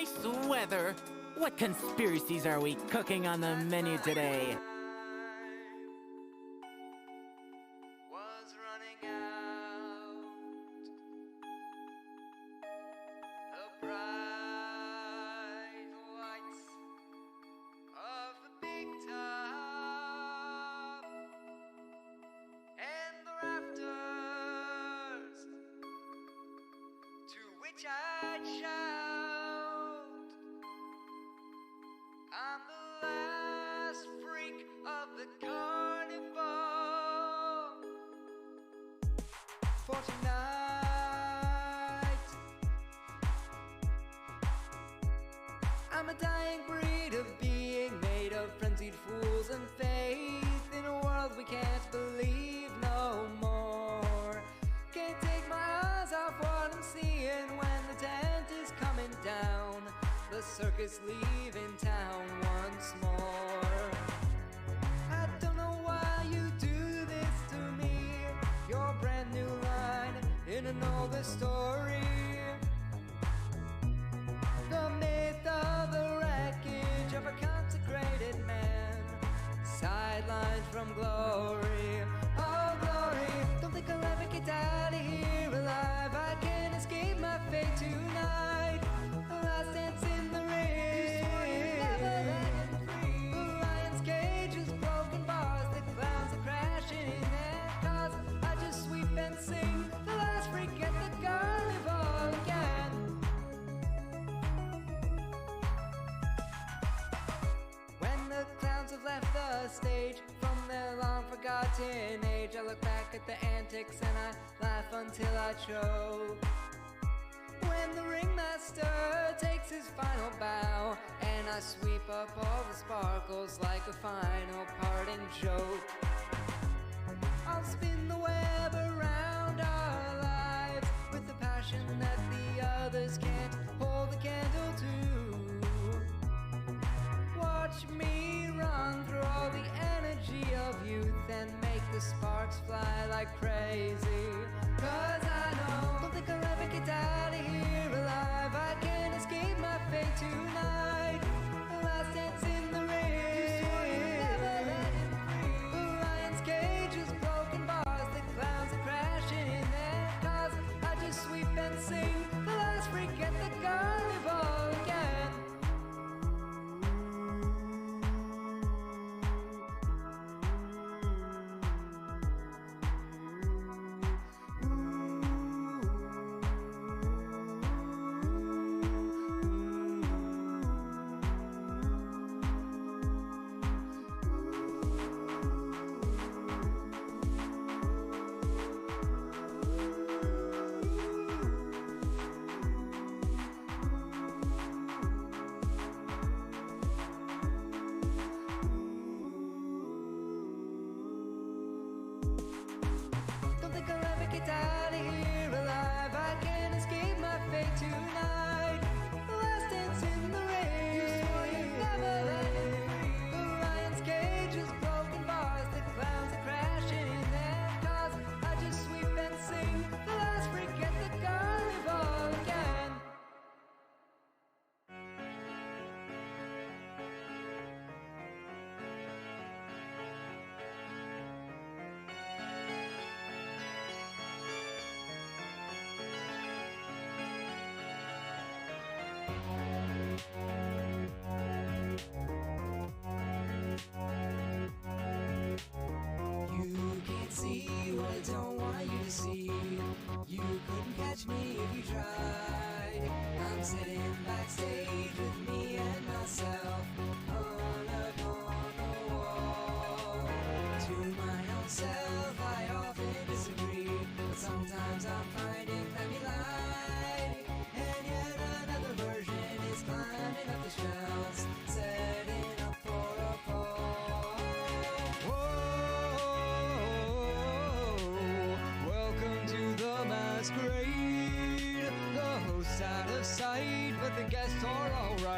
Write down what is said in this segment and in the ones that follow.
nice weather. What conspiracies are we cooking on the menu today? Was running out. The bright lights of the big top and the rafters to which I'd shout, I'm the last freak of the carnival for tonight. I'm a dying breed of being made of frenzied fools and faith in a world we can't believe no more. Can't take my eyes off what I'm seeing when the tent is coming down, the circus leaving town once more. I don't know why you do this to me, your brand new line in an older story. The myth of the wreckage of a consecrated man, sidelined from glory. Oh glory, don't think I'll ever get out of here alive. I can't escape my fate tonight. The last dance in the ring. You swore you'd never let him free. The lion's cage is broken bars, the clowns are crashing in their cars. I just sweep and sing, the last freak at the carnival again. When the clowns have left the stage from their long forgotten age, I look back at the antics and I laugh until I choke. When the ringmaster takes his final bow and I sweep up all the sparkles like a final parting joke, I'll spin the web around our lives with the passion that the others can't hold the candle to. Watch me run through all the energy of youth and make the sparks fly like crazy. Cause I know, don't think I'll ever get out of here alive. I can't escape my fate tonight. The last dance in the ring. You swore you'd never let him free. The lion's cage is broken bars, the clowns are crashing in their cars. I just sweep and sing, the last freak at the carnival again. Don't think I'll ever get out of here alive. I can't escape my fate tonight. The last dance in the rain. You swore you'd never let him free. The lion's cage is broken bars, the clowns are crashing in their cars. I just sweep and sing, the last freak at the carnival again. You can't see what I don't want you to see. You couldn't catch me if you tried. I'm sitting backstage with me and myself on a corner wall. To my own self I often disagree, but sometimes I'm finding that we lie. And yet another version is climbing up the shelves, setting up for a fall. Welcome to the masquerade. The host's out of sight, but the guests are alright.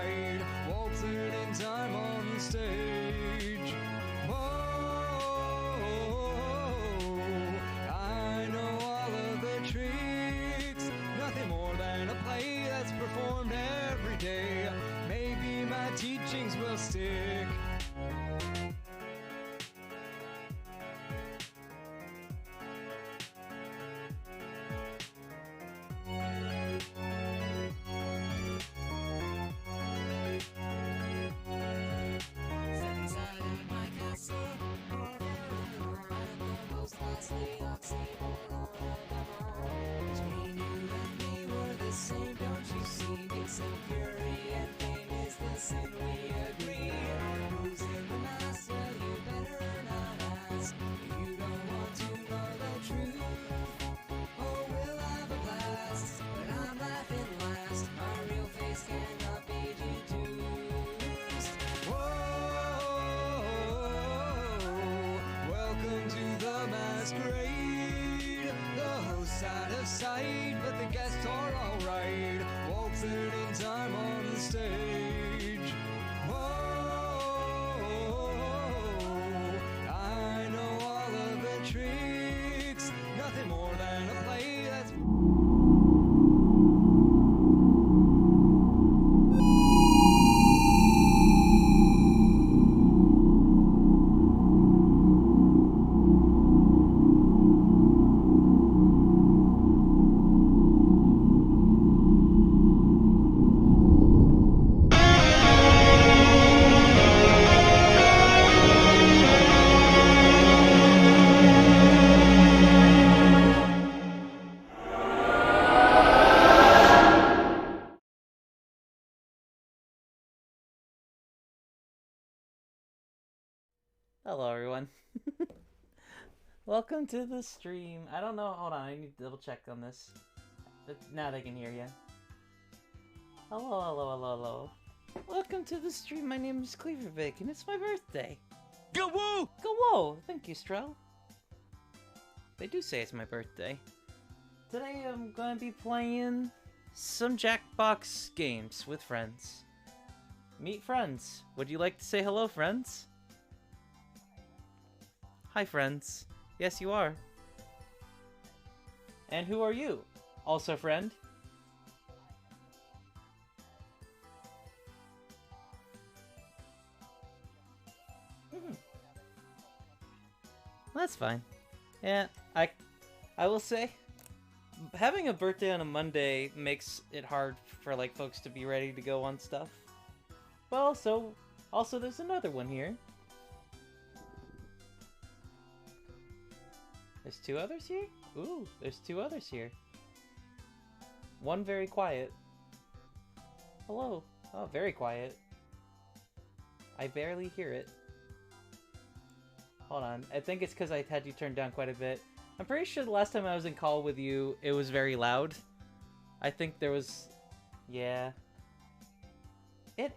Violence and fury and fame is the sin, we agree. Who's in the mask? Well, you better not ask. You don't want to know the truth. Oh, we'll have a blast, but I'm laughing last. My real face cannot be deduced. Whoa, welcome to the masquerade. The hosts out of sight, but the guests are alright. Waltzing in time on the stage. Whoa, I know all of the tricks. Nothing more than a play that's. Hello, everyone. Welcome to the stream. I don't know. Hold on. I need to double check on this. Now they can hear you. Hello, hello, hello, hello. Welcome to the stream. My name is Cleavervic, and it's my birthday. Go woo! Go whoa! Thank you, Strel. They do say it's my birthday. Today I'm going to be playing some Jackbox games with friends. Meet friends. Would you like to say hello, friends? Hi, friends. Yes, you are. And who are you? Also, friend? That's fine. Yeah, I will say, having a birthday on a Monday makes it hard for like folks to be ready to go on stuff. But also there's another one here. There's two others here? Ooh, there's two others here. One very quiet. Hello. Oh, very quiet. I barely hear it. Hold on. I think it's because I had you turned down quite a bit. I'm pretty sure the last time I was in call with you, it was very loud. I think there was... Yeah. Oh,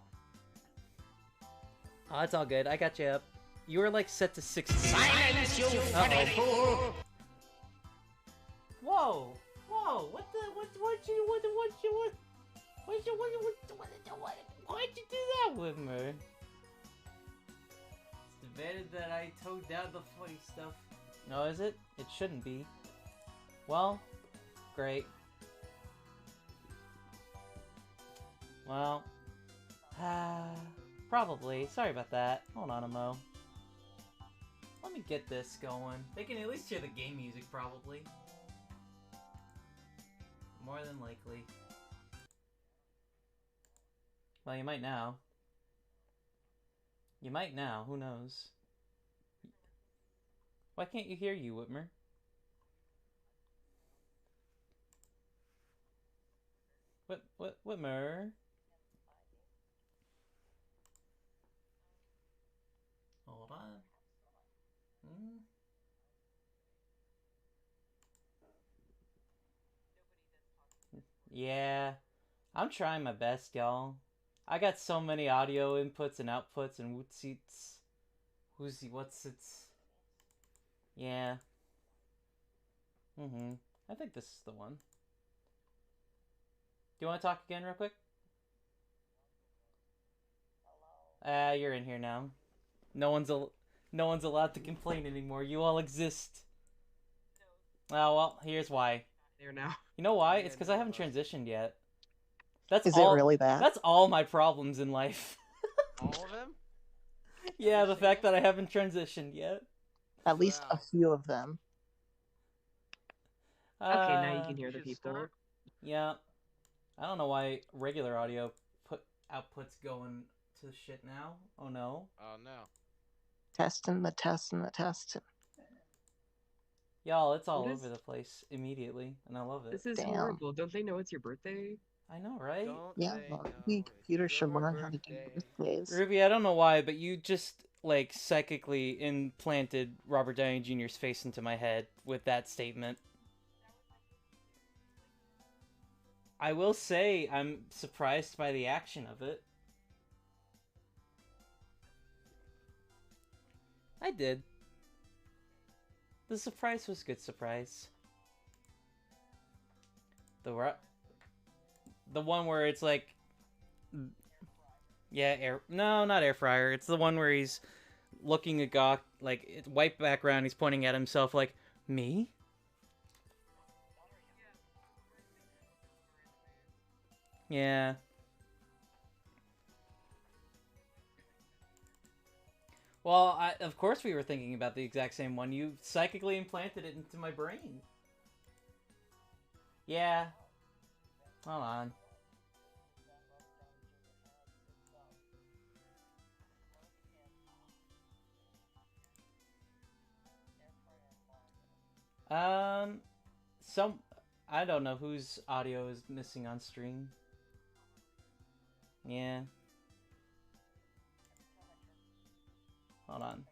it's all good. I got you up. You were like set to 60. Silence, you fucking fool! Whoa! Whoa! Why'd you do that with me? It's debated that I toned down the funny stuff. No, is it? It shouldn't be. Well, great. Well, probably. Sorry about that. Hold on a mo. Let me get this going. They can at least hear the game music, probably. More than likely. Well, you might now. You might now. Who knows? Why can't you hear you, Whitmer? Whitmer? Hold on. Yeah, I'm trying my best, y'all. I got so many audio inputs and outputs and wootseats. Whoosy, what's it's... Yeah. I think this is the one. Do you want to talk again real quick? You're in here now. No one's allowed to complain anymore. You all exist. Oh, well, here's why. There now. You know why? It's because I haven't transitioned yet. Is it really that? That's all my problems in life. All of them? Yeah, the fact that I haven't transitioned yet. At least a few of them. Okay, now you can hear the people. Yeah. I don't know why regular audio outputs going to shit now. Oh no. Oh no. Testing the testing the testing. Y'all, it's all over the place immediately, and I love it. This is Damn. horrible. Don't they know it's your birthday? I know, right? Don't Yeah, say well, no. maybe It's computers should your learn how to do birthday. birthdays. Ruby, I don't know why, but you just, like, psychically implanted Robert Downey Jr.'s face into my head with that statement. I will say, I'm surprised by the action of it. I did. The surprise was good surprise. The one where it's like, yeah, no, not air fryer. It's the one where he's looking at Gawk, like, it's white background, he's pointing at himself like, me? Yeah. Well, of course we were thinking about the exact same one. You psychically implanted it into my brain. Yeah. Hold on. Some... I don't know whose audio is missing on stream. Yeah. Hold on.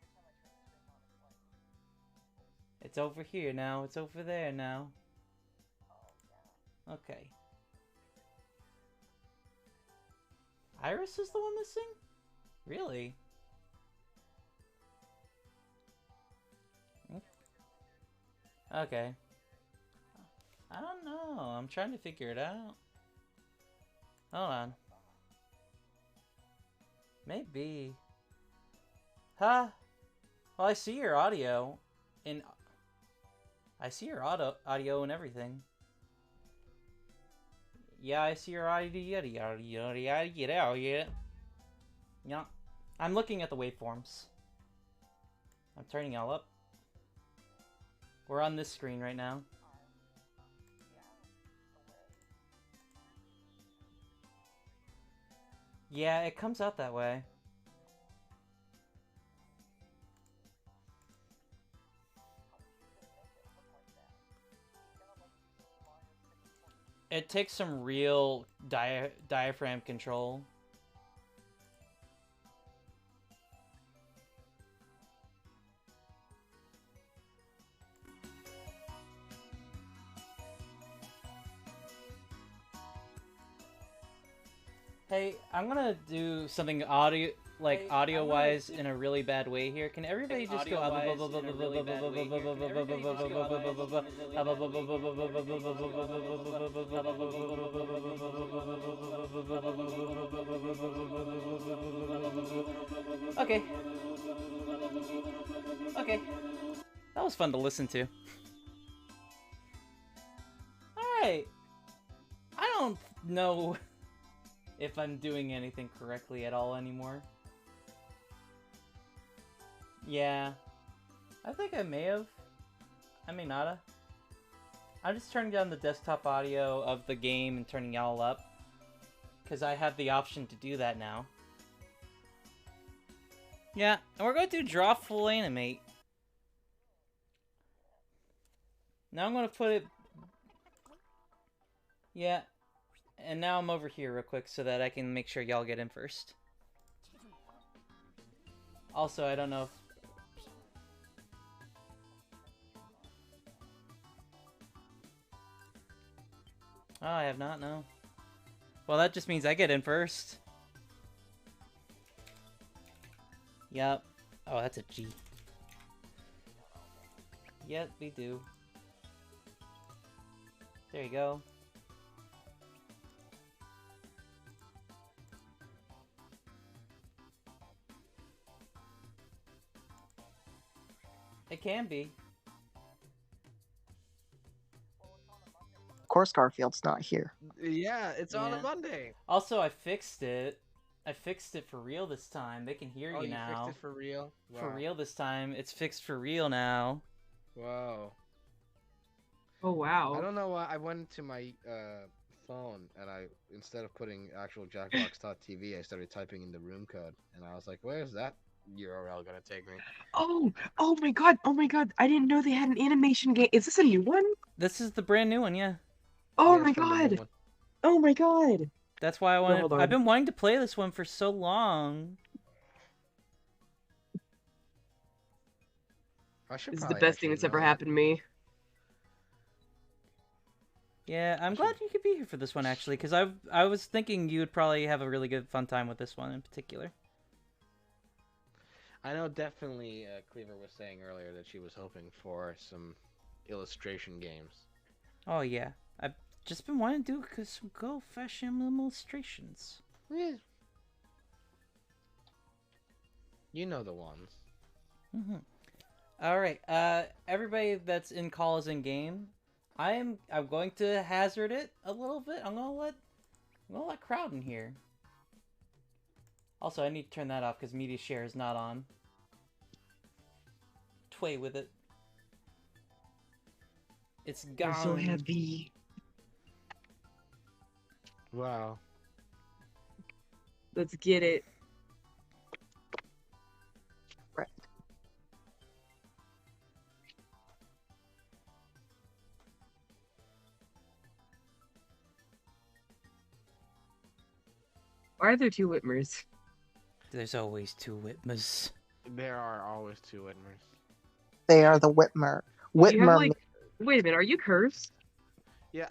It's over here now. It's over there now. Okay. Iris is the one missing? Really? Okay. I don't know. I'm trying to figure it out. Hold on. Maybe. Huh? Well, I see your audio. I see your audio and everything. Yeah, I see your audio. Yeah. I'm looking at the waveforms. I'm turning y'all up. We're on this screen right now. Yeah, it comes out that way. It takes some real diaphragm control. Hey, I'm gonna do something audio-wise in a really bad way here. Can everybody just go Okay. Okay. That was fun to listen to. Alright. I don't know if I'm doing anything correctly at all anymore. Yeah. I think I may have. I may not have. I'm just turning down the desktop audio of the game and turning y'all up. Because I have the option to do that now. Yeah, and we're going to do draw full animate. Now I'm going to put it... Yeah. And now I'm over here real quick so that I can make sure y'all get in first. Also, I don't know if... Oh, I have not, no. Well, that just means I get in first. Yep. Oh, that's a G. Yep, we do. There you go. It can be. Of course, Garfield's not here. Yeah, it's on a Yeah. Monday. Also, I fixed it. I fixed it for real this time. They can hear you now. Oh, you fixed it for real? Wow. For real this time. It's fixed for real now. Wow. Oh wow. I don't know why I went to my phone and instead of putting actual jackbox.tv, I started typing in the room code and I was like, where's that URL gonna take me? Oh my god. Oh my god. I didn't know they had an animation game. Is this a new one? This is the brand new one, yeah. Oh Yeah, my it's from the new god. one. Oh my god. That's why I No, wanted. hold on. I've been wanting to play this one for so long. I should This is the probably best thing actually that's ever know it. happened to me. Yeah, I'm glad you could be here for this one actually, because I was thinking you would probably have a really good fun time with this one in particular. I know definitely Cleaver was saying earlier that she was hoping for some illustration games. Oh yeah, I've just been wanting to do some good old-fashioned illustrations. Yeah. You know the ones. All right, everybody that's in call is in game. I'm going to hazard it a little bit. I'm gonna let crowd in here. Also, I need to turn that off because media share is not on. Tway with it. It's gone. I'm so happy. Wow. Let's get it. Right. Why are there two Whitmers? There's always two Whitmas. There are always two Whitmers. They are the Whitmer. You have Whitmer. like, wait a minute, are you cursed? Yeah,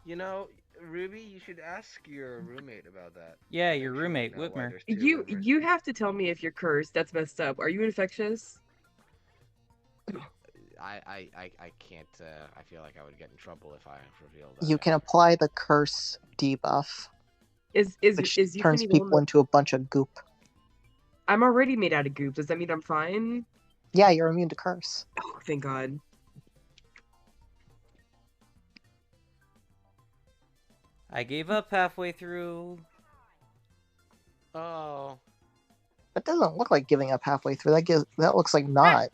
you know, Ruby, you should ask your roommate about that. Yeah, I'm your sure you roommate, know why Whitmer. there's two Whitmers. You have to tell me if you're cursed. That's messed up. Are you infectious? I can't. I feel like I would get in trouble if I revealed that. You can apply the curse debuff, Is which you turns people into a bunch of goop. I'm already made out of goop. Does that mean I'm fine? Yeah, you're immune to curse. Oh, thank God. I gave up halfway through. Oh. That doesn't look like giving up halfway through. That looks like not.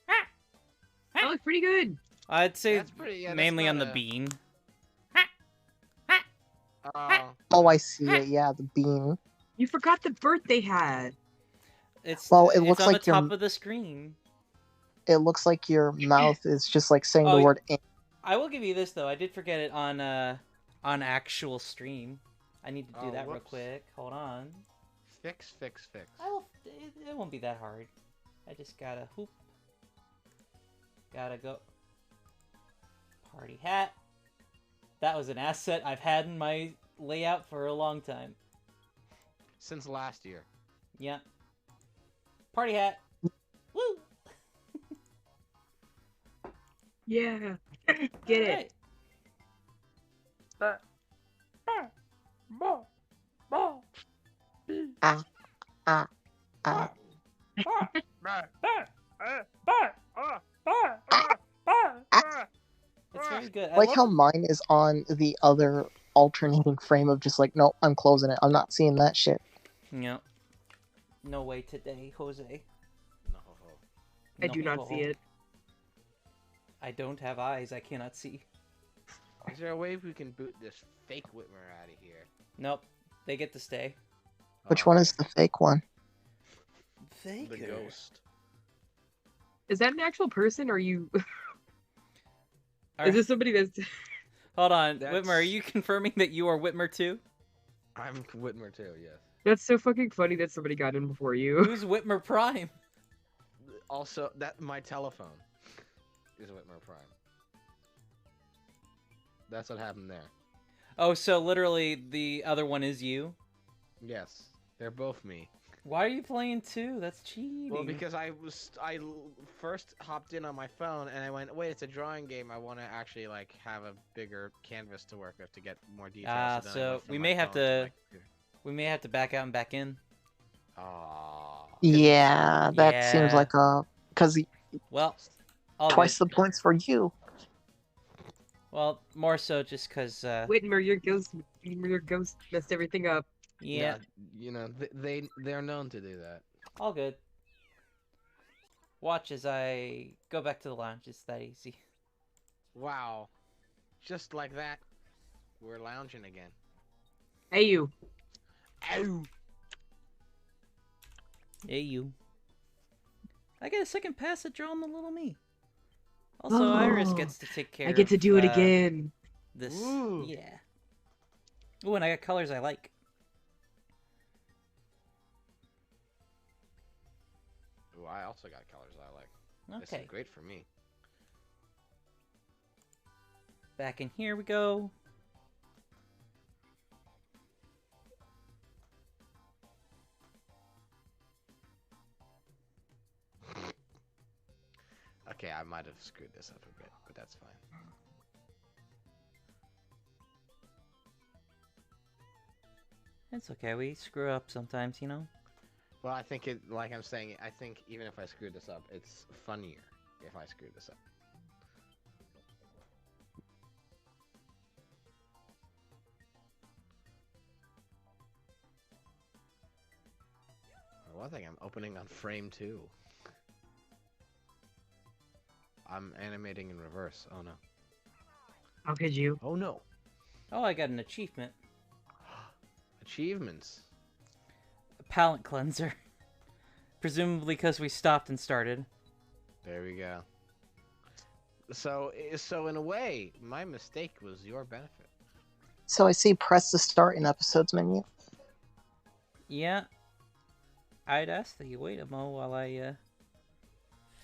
That looks pretty good. I'd say That's pretty- yeah, that's mainly on not the a- bean. Oh. Oh, I see it. Yeah, the bean. You forgot the birth they had. It's Well, it it's looks on like the top your- of the screen. It looks like your mouth is just like saying Oh, the word "ink." I will give you this though. I did forget it on actual stream. I need to do Oh, that real whoops. quick. Hold on. Fix. I will. It won't be that hard. I just gotta hoop. Gotta go. Party hat. That was an asset I've had in my layout for a long time. Since last year. Yeah. Party hat. Woo! Yeah. Get it. Ah, It's very good. I like how mine is on the other alternating frame of just like, nope, I'm closing it. I'm not seeing that shit. Yep. No way today, Jose. No. I do not see it. I don't have eyes. I cannot see. Is there a way we can boot this fake Whitmer out of here? Nope. They get to stay. Which Oh, one is the fake one? Fake. the ghost? Is that an actual person or are you Alright, is this somebody that's hold on. That's- Whitmer, are you confirming that you are Whitmer too? I'm Whitmer too. Yes. that's so fucking funny that somebody got in before you? Who's Whitmer Prime? Also, that my telephone is Whitmer Prime. That's what happened there. Oh, so literally the other one is you? Yes, they're both me. Why are you playing two? That's cheating. Well, because I first hopped in on my phone and I went, wait, it's a drawing game. I want to actually like have a bigger canvas to work with to get more details. Ah, then I so went from we my may have phone to- my computer. we may have to back out and back in. Aw. Yeah, that seems Yeah. like because Well, all twice good. the points for you. Well, more so just because, Whitmer, your ghost messed everything up. yeah, You know, they're known to do that. all good. Watch as I go back to the lounge. It's that easy. Wow. Just like that, we're lounging again. Hey you. Ow! Hey, you. I get a second pass at drawing the little me. Also, Iris Oh, gets to take care I get to of, do it again. This, Ooh. yeah. Ooh, and I got colors I like. Ooh, I also got colors I like. This Okay. is great for me. Back in here we go. Okay, I might have screwed this up a bit, but that's fine. It's okay, we screw up sometimes, you know? Well, I think it, like I'm saying, I think even if I screwed this up, it's funnier if I screwed this up. One thing, I'm opening on frame 2. I'm animating in reverse. Oh no. How could you? Oh no. Oh, I got an achievement. Achievements. A palette cleanser. Presumably because we stopped and started. There we go. So in a way, my mistake was your benefit. So I see press the start in episodes menu. Yeah. I'd ask that you wait a mo while I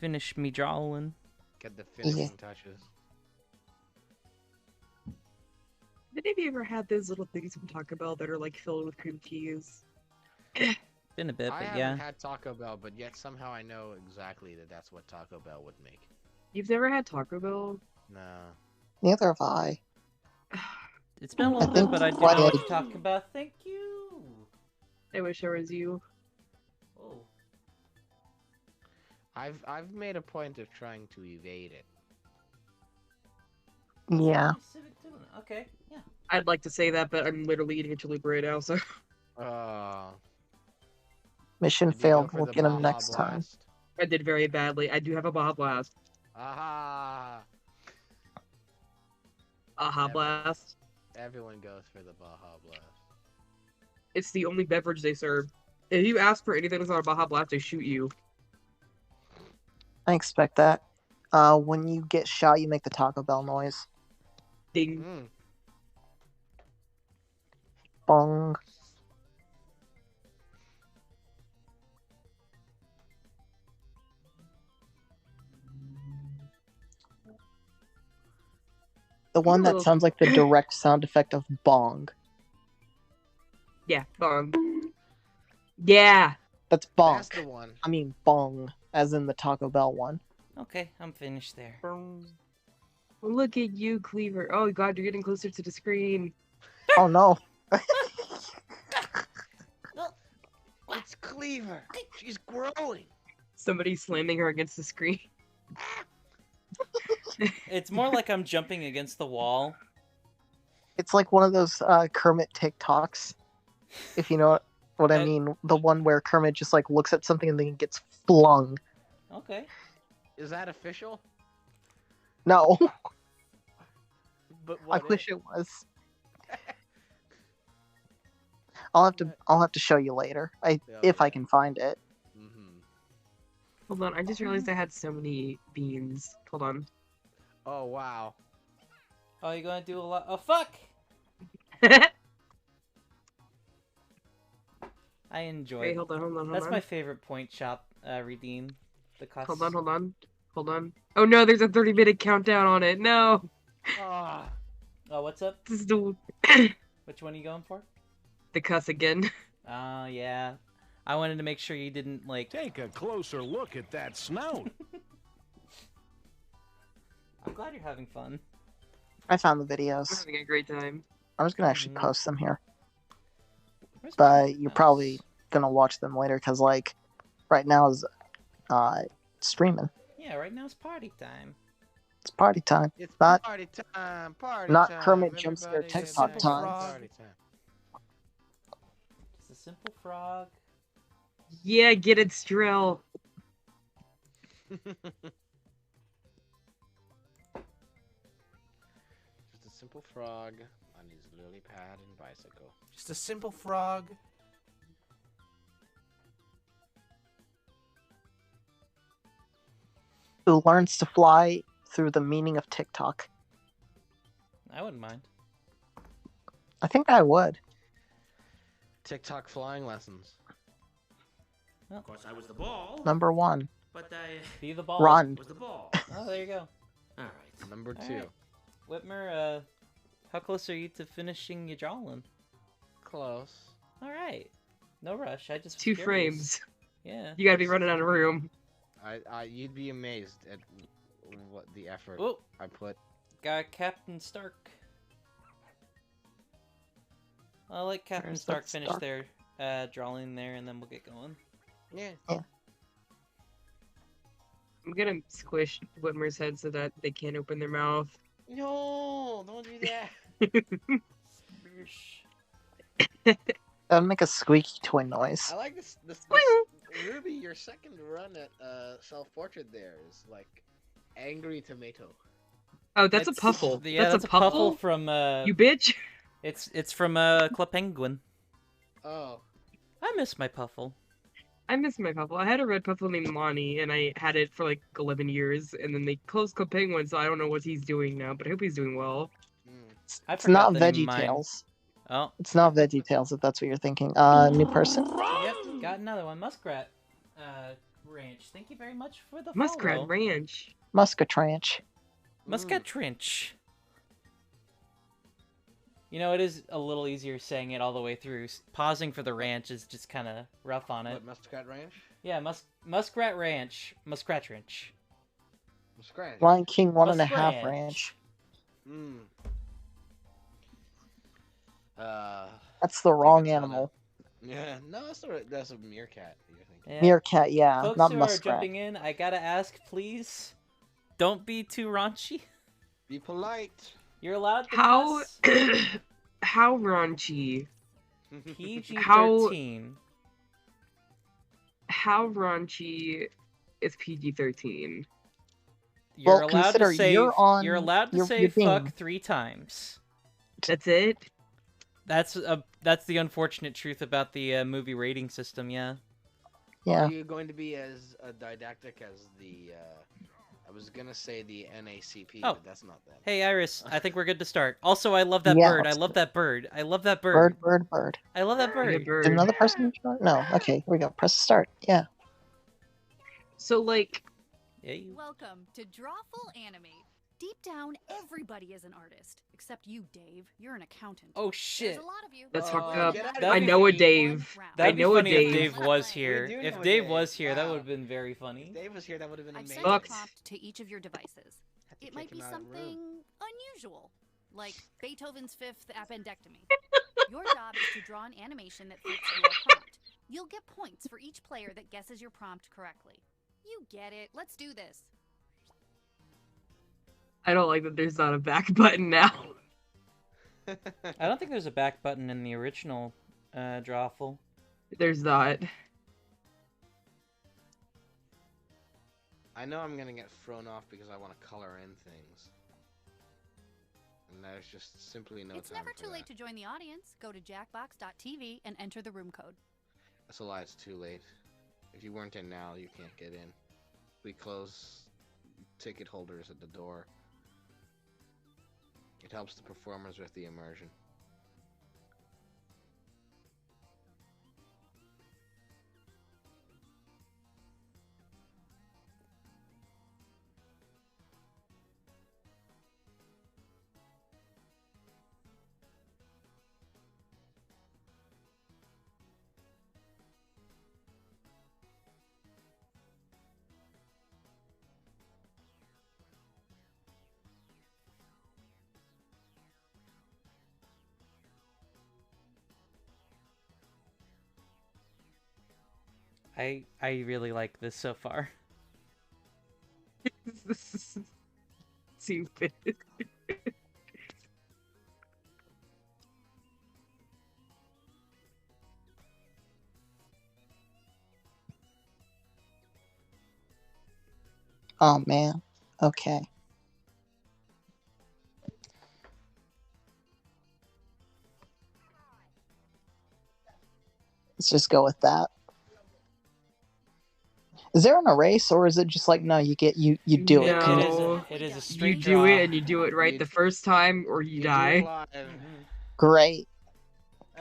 finish me drawing. Get the finishing touches. Have any of you ever had those little things from Taco Bell that are like filled with cream cheese? Been a bit, I but haven't yeah. had Taco Bell, but yet somehow I know exactly that that's what Taco Bell would make. You've never had Taco Bell? No. Neither have I. It's been a I little bit, think but I do why know what I- you're talking about. Thank you. I wish I was you. Oh. I've made a point of trying to evade it. Yeah. Okay, yeah. I'd like to say that, but I'm literally eating a chalupa right now, so. Mission Did you go failed. for We'll the get him Baja next time. Blast? I did very badly. I do have a Baja Blast. Aha! Baja Never. Blast. Everyone goes for the Baja Blast. It's the only beverage they serve. If you ask for anything that's not a Baja Blast, they shoot you. I expect that. When you get shot, you make the Taco Bell noise. Ding. Mm. Bong. The one that Ooh. sounds like the direct sound effect of bong. Yeah, bong. Yeah. That's That's bonk. the one. I mean bong, as in the Taco Bell one. Okay, I'm finished there. Look at you, Cleaver. Oh god, you're getting closer to the screen. Oh no. It's Cleaver. She's growing. Somebody's slamming her against the screen. It's more like I'm jumping against the wall. It's like one of those Kermit TikToks. If you know what I mean. The one where Kermit just like looks at something and then gets flung. Okay. Is that official? No. But I wish it was. I'll have to show you later. If I can find it. Mm-hmm. Hold on, I just realized I had so many beans. Hold on. Oh wow. Oh, you're gonna do a lot. Oh, fuck! I enjoy Wait, it. hold on. That's my favorite point shop redeem. The cost. Hold on. Oh no, there's a 30-minute countdown on it. No. Ah. Oh, what's up? This is the Which one are you going for? the cuss again. Oh, yeah. I wanted to make sure you didn't, like... Take a closer look at that snout. I'm glad you're having fun. I found the I'm videos. having a great time. I was gonna actually post them here, Where's my but you're mouse? probably gonna watch them later because like right now is streaming. Yeah, right now it's party time. It's party time. It's Not party time. Party not time. Kermit jump scare Everybody get TikTok ready. time. Party time. Just a simple frog. Yeah, get it, Strill. Just a simple frog on his lily pad and bicycle. Just a simple frog. Who learns to fly through the meaning of TikTok. I wouldn't mind. I think I would. TikTok flying lessons. Of course, I was the ball, Number 1. but I Be the ball. Run. was the ball. Oh, there you go. All right. Number All 2. right. Whitmer, how close are you to finishing your drawing? Close. All right. No rush. I just was 2 curious. frames. Yeah. You gotta be running out of room. You'd be amazed at what the effort Oh, I put. got Captain Stark. I'll let Captain Where's Stark that finish Stark? their drawing there, and then we'll get going. Yeah. I'm gonna squish Whitmer's head so that they can't open their mouth. No, don't do that. That would make a squeaky toy noise. I like this Ruby, your second run at self-portrait there is like angry tomato. Oh, that's a It's- puffle. Yeah, that's a puffle from You bitch. It's from Club Penguin. Oh. I miss my puffle. I miss my puffle. I had a red puffle named Lonnie, and I had it for like 11 years, and then they closed Club Penguin, so I don't know what he's doing now, but I hope he's doing well. I It's forgot not the name of mine. VeggieTales. Oh, It's not VeggieTales if that's what you're thinking. New person? yep, got another one. Muskrat Ranch. Thank you very much for the Muskrat follow. Ranch. Muscatranch. Muscat Trench. You know, it is a little easier saying it all the way through. Pausing for the ranch is just kind of rough on it. What, Muscat Ranch? Yeah, Muskrat Ranch. Muskrat Ranch. Muscat. Lion King 1.5 Muskrat. Ranch. Mm. That's the wrong it's not animal. Yeah, no, that's a meerkat. You're thinking. Yeah. Meerkat, yeah, Folks not who are muskrat. jumping in, I gotta ask, please, don't be too raunchy. Be polite. You're allowed to How cuss. how raunchy? PG-13. How raunchy is PG-13? You're Well, allowed consider to say you're on- you're allowed to you're say fuck being- 3 times. That's it? That's the unfortunate truth about the movie rating system. Yeah. Yeah. Are you going to be as didactic as the? I was gonna say the NACP, Oh. but that's not that. Hey Iris, I think we're good to start. Also, I love that Yeah, bird. I let's love go. that bird. I love that bird. Bird. I love that Yeah, bird. bird. Did another person join? No. Okay, here we go. Press start. Yeah. So like, Yeah, you... Welcome to Drawful Anime. Deep down, everybody is an artist. Except you, Dave. You're an accountant. Oh shit. There's a lot of you. That's Oh, fucked up. get out of That'd I be know a funny. Dave. That'd I be know a funny if Dave. Dave was We here. do If know Dave Dave. was here, that Wow. would have been very funny. If Dave was here, that would have been I've amazing. sent a Fuck. prompt to each of your devices. Have to It kick might him be out of the room. something unusual, like Beethoven's fifth appendectomy. Your job is to draw an animation that fits your prompt. You'll get points for each player that guesses your prompt correctly. You get it. Let's do this. I don't like that there's not a back button now. I don't think there's a back button in the original Drawful. There's not. I know I'm gonna get thrown off because I want to color in things, and there's just simply no It's time never for too late that. to join the audience. Go to jackbox.tv and enter the room code. That's a lie. It's too late. If you weren't in now, you can't get in. We close ticket holders at the door. It helps the performers with the immersion. I really like this so far. This is stupid. Oh man. Okay. Let's just go with that. Is there an erase, or is it just like no? You get you do it. No. It is a You straight do draw. it and you do it right the first time or you You do die. live. Mhm. Great.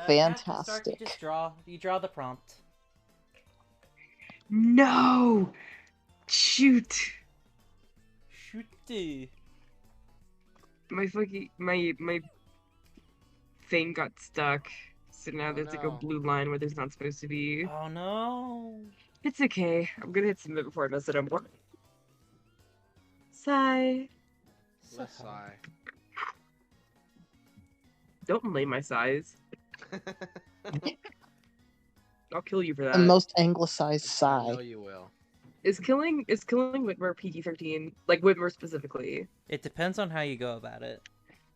Captain Stark, Fantastic. you just draw. You draw the prompt. No! Shoot! Shoot. My thing got stuck. So now Oh, there's like a no. blue line where there's not supposed to be. Oh no. It's okay. I'm gonna hit submit before I mess it up more. Sigh. Let's sigh. Don't blame my size. I'll kill you for that. The most anglicized I know sigh. you will. Is killing Whitmer PG-13? Like Whitmer specifically? It depends on how you go about it.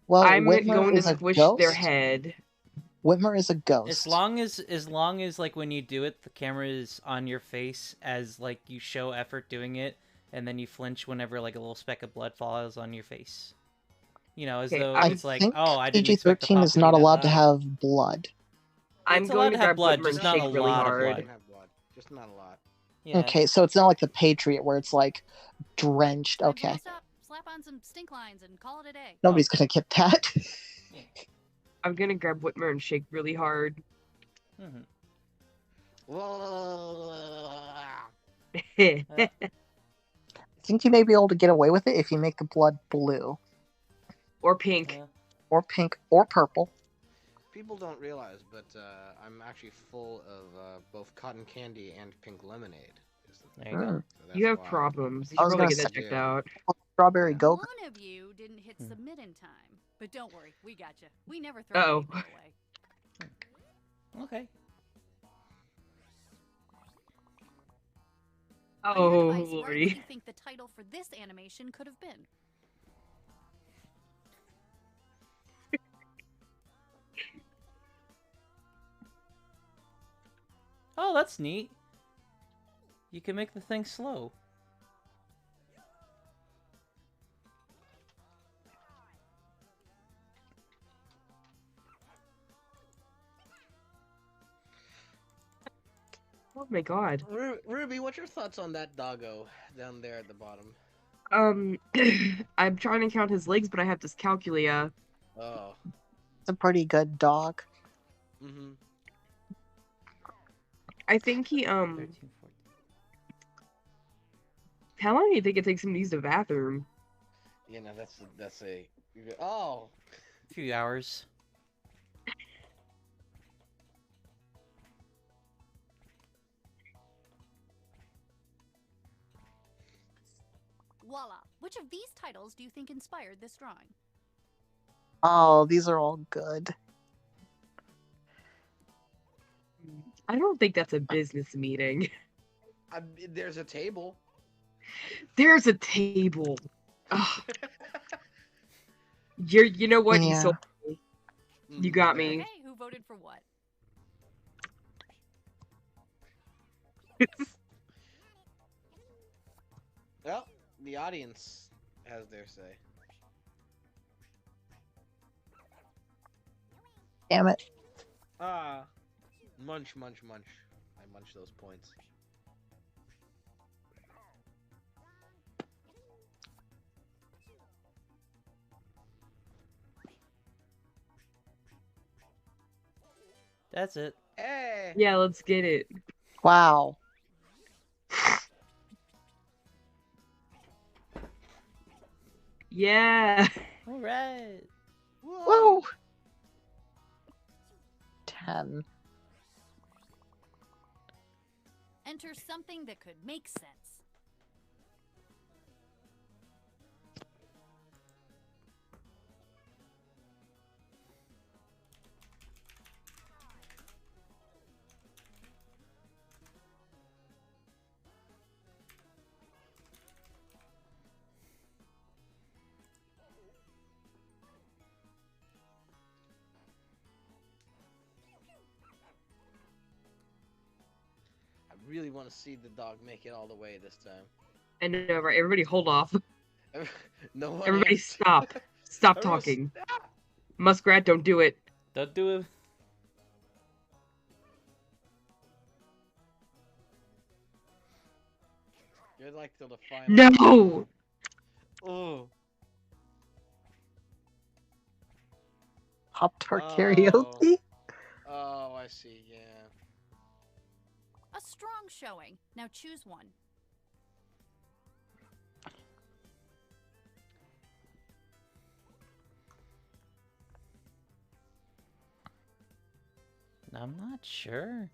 Well, I'm Whitmer going to is a squish ghost. their head. Whitmer is a ghost. As long as like when you do it, the camera is on your face as like you show effort doing it, and then you flinch whenever like a little speck of blood falls on your face. You know, as Okay, though I it's like, think oh, I didn't expect the PG-13 pop is to be not that allowed to loud. have blood. I'm It's going allowed to to have grab blood, Whitmer just and not a shake really lot of hard. blood. Don't have blood. Just not a lot. Yeah. Okay, so it's not like the Patriot where it's like drenched. Then Okay, post up, slap on some stink lines, and call it a day. nobody's gonna get that. I'm gonna grab Whitmer and shake really hard. Mhm. I think you may be able to get away with it if you make the blood blue, Or pink. Yeah. or pink, or purple. People don't realize, but I'm actually full of both cotton candy and pink lemonade. Is the There you go. Mm. So that's You have why. problems. You I should was probably gonna get that say- checked out. Strawberry Yeah. go. One of you didn't hit Hmm. submit in time, but don't worry, we got you. We never throw Uh-oh. anything away. Okay. On your Oh, device, what lordy. do you think the title for this animation could have been? Oh, that's neat. You can make the thing slow. Oh my god. Ruby, what's your thoughts on that doggo down there at the bottom? I'm trying to count his legs, but I have dyscalculia. Oh. It's a pretty good dog. Mm-hmm. I think he, 13, 14. how long do you think it takes him to use the bathroom? You know, that's a. Oh. A few hours. Voila! Which of these titles do you think inspired this drawing? Oh, these are all good. I don't think that's a business meeting. There's a table. There's a table. Ugh. You know what? You Yeah. sold me. You got me. Okay, who voted for what? Well, the audience has their say. Damn it. Ah. Munch, munch, munch. I munch those points. That's it. Hey! Yeah, let's get it. Wow. Yeah. All right. Whoa. 10. Enter something that could make sense. I really want to see the dog make it all the way this time. I know, right? Everybody hold off. No one Everybody else. stop. Stop Everyone talking. stop. Muskrat, don't do it. Don't do it. You're like till the final. No! Oh. Pop Tart Oh. karaoke? I see. Yeah. A strong showing. Now choose one. I'm not sure.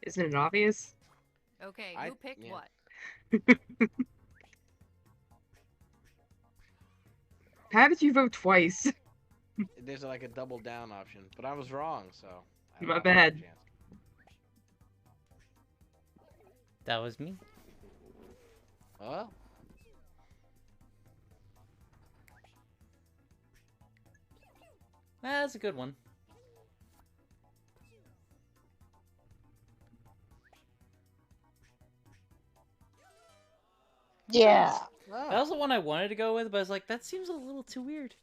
Isn't it obvious? Okay, I- who picked yeah. what? How did you vote twice? There's like a double down option, but I was wrong, so. I My lost bad. chance. That was me. Oh. That's a good one. Yeah. Oh. That was the one I wanted to go with, but I was like, that seems a little too weird.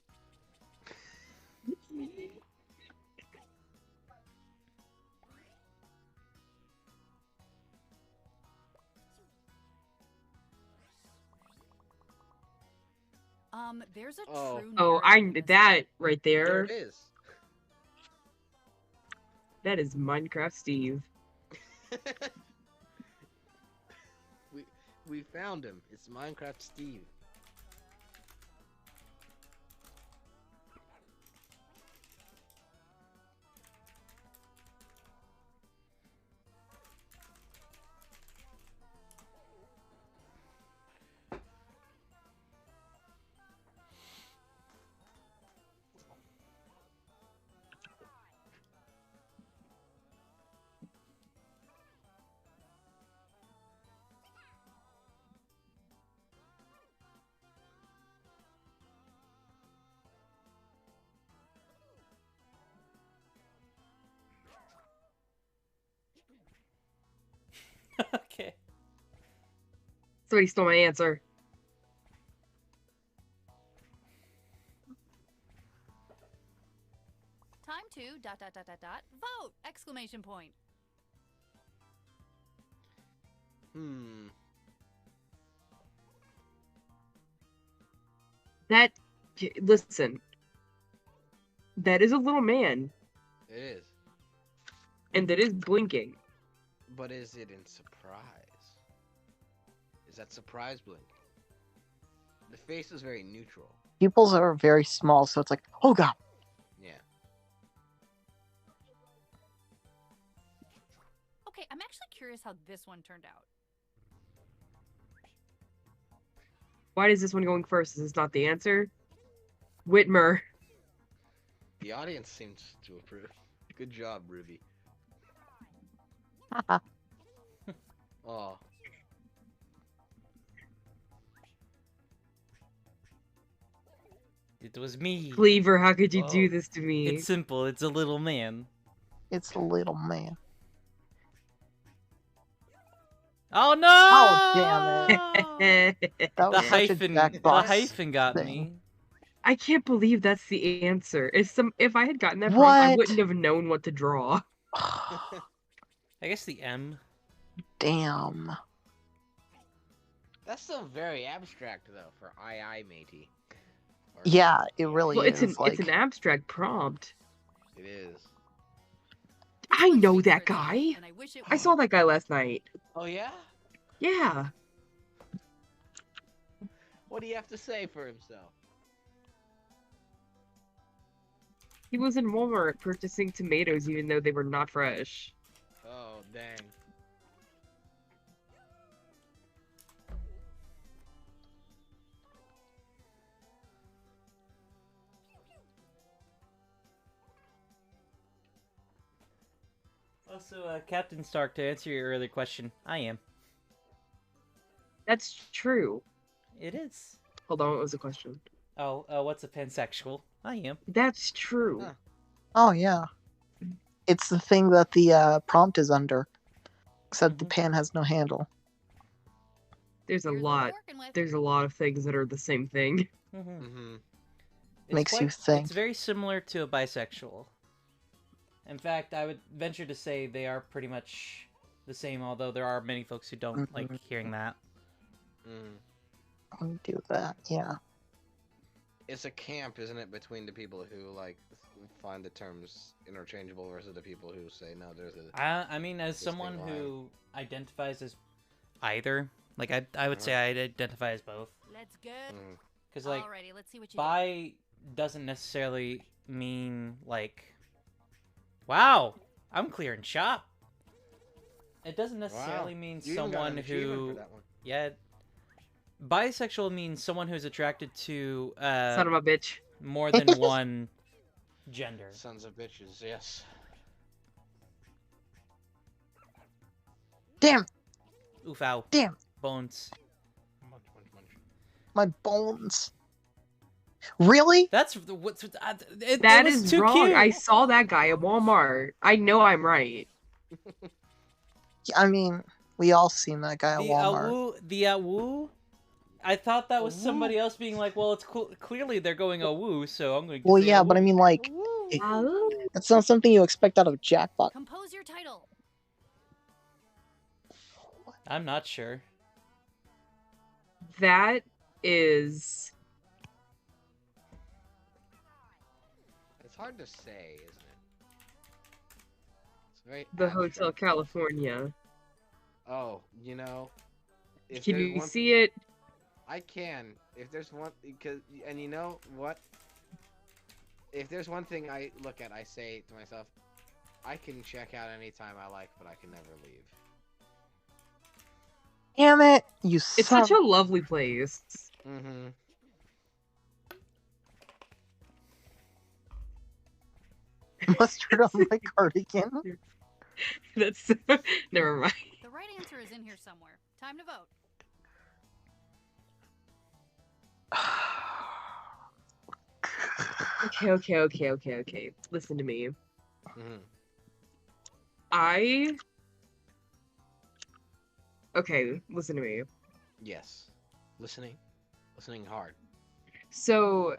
There's a Oh. true. Oh, narrative in this that game. right There there. it is. That is Minecraft Steve. we found him. It's Minecraft Steve. Okay. Somebody stole my answer. Time to ... vote! Exclamation point. Hmm. That, listen. That is a little man, It is. and that is blinking. But is it in surprise? Is that surprise blink? The face is very neutral. Pupils are very small, so it's like, oh god. Yeah. Okay, I'm actually curious how this one turned out. Why is this one going first? Is this not the answer? Whitmer. The audience seems to approve. Good job, Ruby. Oh. It was me. Cleaver, how could you Whoa. do this to me? It's simple. It's a little man. It's a little man. Oh no! Oh, damn it. That The was such a hyphen. The Jackbox hyphen got thing. me. I can't believe that's the answer. If I had gotten that prompt, I What? wouldn't have known what to draw. I guess the M. Damn. That's still very abstract, though, for I matey. Or- Yeah, it really Well, is. it's an abstract prompt. It is. I This know one's that tricky, guy. and I wish it I saw that guy last night. Oh, yeah? Yeah. What do you have to say for himself? He was in Walmart purchasing tomatoes even though they were not fresh. Oh, dang. Also, Captain Stark, to answer your earlier question, I am. That's true. It is. Hold on, what was the question? Oh, what's a pansexual? I am. That's true. Huh. Oh, yeah. It's the thing that the prompt is under. Except the pan has no handle. There's a Here's what we're lot. working with. There's a lot of things that are the same thing. Mm-hmm. Mm-hmm. Makes you think. It's very similar to a bisexual. In fact, I would venture to say they are pretty much the same, although there are many folks who don't like hearing that. Mm. I'll do that. Yeah. It's a camp, isn't it, between the people who like find the terms interchangeable versus the people who say no. There's a. I mean, as distinct someone line. who identifies as either, like I would say I identify as both, Let's go. Mm. because like Alrighty, let's see what you got. bi doesn't necessarily mean like, wow, I'm clearing shop. It doesn't necessarily mean You even got someone an achievement who, for that one. yeah, bisexual means someone who's attracted to Son of a bitch. more than one gender. Sons of bitches, yes. Damn. Oof, ow. Damn. Bones. Munch, munch, munch. My bones. Really? That's what's it That was is too wrong. cute. I saw that guy at Walmart. I know I'm right. I mean, we all seen that guy at Walmart. The woo. I thought that was somebody else being like, well, it's clearly they're going a woo, so I'm going to. Well, yeah, but I mean, like, it's not something you expect out of Jackbox. Compose your title. I'm not sure. That is It's hard to say, isn't it? It's very the Hotel abstract. California. Oh, you know. If Can there's you one- see it? I can. If there's one, because and you know what? If there's one thing I look at, I say to myself, I can check out anytime I like, but I can never leave. Damn it! You It's son. such a lovely place. Mm-hmm. Mustard on my cardigan. That's never mind. The right answer is in here somewhere. Time to vote. Okay. Listen to me. Mm-hmm. Okay, listen to me. Yes. Listening. Listening hard. So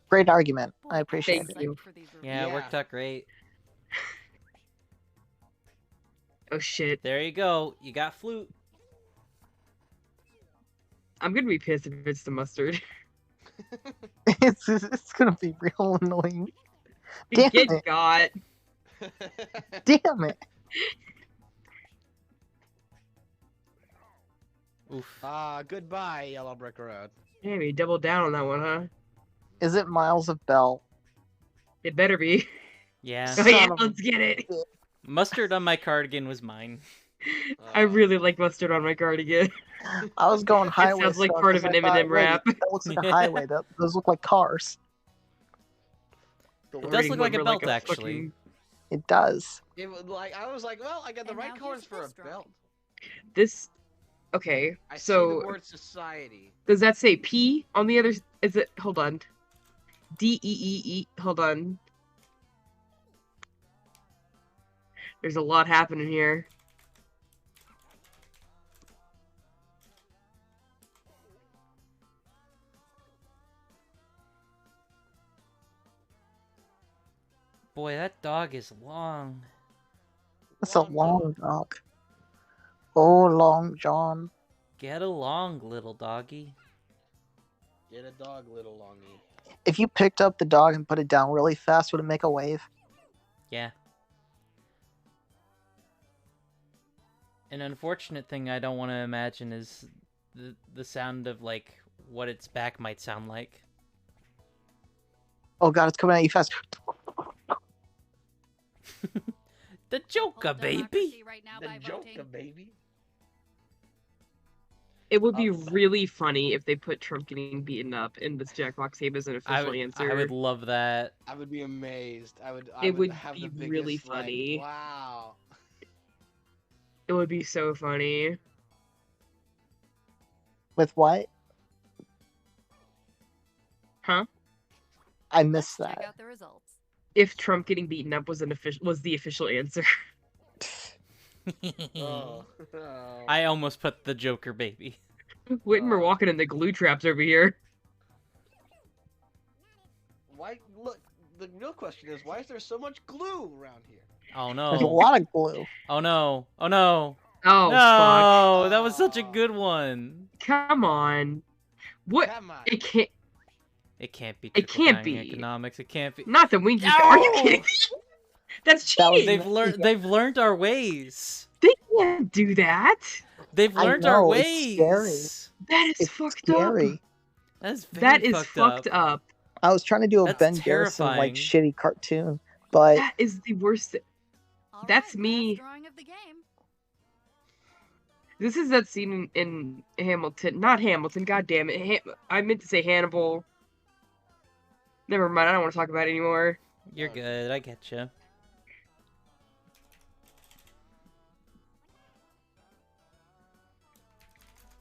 Great argument. Boy, I appreciate Thank it. psyched you. for these Yeah, it Yeah. worked out great. oh shit. There you go. You got flute. I'm gonna be pissed if it's the mustard. It's gonna be real annoying. Damn Get it. got. Damn it. Oof. Goodbye, Yellow Brick Road. Damn, you doubled down on that one, huh? Is it Miles of Bell? It better be. Yeah. Oh yeah, Son of a let's get it. Mustard on my cardigan was mine. I really like mustard on my cardigan. I was going highway. sounds like stuff part of 'cause an I thought, Eminem wait, rap. That looks like a highway. Those look like cars. It does look like a Over, belt, a actually. fucking- It does. It was like I was like, well, I got the And right now chords here's for a this drawing. belt. This. Okay, I see so the word society. does that say P on the other? Is it? Hold on. D-E-E-E. Hold on. There's a lot happening here. Boy, that dog is long. It's a long dog. Oh, Long John. Get along, little doggy. Get a dog, little longy. If you picked up the dog and put it down really fast, would it make a wave? Yeah. An unfortunate thing I don't want to imagine is the sound of, like, what its back might sound like. Oh god, it's coming at you fast. The Joker, Hold baby! democracy right now The by Joker, voting. baby. It would be Oh. really funny if they put Trump getting beaten up in this Jackbox tape as an official answer. I would love that. I would be amazed. I It would have be the really biggest, like, funny. wow. It would be so funny. With what? Huh? I missed Check that. out the results. If Trump getting beaten up was the official answer. Oh. Oh. I almost put the Joker, baby. Whitmer walking in the glue traps over here. Why? Look, the real question is, why is there so much glue around here? Oh There's a no. lot of glue. Oh no. Oh no. Oh, No, that was such a good one. fuck. Come on. What? Come on. It can't. It can't be. It can't trickle-down be. economics. It can't be. Not the Winky. Are you No! kidding me? That's That was- cheating. They've learned our ways. They can't do that. They've I learned our know, ways. it's scary. That is It's fucked scary. up. That is very That is fucked fucked up. I was trying to do a That's Ben Garrison like terrifying. shitty cartoon, but That is the worst. All That's right, me. last drawing of the game. This is that scene in Hamilton. Not Hamilton. God damn it. I meant to say Hannibal. Never mind. I don't want to talk about it anymore. You're good. I get you.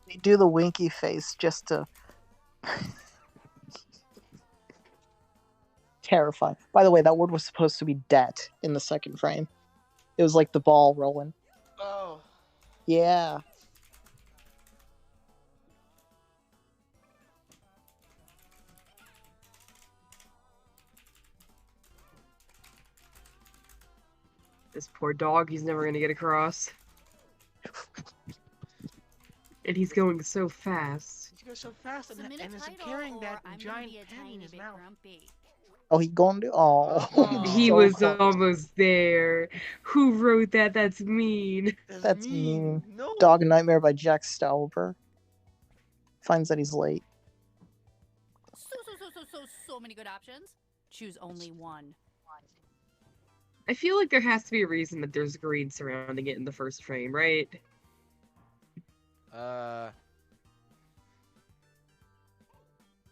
they do the winky face just to terrify. By the way, that word was supposed to be debt in the second frame. It was like the ball rolling. Oh. Yeah. This poor dog. He's never gonna get across. And he's going so fast. He goes so fast and Submit a is title, carrying or that I'm gonna giant be a pen in tiny his bit mouth. grumpy. Oh, he going to. Oh, Oh. He so was close. almost there. Who wrote that? That's mean. That's mean. No. Dog Nightmare by Jack Stauber. Finds that he's late. So many good options. Choose only one. I feel like there has to be a reason that there's green surrounding it in the first frame, right?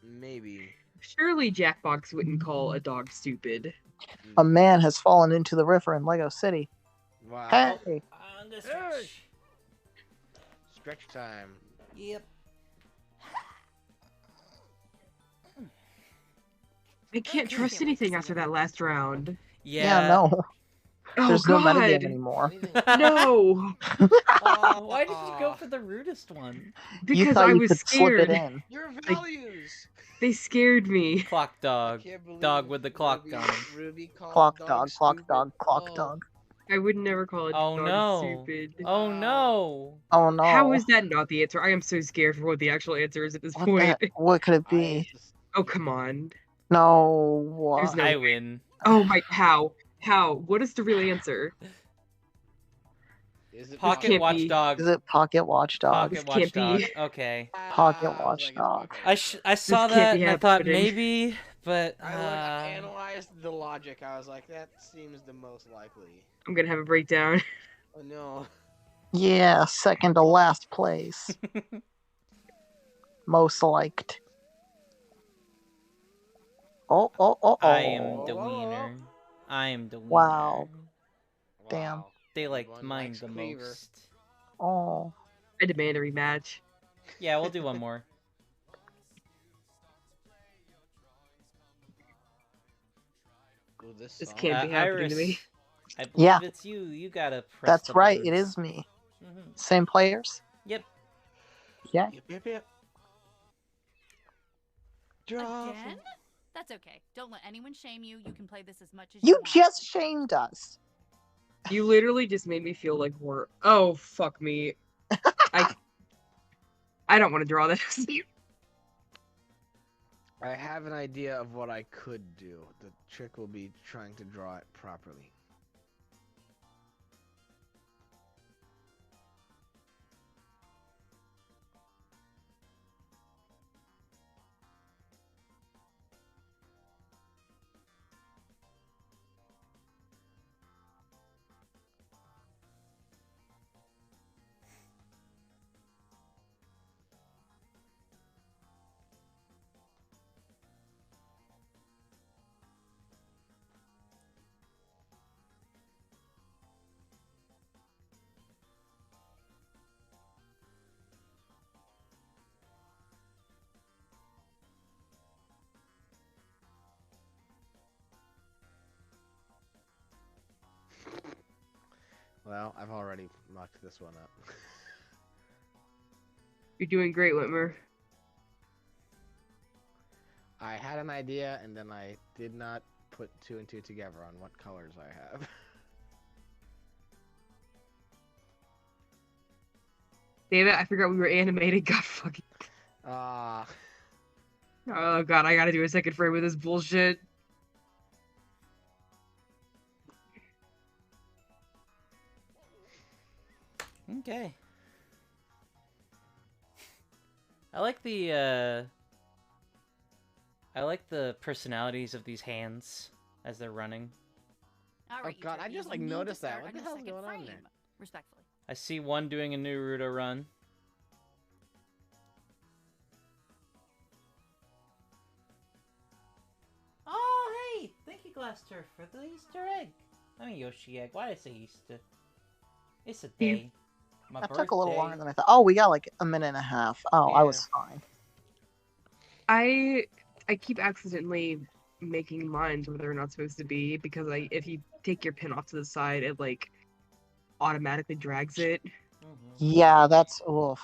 Maybe. Surely Jackbox wouldn't call a dog stupid. A man has fallen into the river in Lego City. Wow. Hey! On the Hey! Stretch time. Yep. I can't trust anything after that last round. Yeah, no. Oh There's no god! metagame anymore. No! Oh, why did you go for the rudest one? You Because thought I you was could scared. slip it in. Your values. They scared me. Clock dog. Can't believe Dog with the clock Ruby, gun. Ruby called Clock dog dog, clock stupid. dog, clock Oh. dog. I would never call a Oh dog no. stupid. Oh no. Oh no. How is that not the answer? I am so scared for what the actual answer is at this What, point. what could it be? Oh, come on. No. There's no I way. win. Oh my, how? How? What is the real answer? Is it Pocket can't be. Watchdog. Is it Pocket Watchdog? Pocket This can't be. Watchdog. Okay. Pocket I was like, it's Watchdog. Pocket I saw can't that be and I thought happening. maybe, but I analyzed the logic. I was like, that seems the most likely. I'm gonna have a breakdown. Oh no. Yeah, second to last place. Most liked. Oh. I am the Oh. wiener. I am the wiener. Wow. Damn. Wow. They liked One mine likes the Cleaver. most. Oh. I demand a rematch. Yeah, we'll do one more. Ooh, this This song. can't be happening Iris, to me. I believe Yeah. it's you. You gotta press That's the right, it buttons. is me. Mhm. Same players? Yep. Yeah. Yep. Draw. Again? That's okay. Don't let anyone shame you. You can play this as much as You want. just shamed us. You literally just made me feel like we're. Oh, fuck me. I don't want to draw this. I have an idea of what I could do. The trick will be trying to draw it properly. Well, I've already mucked this one up. You're doing great, Whitmer. I had an idea, and then I did not put 2 and 2 together on what colors I have. Damn it, I forgot we were animated. God fucking. Ah. Oh god, I gotta do a second frame with this bullshit. Okay. I like the personalities of these hands as they're running. All right, you God, I turkeys, just, you like, need to noticed that. start What on the your hell's second going on frame, there? Respectfully. I see one doing a Naruto run. Oh, hey! Thank you, Glass Turf, for the Easter egg. I mean, Yoshi egg. Why did I say Easter? It's a day. My That birthday. took a little longer than I thought. Oh, we got like a minute and a half. Oh, I Yeah. was fine. I keep accidentally making lines where they're not supposed to be because if you take your pin off to the side, it like automatically drags it. Yeah, that's oof.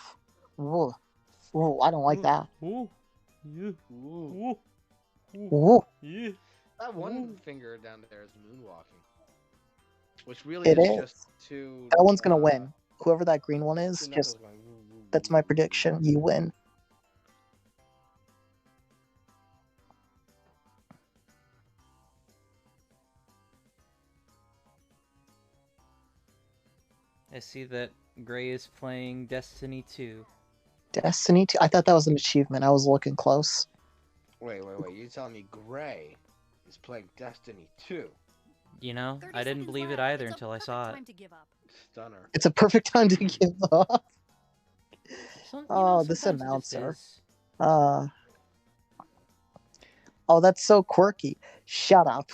Ooh. Ooh, I don't like that. Ooh. Yeah. Ooh. Ooh. Yeah. That one finger down there is moonwalking. Which really It is is. just two... That one's gonna win. Whoever that green one is, two just knuckles going woo, woo, woo, that's my woo, woo. prediction. You win. I see that Gray is playing Destiny 2. Destiny 2. I thought that was an achievement. I was looking close. Wait. You telling me Gray is playing Destiny 2? You know, 30 I didn't seconds believe it left. either It's a until I perfect saw it. time to give up. Stunner. It's a perfect time to give up. Oh, this sometimes it just announcer. is. Oh, that's so quirky. Shut up.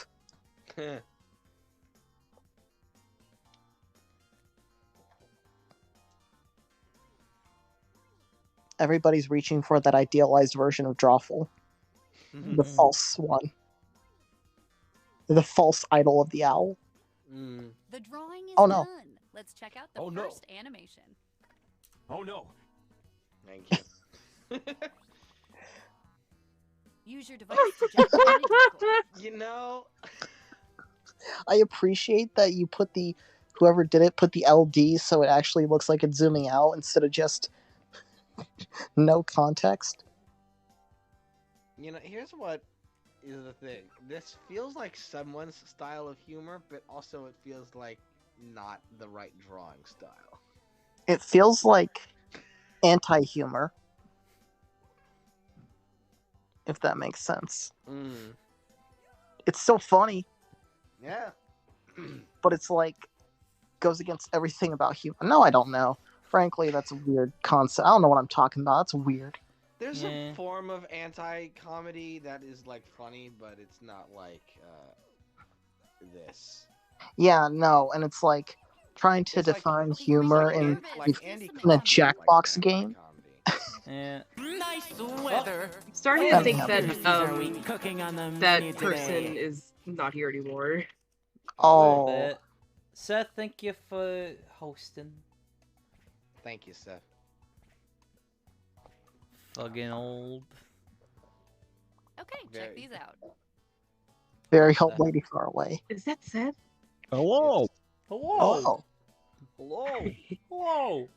Everybody's reaching for that idealized version of Drawful. The false one. The false idol of the owl. The drawing is Oh, no. done. Let's check out the Oh, no. first animation. Oh no. Thank you. Use your device to jump to any vehicle. You know... I appreciate that you put whoever did it put the LD so it actually looks like it's zooming out instead of just no context. You know, here's what is the thing. This feels like someone's style of humor, but also it feels like not the right drawing style. It feels like anti-humor, if that makes sense. It's so funny, Yeah. but it's like goes against everything about humor. No, I don't know. Frankly, that's a weird concept. I don't know what I'm talking about. That's weird. There's Yeah. a form of anti-comedy that is, like, funny, but it's not like, this. Yeah, no, and it's like trying to It's like- define If humor you're in nervous, like just Andy submit in a something. Jackbox game. Yeah. Nice weather. I'm starting Oh, to think that Conspiracies are we cooking on the that menu person today? is not here anymore. Oh, But Seth, thank you for hosting. Thank you, Seth. Fucking old. Okay, check Very- these out. very old lady far away. Is that Seth? Hello. Hello. Oh, Hello. Hello.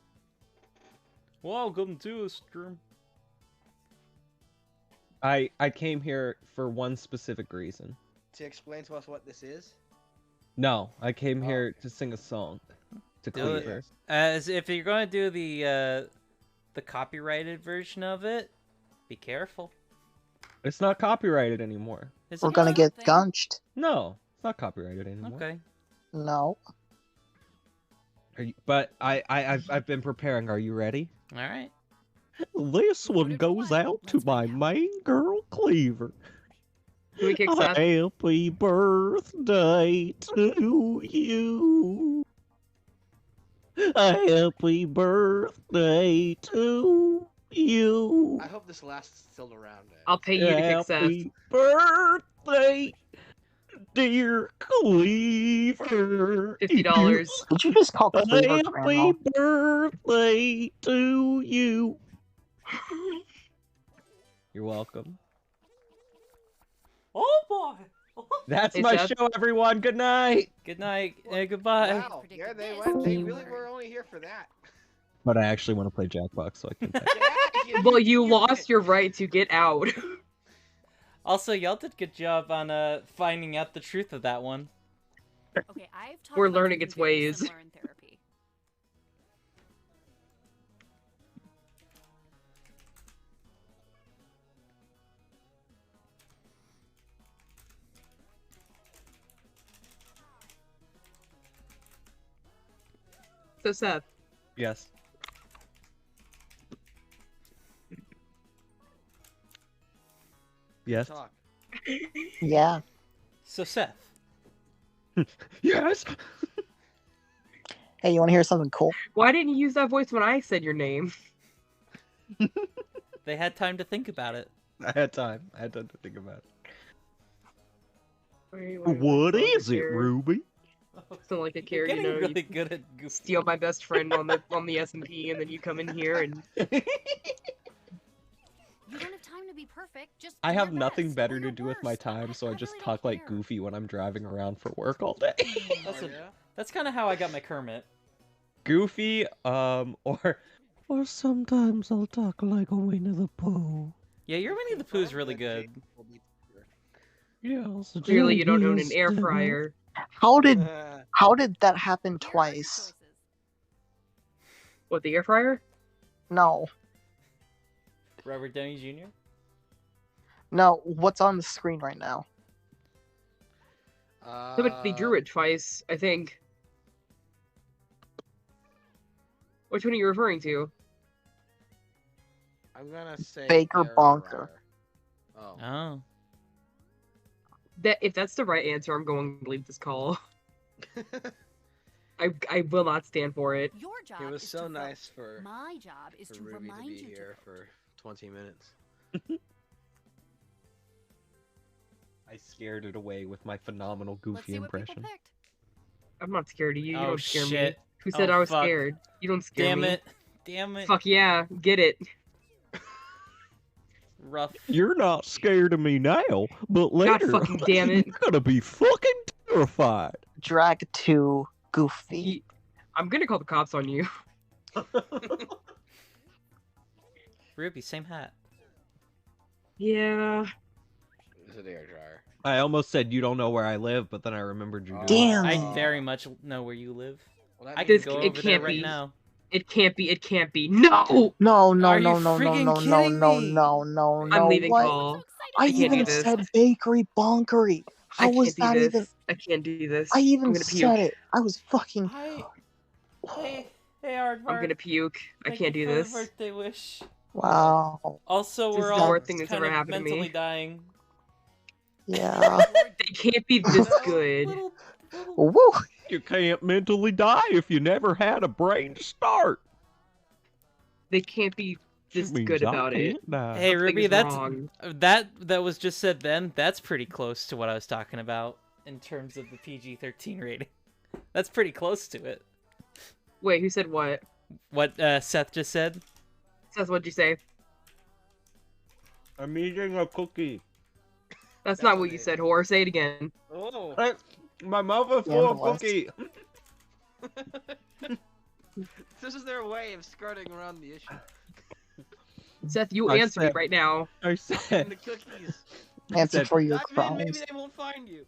Welcome to the stream. I came here for one specific reason. To explain to us what this is? No, I came Oh, here okay. to sing a song to Do it. Cleaver. As if you're going to do the copyrighted version of it, be careful. It's not copyrighted anymore. Is we're it gonna not? get gunched. No, it's not copyrighted anymore. Okay. No. But I've been preparing. Are you ready? All right. This one Whatever goes one. out to Let's my find out. main girl, Cleaver. Can we kick Seth? Happy birthday to you. Happy birthday to you. I hope this lasts till the round ends. I'll pay you to kick Seth. Happy birthday, dear Cleaver. $50. Did you just call Cleaver Happy Grandma? birthday to you. You're welcome. Oh boy! That's Hey, my Seth. show, everyone. Good night. Good night. Goodbye. Wow, yeah, they went. They really were only here for that. But I actually want to play Jackbox, so I can. Yeah, Well, you lost your right to get out. Also, y'all did a good job on finding out the truth of that one. Okay, I've talked We're about learning something its very ways. similar in therapy. So Seth, Yes. Yes. Talk. Yeah. So, Seth. Yes. Hey, you want to hear something cool? why didn't you use that voice when I said your name? They had time to think about it. I had time. I had time to think about it. Wait, What is it, here? Ruby? Sound like a You're character, getting you know, really you good at goofy. steal my best friend on the S&P, and then you come in here and You don't have time to be perfect. Just I do have your nothing best, better or to your do with my worst. time, so I just really talk don't like care. Goofy when I'm driving around for work all day. That's, Oh, a- yeah? that's kind of how I got my Kermit. Goofy, or sometimes I'll talk like a Winnie the Pooh. Yeah, your Winnie the Pooh's really good. Yes. clearly you don't own an air fryer. How did that happen Here are your twice? choices. What, the air fryer? No. Robert Downey Jr. No, what's on the screen right now? Somebody drew it twice, I think. Which one are you referring to? I'm gonna say Baker air Bonker. fryer. Oh. Oh. That if that's the right answer, I'm going to leave this call. I will not stand for it. Your job It was is so to vote. nice for My job is to Ruby to remind be you here to for 20 minutes. I scared it away with my phenomenal vote. Let's Goofy see what people impression. picked. I'm not scared of you. You Oh, don't scare me. shit. Who said Oh, I was fuck. scared? You don't scare Damn me. it. Damn it. Fuck yeah, get it. Rough. You're not scared of me now, but God later fucking damn it. you're gonna be fucking terrified. Drag to Goofy. I'm gonna call the cops on you. Ruby, same hat. Yeah. It's an air dryer. I almost said you don't know where I live, but then I remembered you do. Damn. I very much know where you live. Well, that I means can go it over there can't right be. now. It can't be. It can't be. No! No, no, Are no, you no, no, friggin' no, no, kidding no, me? no, no, no. I'm leaving What? call. I can't do even this. said bakery bonkery. How I was can't that do even? this. I can't do this. I I'm even gonna said puke. it. I was fucking. Hi. Hey, Aardvark. I'm gonna puke. I Thank can't you do for this. the birthday wish. Wow. Also, This we're is the all worst thing that's kind ever of happened to mentally me. dying. Yeah. They can't be this good. Little... Woo. You can't mentally die if you never had a brain to start. They can't be this Which means good I about it. can't die. Hey, Something Ruby, is that's wrong. that was just said then. That's pretty close to what I was talking about in terms of the PG-13 rating. That's pretty close to it. Wait, who said what? What Seth just said. Seth, what'd you say? I'm eating a cookie. That's not what you said, whore. Say it again. Oh. My mouth is full of Scandalous. cookie. This is their way of skirting around the issue. Seth, you I answer me said- right now. I And said. the cookies. Answer said- for your That mean, maybe crimes. they won't find you.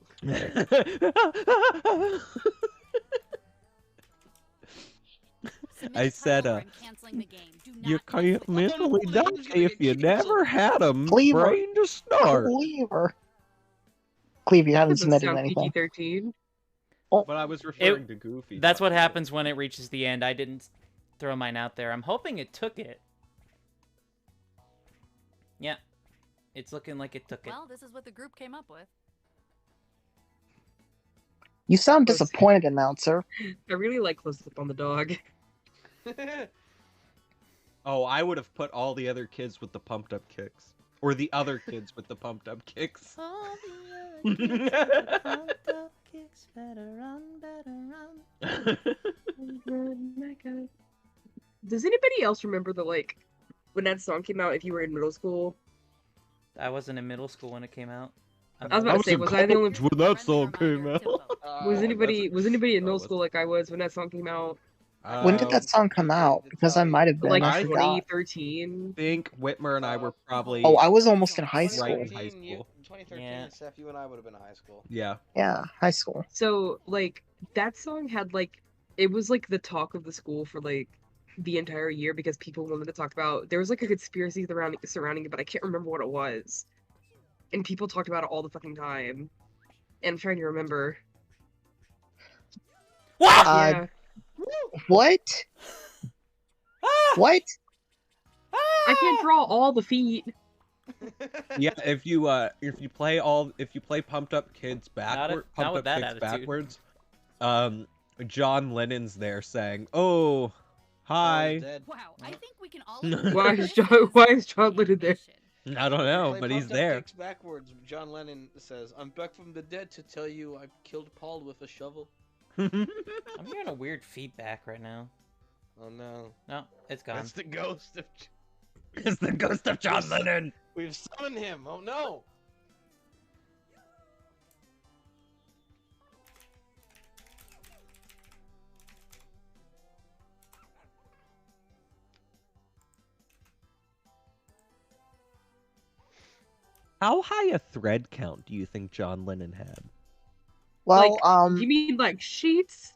Submit I a said, title or I'm canceling the game. Do You not mess can't with mentally Oh, die no, please, if you cancel. never had a Cleaver. brain to start. Cleaver. Cleve, you haven't Doesn't submitted sound anything. PG-13. But I was referring to Goofy. That's what not you. happens when it reaches the end. I didn't throw mine out there. I'm hoping it took it. Yeah. It's looking like it took it. Well, this is what the group came up with. You sound Close. disappointed, announcer. I really like close up on the dog. Oh, I would have put all the other kids with the pumped up kicks. Or the other kids with the pumped up kicks. All the other kids with the pumped up kicks, better run, better run. Does anybody else remember when that song came out? If you were in middle school, I wasn't in middle school when it came out. I was about to say, was I the only? when that song came out? Was anybody in Oh, middle school like I was when that song came out? When did that song come out? Because I might have been. Like I forgot. 2013. I think Whitmer and I were probably Oh, I was almost in high right school. in high school. 2013, Yeah. Seth, you and I would have been in high school. Yeah. Yeah, high school. So like that song had like it was like the talk of the school for like the entire year because people wanted to talk about. There was like a conspiracy surrounding it, but I can't remember what it was. And people talked about it all the fucking time. And I'm trying to remember. What? Yeah. What? What? I can't draw all the feet. Yeah, if you play Pumped Up Kids backward, not Pumped with Up that Kids attitude. backwards, John Lennon's there saying, "Oh, hi." Wow, I think we can all Why is John Lennon there? I don't know, Play but he's Pumped Up there. Kicks backwards. John Lennon says, "I'm back from the dead to tell you I killed Paul with a shovel." I'm hearing a weird feedback right now. Oh no. No, it's gone. That's the ghost of. It's the ghost of John Lennon. We've summoned him. Oh no. How high a thread count do you think John Lennon had? Well, Like, you mean like sheets?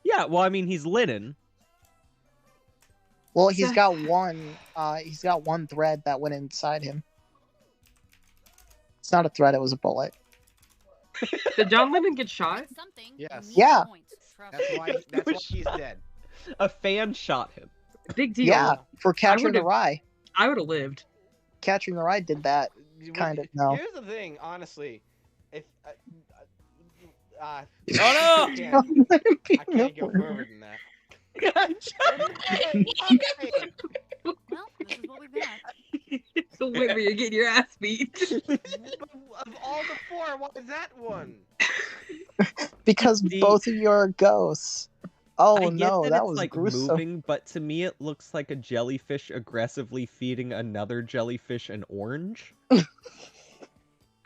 Yeah, well, I mean, he's Lennon. well, he's got one. He's got one thread that went inside him. It's not a thread; it was a bullet. Did John Lennon get shot? Something. Yes. Yeah. That's why. That's why he's dead. A fan shot him. Big deal. Yeah, for catching the would've- rye. I would have lived. Catching the rye did that. Kind of, no. Here's the thing, honestly. If Oh no! I can't go further than that. Well, this is what we've got. So Whitmer, you're getting your ass beat. Of all the four, why is that one? Because The- both of you are ghosts. Oh I get no, that that it's was like gruesome. moving, but to me it looks like a jellyfish aggressively feeding another jellyfish an orange.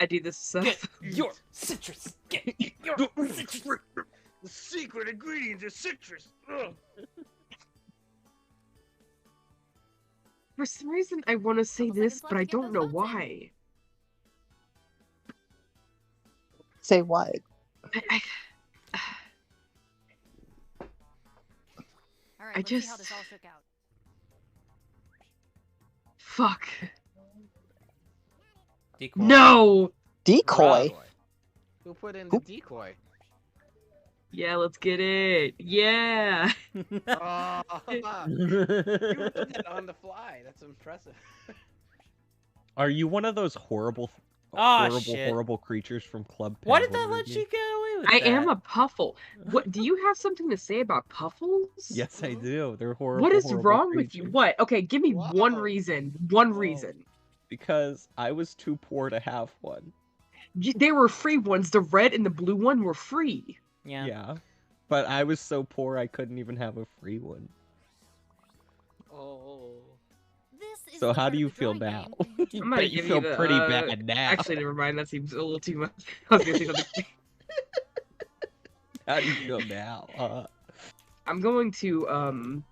I do this stuff. Get your citrus. Get your citrus. The secret ingredient is citrus. Ugh. For some reason, I want to say Couple this, seconds but I left to get don't those know votes in. why. Say what? All right, I let's see how just- this all shook out. Fuck. Decoy. No! Decoy. Who put in the decoy? Yeah, let's get it. Yeah. Oh, you did that on the fly. That's impressive. Are you one of those horrible, Aw, horrible, shit. horrible creatures from Club Why did Penguin that let Review? you get away with I that? am a puffle. What? Do you have something to say about puffles? Yes, I do. They're horrible. What is horrible wrong with you? creatures. What? Okay, give me one Whoa. reason. One Whoa. reason. Because I was too poor to have one. They were free ones. The red and the blue one were free. Yeah. Yeah. But I was so poor I couldn't even have a free one. Oh. This is So the how part do of you the feel drawing now? game where you I'm gonna Bet you give feel you the, pretty bad now. Actually, never mind. That seems a little too much. I was gonna say something. How do you feel now? I'm going to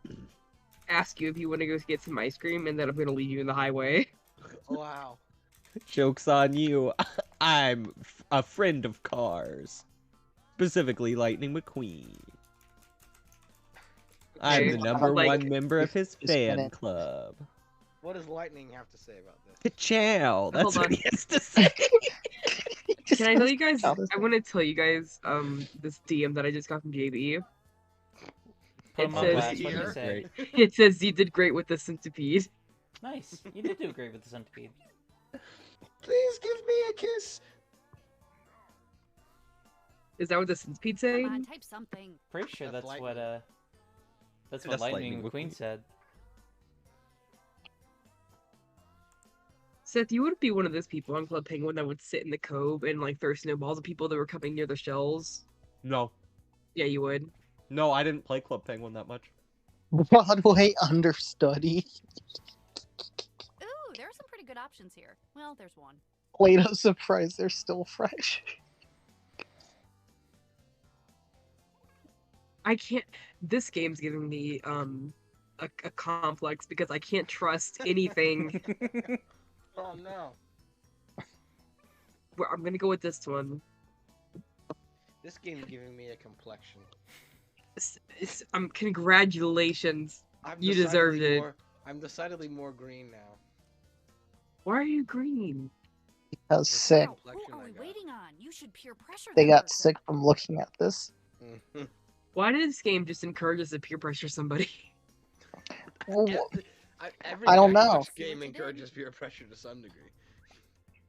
ask you if you want to go get some ice cream, and then I'm gonna leave you in the highway. Wow. Joke's on you. I'm a friend of cars. Specifically Lightning McQueen. I'm Okay, the number like- one member of his Just a fan minute. club. What does Lightning have to say about this? Ka-chow! That's Hold what on. he has to say. Can I tell you guys? How does I want to tell you guys this DM that I just got from JB. Put It 'em on says blast. What did here- you say? It says you did great with the centipede. Nice. You did do great with the centipede. Please give me a kiss. Is that what the centipede say? Come on, type something. Pretty sure That's that's Lightning. what that's what That's Lightning Lightning McQueen said. Seth, you would be one of those people on Club Penguin that would sit in the cove and like throw snowballs at people that were coming near the shells. No. Yeah, you would. No, I didn't play Club Penguin that much. Broadway understudy. Ooh, there are some pretty good options here. Well, there's one. Play-Doh surprise, they're still fresh. I can't. This game's giving me a complex because I can't trust anything. Oh no. I'm gonna go with this one. This game's giving me a complexion. Congratulations. You deserved it. I'm decidedly more green now. Why are you green? Because sick. Wow, who are we waiting on? You should peer pressure They that got person. sick from looking at this. Why did this game just encourage us to peer pressure somebody? Well, Every I don't very know. much game encourages peer pressure to some degree.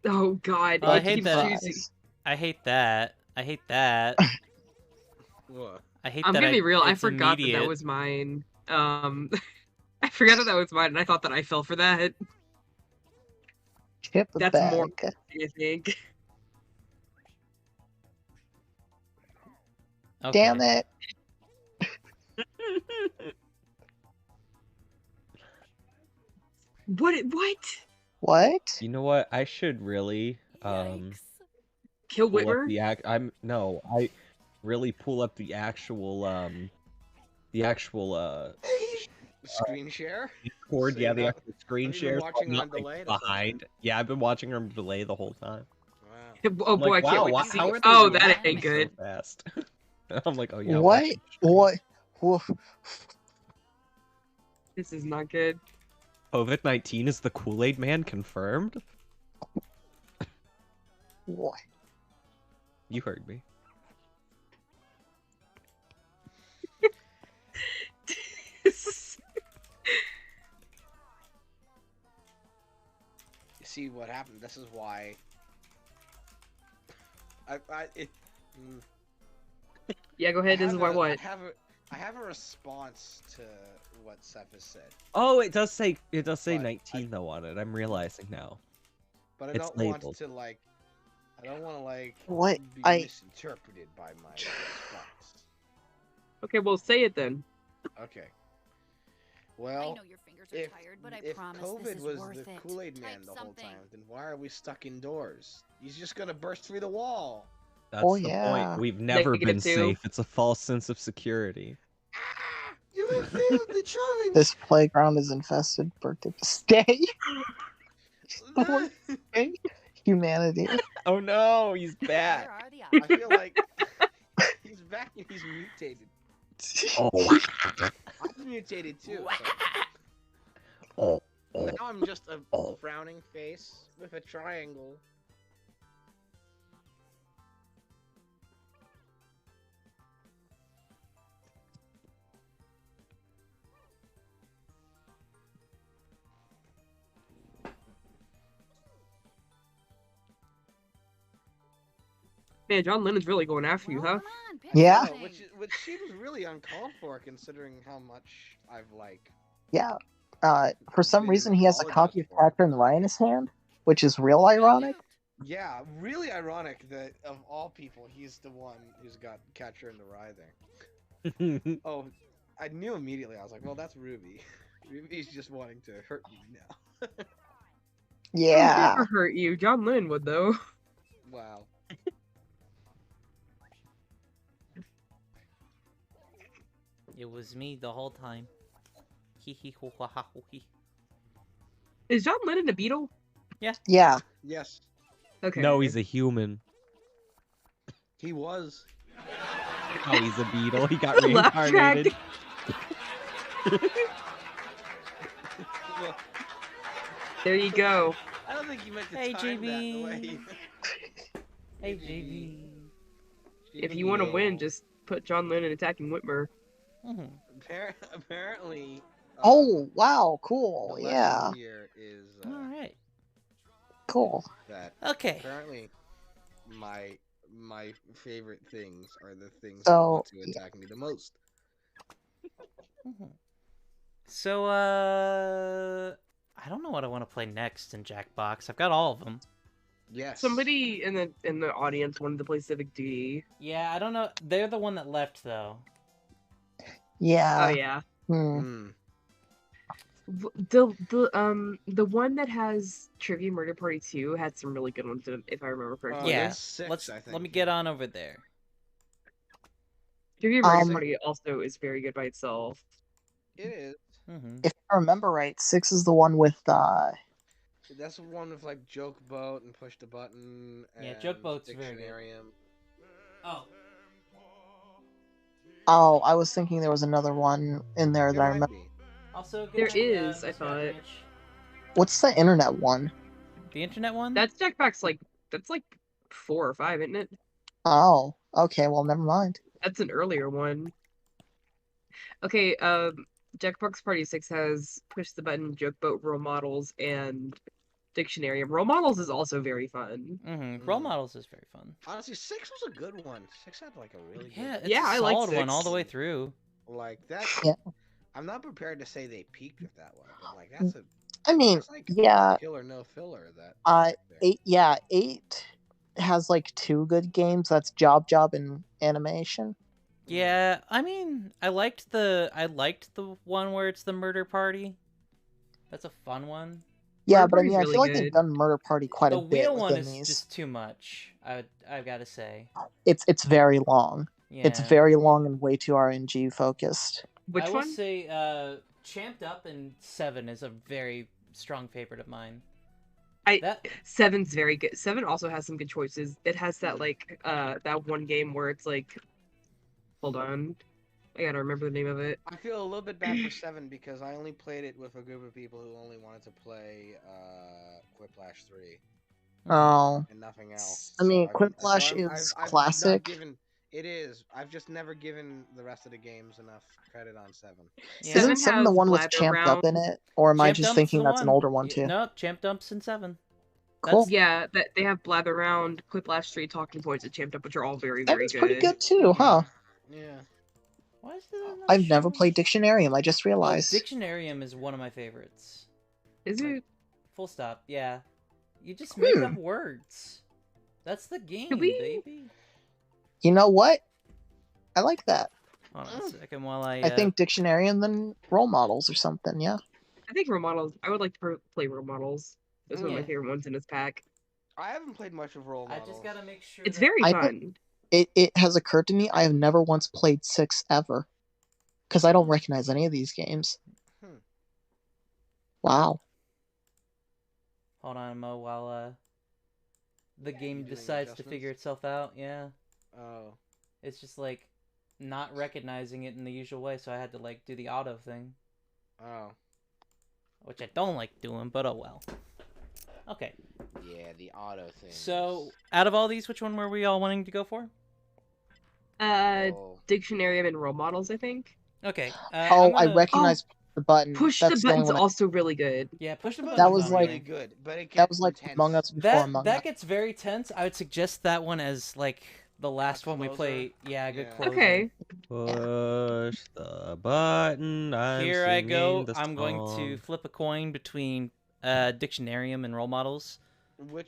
Oh God! Oh, I it hate keeps that. choosing- I hate that. I hate that. What? I hate I'm that. gonna be real. I it's forgot that immediate. was mine. I forgot that was mine, and I thought that I fell for that. Hit the That's bag. more. I think. Okay. Damn it. What? What? You know what? I should really Kill pull up Whitmer? I really pull up the actual Screen share? Discord, So yeah, you the have- actual screen have you been share. So watching I'm on not, like, delay this whole behind. Yeah, I've been watching on delay the whole time. Wow. Oh I'm boy, like, I can't wow, wait wow, to see. how are they Oh, that reacting ain't good. so fast? I'm like, oh yeah. What? watching. What? This is not good. COVID-19 is the Kool-Aid Man confirmed? What? You heard me. You see what happened? This is why. Yeah, go ahead. This is why what? I have a response to what Seth has said, Oh, it does say But 19 though on it. I'm realizing now. but I It's don't labeled. want to like. I don't want to like What? be I- misinterpreted by my response. Okay, well, say it then. Okay. I Well, know your fingers are if tired, but I if promise COVID this is was worth the it. Kool-Aid Man Type the whole something. time, then why are we stuck indoors? He's just gonna burst through the wall. That's Oh, the yeah. point. We've never Negative been 2. safe. It's a false sense of security. You have failed the challenge. This playground is infested. Birthday. Stay. Stay. Humanity. Oh no, he's Here back. are the I options. feel like he's back and he's mutated. Oh. I'm mutated too. Oh. So now I'm just a frowning face with a triangle. Man, John Lennon's really going after you, Well, huh? come on, pick Yeah. something. Which seems really uncalled for considering how much I've like. Yeah. For some Been reason, he has a copy of apologized for. Catcher in the Rye in his hand, which is real ironic. Yeah, really ironic that of all people, he's the one who's got Catcher in the Rye there. Oh, I knew immediately. I was like, well, that's Ruby. Ruby's just wanting to hurt me now. I would Yeah. never hurt you. John Lennon would, though. Wow. It was me the whole time. Hee hee hoo ha ha hoo hee. Is John Lennon a beetle? Yeah. Yes, Okay. No, he's a human. he was. Oh, he's a beetle. He got Laugh track. reincarnated. Well, There you go. I don't think you meant to Hey, time that the JB. way you... Hey, JB. If you want to win, just put John Lennon attacking Whitmer. Mhm. Apparently. Oh, wow. Cool. the Yeah. lesson here is All right. Cool. that Okay. apparently my favorite things are the things that So, want to attack me the most. So, I don't know what I want to play next in Jackbox. I've got all of them. Yes. Somebody in the audience wanted to play Civic Duty. Yeah, I don't know. They're the one that left, though. Yeah. Oh yeah. Hmm. Hmm. The one that has Trivia Murder Party 2 had some really good ones in it, if I remember correctly. Yeah, that's 6, let's I think. let me get on over there. Trivia Murder Party also is very good by itself. It is. Mm-hmm. If I remember right, 6 is the one with That's the one with like Joke Boat and Push the Button. And Yeah, Joke Boat's very good. Dictionarium. Oh, Oh, I was thinking there was another one in there that I There might remember. be. also good There night, is, I Mr. thought. Rich. What's the internet one? The internet one. That's Jackbox that's like 4 or 5, isn't it? Oh, okay, well, never mind. That's an earlier one. Okay, Jackbox Party 6 has Push the Button, Joke Boat, Role Models, and Dictionarium. Role Models is also very fun. Mm-hmm. Role models is very fun. Honestly, 6 was a good one. 6 had like a really Yeah, good. it's Yeah, a I like solid one 6. all the way through. Like that. Yeah. I'm not prepared to say they peaked with that one, but like that's a. I mean, That's like yeah, killer no filler. That. 8 has like 2 good games. That's Job and Animation. Yeah, I mean, I liked the one where it's the murder party. That's a fun one. Yeah, Murder but I mean, Party's I really feel like good. they've done Murder Party quite The a bit wheel one within is these. just too much. I've got to say. It's very long. Yeah. It's very long and way too RNG focused. Which I will one? say, Champed Up and 7 is a very strong favorite of mine. 7's very good. 7 also has some good choices. It has that that one game where it's like, hold on, I gotta remember the name of it. I feel a little bit bad for 7 because I only played it with a group of people who only wanted to play Quiplash 3. Oh. And nothing else. I mean, So Quiplash is classic. It is. I've just never given the rest of the games enough credit on 7. Yeah. Isn't 7 the one with Champed Up in it? Or am I Champed just Up's thinking the that's an one. older one too? No, Champed Up's in 7. Cool. Yeah, they have Blather Round, Quiplash 3, Talking Points, and Champed Up, which are all very, very That's good. pretty good too, huh? Yeah. Why is there not I've never played Dictionarium, I just realized. Oh, Dictionarium is one of my favorites. Is it? Full stop, yeah. You just make up words. That's the game, baby. You know what? I like that. Hold on a second while I... I think Dictionarium then Role Models or something, yeah. I think Role Models, I would like to play Role Models. That's one of my favorite ones in this pack. I haven't played much of Role Models. I just gotta make sure it's very fun. It has occurred to me I have never once played 6 ever. Because I don't recognize any of these games. Wow. Hold on, Mo, while the game decides to figure itself out, yeah. Oh. It's just like not recognizing it in the usual way, so I had to like do the auto thing. Oh. Which I don't like doing, but oh well. Okay. Yeah, the auto thing. So, out of all these, which one were we all wanting to go for? Dictionarium and Role Models, I think. Okay. I recognize the button. Push That's the Button's one also really good. Yeah, Push the Button. That was like really good, but it that was like Among Us before Among Us. That gets very tense. I would suggest that one as like the last one we play. Yeah, good closer. Okay. Push the button. Here I go. I'm going to flip a coin between Dictionarium and Role Models.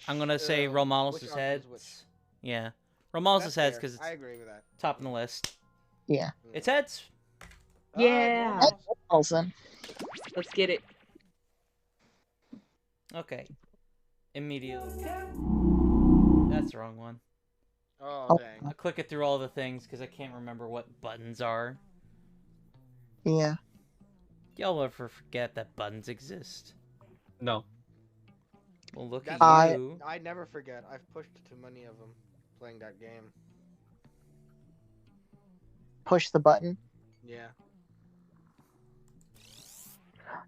I'm gonna say Role Models is heads. Yeah, Role Models is heads because I agree with that. Top on the list. Yeah. It's heads. Yeah. Let's get it. Okay. Immediately. That's the wrong one. Oh, dang. I'll click it through all the things because I can't remember what buttons are. Yeah. Y'all ever forget that buttons exist? No. Well, look at you. I never forget. I've pushed too many of them playing that game. Push the button. Yeah.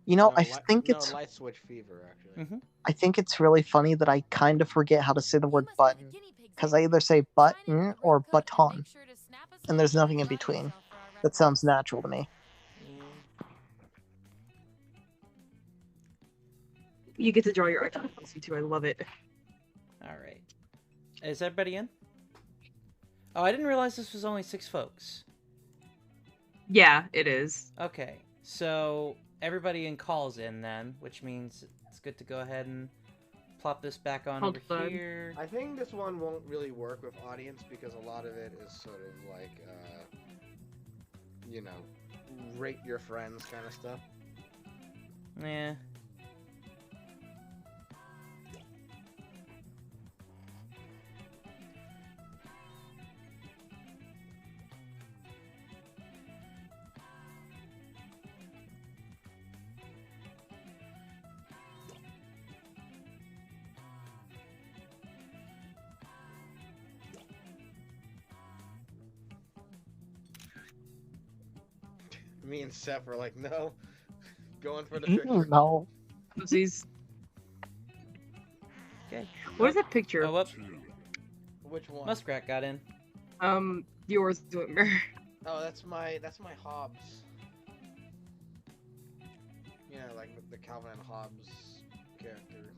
You know, No, I think it's light switch fever actually. I think it's really funny that I kind of forget how to say the word button because I either say button or button, and there's nothing in between. That sounds natural to me. You get to draw your icon policy too. I love it. All right. Is everybody in? Oh, I didn't realize this was only 6 folks. Yeah, it is. Okay, so everybody in calls in then, which means it's good to go ahead and plop this back on over here. I think this one won't really work with audience because a lot of it is sort of like, you know, rate your friends kind of stuff. Yeah. Me and Seth were like, no, going for the picture. No. Oopsies. Okay. What is that picture? Oh, whoop. Which one? Muskrat got in. Yours, Whitmer. Oh, that's my Hobbes. You know, like the Calvin and Hobbes character.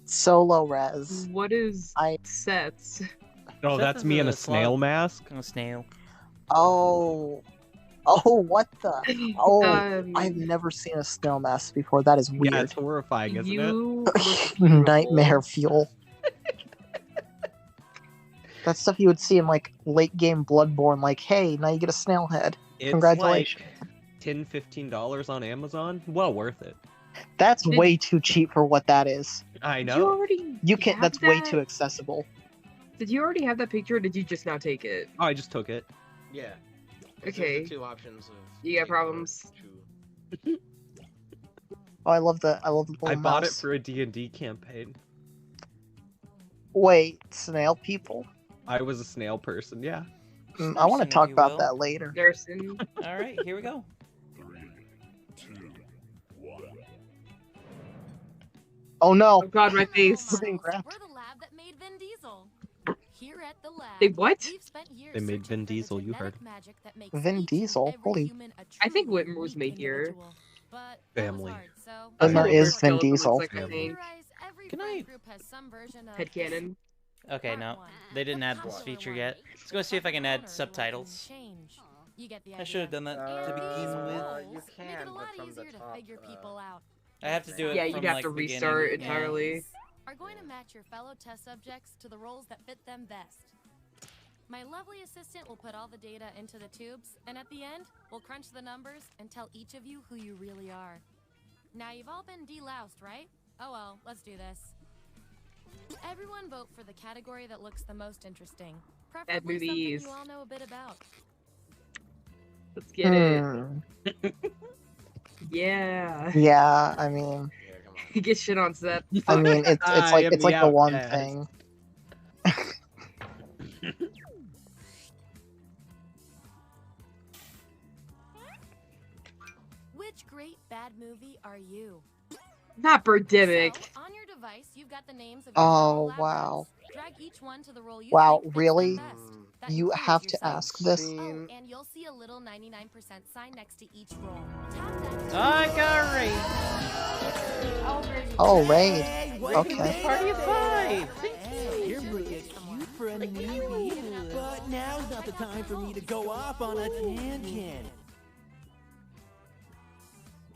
Solo res. What is I- Seth's? Oh, Seth that's is me in a a snail slug. mask. A snail. Oh. Oh, what the? Oh, I've Um, never seen a snail mask before. That is Yeah, weird. it's horrifying, isn't it? you look beautiful. Nightmare fuel. That's stuff you would see in like late game Bloodborne. Like, hey, now you get a snail head. It's Congratulations. like $10-15 on Amazon. Well worth it. That's Did- way too cheap for what that is. I Did you know. already You can't. have That's way that? too accessible. Did you already have that picture, or did you just now take it? Oh, I just took it. Yeah. Okay. There's the two options of. You got taking problems? two. Oh, I love the little I bought it mouse. for a D&D campaign. Wait, snail people? I was a snail person, yeah. I want to Nursing, if talk you about will. that later. Nursing. All right, here we go. Oh no! Oh god, my face. We're being grabbed. We're the lab that made Vin Diesel. Here at the lab, They what? we've spent years They made searching Vin for the Diesel, you genetic heard. magic that makes Vin each and Diesel? every Holy- human a I think truly Whitmer was unique made here. individual. But that was Family. hard, so And there That's what is Whitmer Vin skeleton Diesel. looks like, I think. theorize every Can friend I- group has some version of Headcanon. Okay, Part no. one. They didn't The add this popular feature one. yet. Let's go see if I can add Counter subtitles. will change. You get the I should have idea. done that to begin These with. rules you make can, it a but lot from the easier to top, figure people out. I have to do it Yeah, from, you'd have like, to beginning. restart Yeah. entirely. Are going to match your fellow test subjects to the roles that fit them best. My lovely assistant will put all the data into the tubes, and at the end, we'll crunch the numbers and tell each of you who you really are. Now you've all been deloused, right? Oh well, let's do this. Everyone vote for the category that looks the most interesting. Preferably something movies. you all know a bit about. Let's get it. Hmm. Yeah. Yeah, I mean, Yeah, come on. Get shit on Seth. I mean, it's I like am it's like the the one outcast. thing. Which great bad movie are you? Not Birdemic. So, on your device, you've got the names of your Oh, fellow lab wow. rats. Drag each one to the role you Wow, think fits really? them best. That You includes have to yourself. ask this. Oh, and you'll see a little 99% sign next to each role. Tap that. I got raid. Oh, raid. Hey, what's Okay. the big Party of thing? 5. Hey, you're really cute for a newbie, but now's not the time for me to go off on a tangent.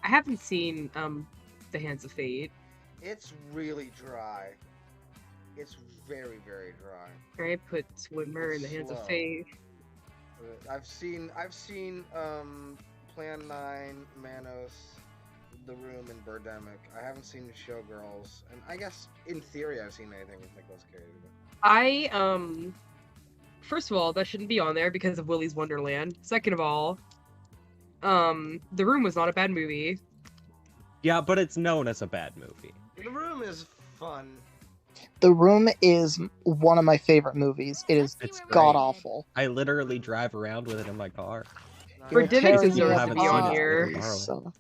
I haven't seen The Hands of Fate. It's really dry. It's very, very dry. I put Swimmer in The Hands of Slow. Fate. I've seen Plan 9, Manos, The Room, and Birdemic. I haven't seen Showgirls, and I guess in theory I've seen anything with Nicolas Cage. I first of all, that shouldn't be on there because of Willy's Wonderland. Second of all, The Room was not a bad movie. Yeah, but it's known as a bad movie. The Room is fun. The Room is one of my favorite movies. It is It's god great. awful. I literally drive around with it in my car. You're Birdemic tearing deserves me to be apart. on here. So,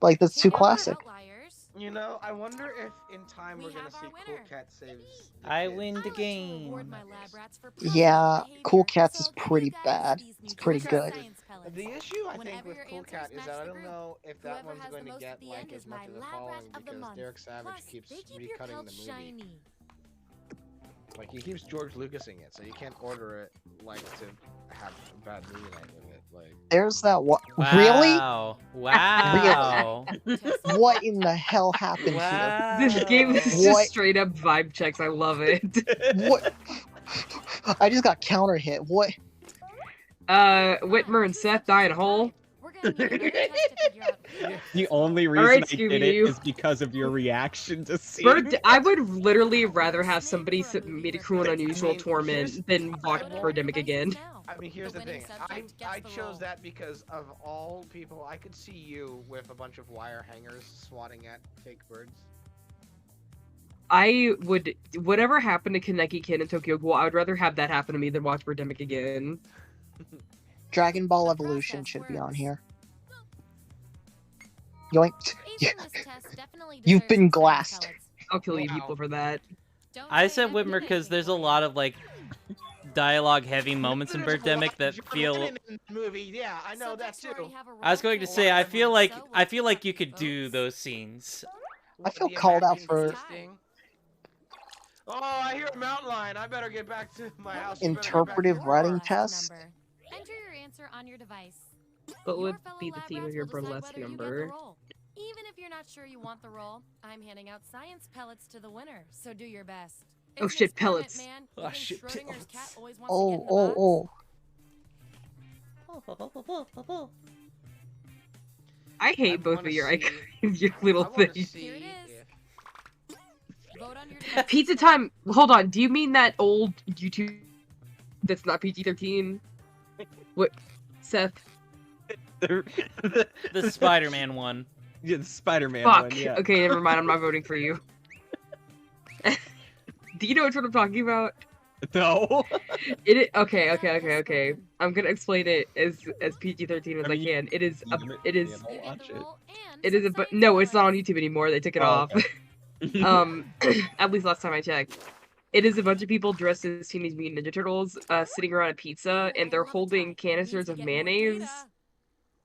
like, that's too Remember classic. Outliers? You know, I wonder if in time We we're gonna have see our Cool winner. Cat saves. The I kids. win I the like to game. reward my lab rats for Yeah, positive Cool behavior, Cats is so I'll give pretty you guys bad. these It's pretty nutritious good. science pellets. The issue I think Whenever with your Cool Cat answers is match that I the don't group, know if that whoever one's has going the to most get at the like end as is much my of the lab following rat of the because month. Derek Savage Plus, keeps they keep your recutting pelt the movie. shiny. Like he keeps George Lucasing it, so you can't order it like to have a bad movie night with it. Like There's that one. Really? Wow. Wow. What in the hell happened here? Wow. This game is What? just straight up vibe checks. I love it. What? I just got counter hit. What? Whitmer and Seth die in a hole. We're gonna need another test to figure out who The only reason Alright, I did it Scooby-Doo. is because of your reaction to see I would literally rather have somebody submit a cruel and unusual here's- torment than watch Birdemic again. I mean, here's the thing. I chose that because of all people, I could see you with a bunch of wire hangers swatting at fake birds. I would, whatever happened to Kaneki Kid and Tokyo Ghoul, I would rather have that happen to me than watch Birdemic again. Dragon Ball Evolution should be on here. Yoink. You've been glassed. I'll kill you people for that. I said Whitmer because there's a lot of like dialogue-heavy moments in Birdemic that feel. Movie, yeah, I know that too. I was going to say I feel like you could do those scenes. I feel called out for Oh, I hear a mountain lion. I better get back to my house. interpretive writing test. Enter your answer on your device. What would Your fellow be the lab theme rats of your will decide burlesque whether you get the number? role. Even if you're not sure you want the role, I'm handing out science pellets to the winner, so do your best. Oh It's an shit, experiment, pellets. man. Oh, You think shit, Schrodinger's pellets. cat always wants to get in the Oh. box? I hate both wanna of your see- your little I wanna things. see Here it is. if- Vote on your device. Pizza time. Hold on. Do you mean that old YouTube that's not PG-13? What, Seth? The Spider-Man one. Yeah, the Spider-Man Fuck. one, yeah. Okay, never mind. I'm not voting for you. Do you know what I'm talking about? No. Okay. I'm gonna explain it as PG-13 as I can. It is a, it is I'll You get watch the it. role and it is a some but science no, it's not on pellets. YouTube anymore. They took it Oh, off. okay. At least last time I checked. It is a bunch of people dressed as Teenage Mutant Ninja Turtles, sitting around a pizza, and they're holding canisters of mayonnaise.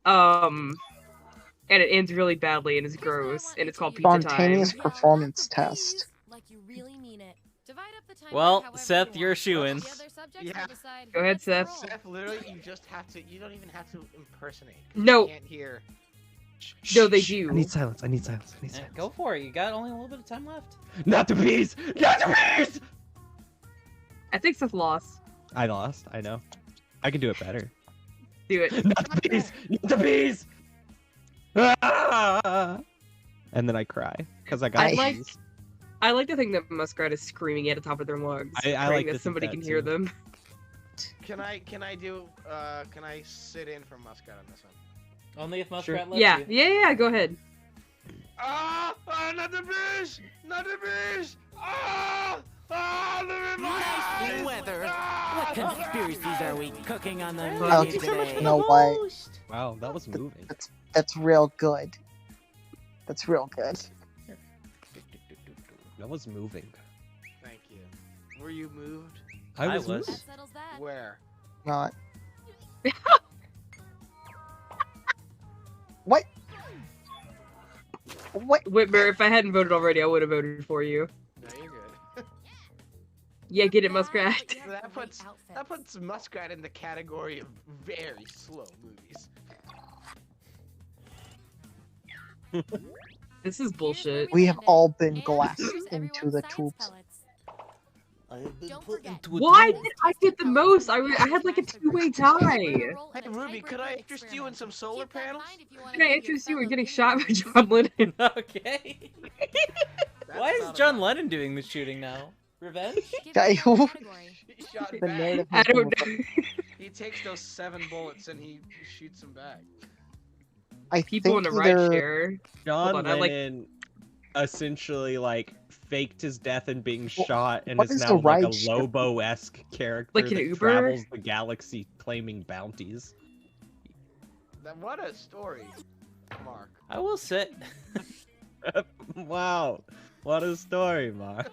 And it ends really badly and is gross, and it's called Pizza Time. Spontaneous performance test. Like you really mean it. Divide up the time Well, however Seth, you you're want. shoo-in. The other subjects Yeah. will decide Go who ahead, gets the Seth. role. Seth, literally, you just have to. You don't even have to impersonate. No. You can't hear. No, they do. I need silence. I need silence. I need Yeah, silence. go for it. You got only a little bit of time left. Not the bees! Not the bees! I think Seth lost. I lost. I know. I can do it better. Do it. Not the bees! Not the bees! Ah! And then I cry because I got I- bees. I like to think that Muskrat is screaming at the top of their lungs, I praying like that to think somebody that can hear too. them. Can I sit in for Muscat on this one? Only if Sure. Muskrat lets Yeah, you. yeah, go ahead. Not the bees! Not the bees! Live in my Nice eyes! weather. What conspiracies are we cooking on the Oh, menu today? no way. Wow, that was moving. That's real good. That's real good. That was moving. Thank you. Were you moved? I was. was. That settles that. Where? Not. What? What? Whitmer, if I hadn't voted already, I would have voted for you. No, you're good. Yeah, get it, Muskrat. You have that great puts outfits. that puts Muskrat in the category of very slow movies. This is bullshit. We have all been And glassed here's into the everyone's science tubes. pellets. I have been Don't put forget. into a Why tube. did I get the most? I had like a two-way tie. Hey Ruby, could I interest you in some solar panels? Can I interest you in getting shot by John Lennon? Okay. That's Why is not John enough. Lennon doing the shooting now? Revenge? Guy who- He shot The back. narrative I has been don't know. He takes those 7 bullets and he shoots them back. I People in think the ride either share. John Hold on, I like- Lennon essentially like faked his death and being shot and what is is now the like a ride share? Lobo-esque character Like an that Uber? travels the galaxy claiming bounties. What a story, Mark. I will sit. Wow, what a story, Mark.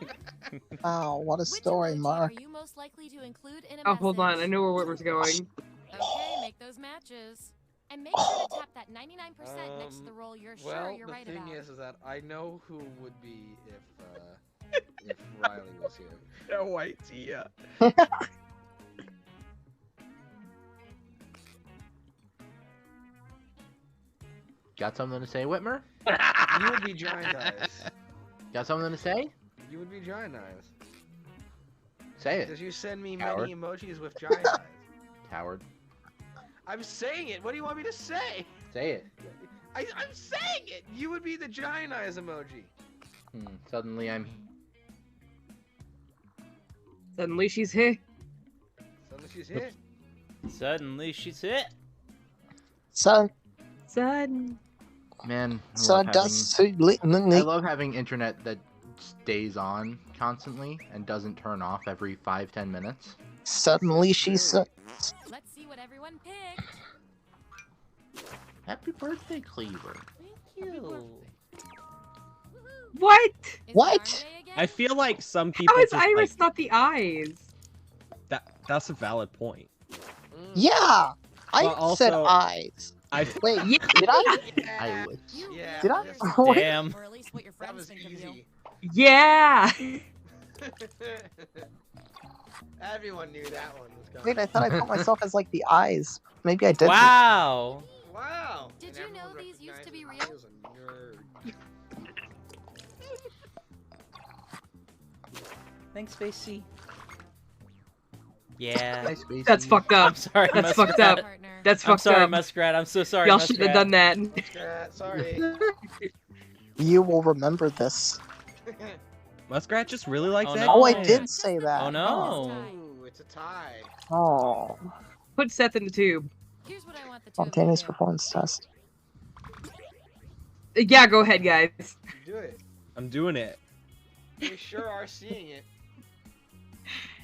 Wow, what a story, Mark. Are you most likely to include in a Oh, hold on. I message? know where Whitmer's going. Okay, make those matches. And make sure to tap that 99% next to the role you're sure Well, you're the right thing about. is that I know who would be if Riley was here. A white tia. Got something to say, Whitmer? You would be Giant Eyes. Got something to say? You would be Giant Eyes. Say it, Because you send me Coward. many emojis with Giant Eyes. coward. I'm saying it. What do you want me to say? Say it. I'm saying it! You would be the giant eyes emoji. Suddenly I'm. Suddenly she's here. Suddenly she's hit. Suddenly she's hit. Son, Sudden. Man, I I love having internet that stays on constantly and doesn't turn off every 5-10 minutes. Suddenly she's. Let's see what everyone picked. Happy birthday, Cleaver. Thank you. What? What? I feel like some people How is just Iris like not the eyes? that's a valid point. Yeah! I But said also- eyes. Wait, Yeah. did I? I would. Yeah. Did I? yes, Wait. Damn. Or at least what your That friends was think of you. easy. Yeah. Everyone knew that one was coming. Wait, I thought I put myself as like the eyes. Maybe I didn't. Wow. Wow. Did And you know everyone these used to be recognized real? he was a nerd. Thanks, Spacey. Yeah. Nice, Spacey. That's fucked up. I'm sorry, That's Muskrat. fucked up. Partner. That's I'm fucked sorry, up. Muskrat. I'm so sorry, Y'all Muskrat. shouldn't have done that. Sorry. You will remember this. Muskrat just really likes Oh, that. no. Oh, I did say that. Oh no. Ooh, it's a tie. Oh. Put Seth in the tube. Here's what I want the two of you Spontaneous to do. performance test. Yeah, go ahead, guys. Do it. I'm doing it. We sure are seeing it.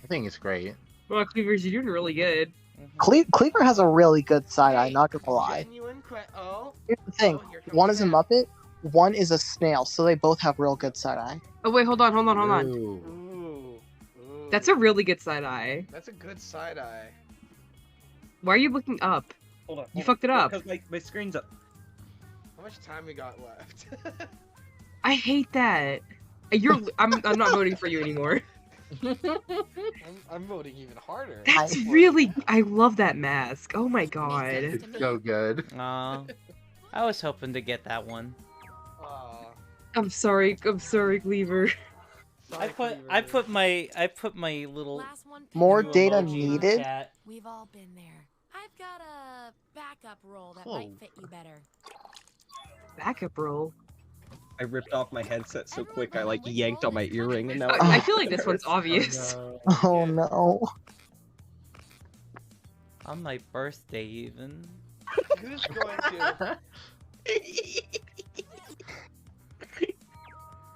I think it's great. Well, Cleavers, you're doing really good. Cleaver has a really good side eye, not gonna lie. Genuine oh. Here's the thing. Oh, here comes One is a Snap. Muppet, one is a snail, so they both have real good side eye. Oh wait, hold on. Ooh. Ooh. That's a really good side eye. That's a good side eye. Why are you looking up? Hold on. You fucked it up. Because my screen's up. How much time we got left? I hate that. I'm not voting for you anymore. I'm voting even harder. That's really. I love that mask. Oh my god. It's so good. Aw. I was hoping to get that one. Aw. I'm sorry, Cleaver. I Sorry, put my little Last one picked. More new data emoji in the needed? chat. We've all been there. I've got a backup roll that Whoa. might fit you better. Backup roll. I ripped off my headset so quick I like yanked on my earring and now I feel like this one's obvious. Oh no. On my birthday, even. Who's going to?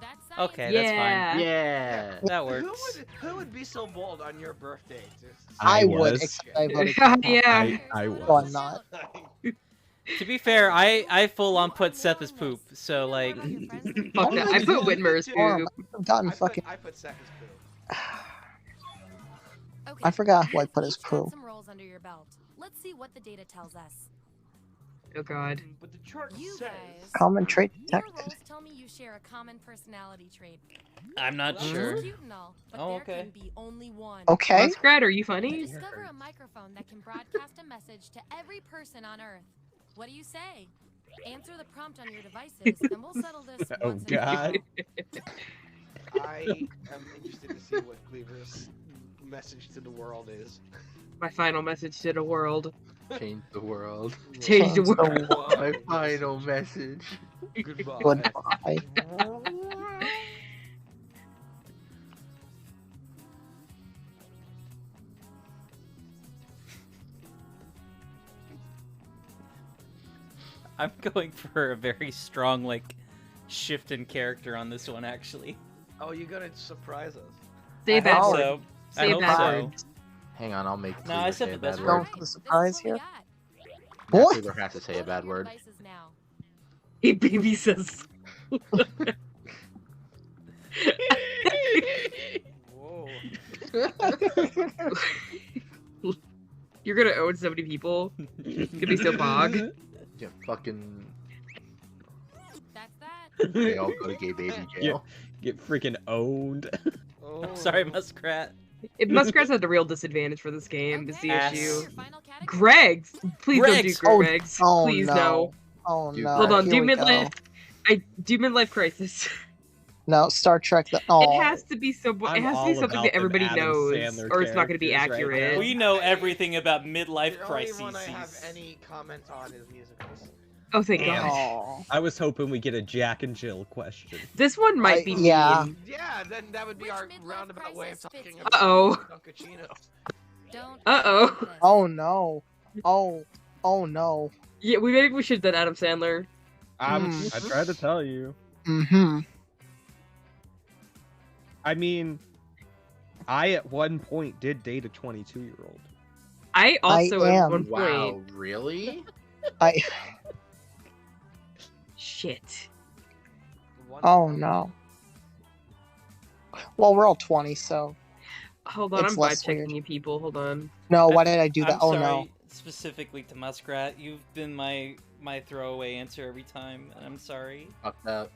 That's Okay, Yeah. that's fine. Yeah. That works. Who would be so bold on your birthday? I would, was. except I voted Yeah. I No, was. I'm not. To be fair, I full on put Seth as poop, so like. Fuck that. I put Whitmer's Damn, poop. I've gotten fucking. I put second poo. Okay. I forgot who I put as Each got poo. some rolls under your belt. Let's see what the data tells us. Oh god. But the chart You says. guys. Common trait Your detected. rolls tell me you share a common personality trait. I'm not Well, sure. It's cute and all, but Oh, there okay. can be only one. Okay. Muskrat, are you funny? Discover a microphone that can broadcast a message to every person on Earth. What do you say? Answer the prompt on your devices, and we'll settle this. Oh once and for all. god. I am interested to see what Cleaver's message to the world is. My final message to the world. Change the world. Change the Change the world. My final message. Goodbye. Goodbye. I'm going for a very strong like shift in character on this one actually. Oh, you're gonna surprise us. Say I bad hope word. so. I Say hope bad so. words. Hang on, I'll make No, I Cleaver said say the a best bad Going word. for the This is surprise what we here. got. Yeah, What? Cleaver has to say a bad Your word. devices now. Hey, baby says. Whoa. You're gonna own so many people. It's gonna be so bog. Yeah, fucking. That's that. They all go to gay baby jail. Get freaking owned. Oh. I'm sorry, Muskrat. Muskrat's at the real disadvantage for this game. Is the Ass. issue. Your final category. Greg's. Please Greg's. don't do Greg's. Oh, Please no. Oh Dude, no. Hold on. Here Do we go. midlife. Do midlife crisis. No, Star Trek. Oh. It has to be so. It I'm has to all be something about that them everybody Adam knows, Sandler or it's not going to be characters right accurate. now. We know everything about midlife The only crises. one I have any comment on is musicals. Oh, thank Damn. God. Aw. I was hoping we get a Jack and Jill question. This one might be yeah. mean. Yeah, then that would be Which our midlife roundabout way of crisis talking fits about Uh-oh. Dunkachino. Don't. Uh-oh. overthink this. Oh no. Oh no. Yeah, maybe we should have done Adam Sandler. Mm. I tried to tell you. Mm-hmm. I mean, I at one point did date a 22-year-old. I also I at am. one point. Wow, really? I. Shit. Oh no. Well, we're all 20, so Hold on, It's I'm less vibe checking weird. you people. Hold on. no. Why did I do that? I'm Oh sorry, no. specifically to Muskrat. You've been my throwaway answer every time, and I'm sorry. Fucked up.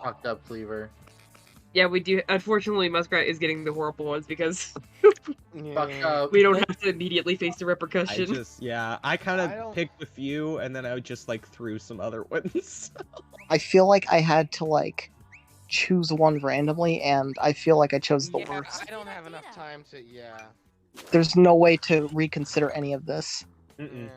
Fucked up, Cleaver. Yeah, we do. Unfortunately, Muskrat is getting the horrible ones because Fucked up. we don't have to immediately face the I repercussion. I kind I don't- of picked a few, and then I just like threw some other ones. I feel like I had to like choose one randomly, and I feel like I chose the Yeah, worst. I don't have enough time to. Yeah. There's no way to reconsider any of this. Mm-mm.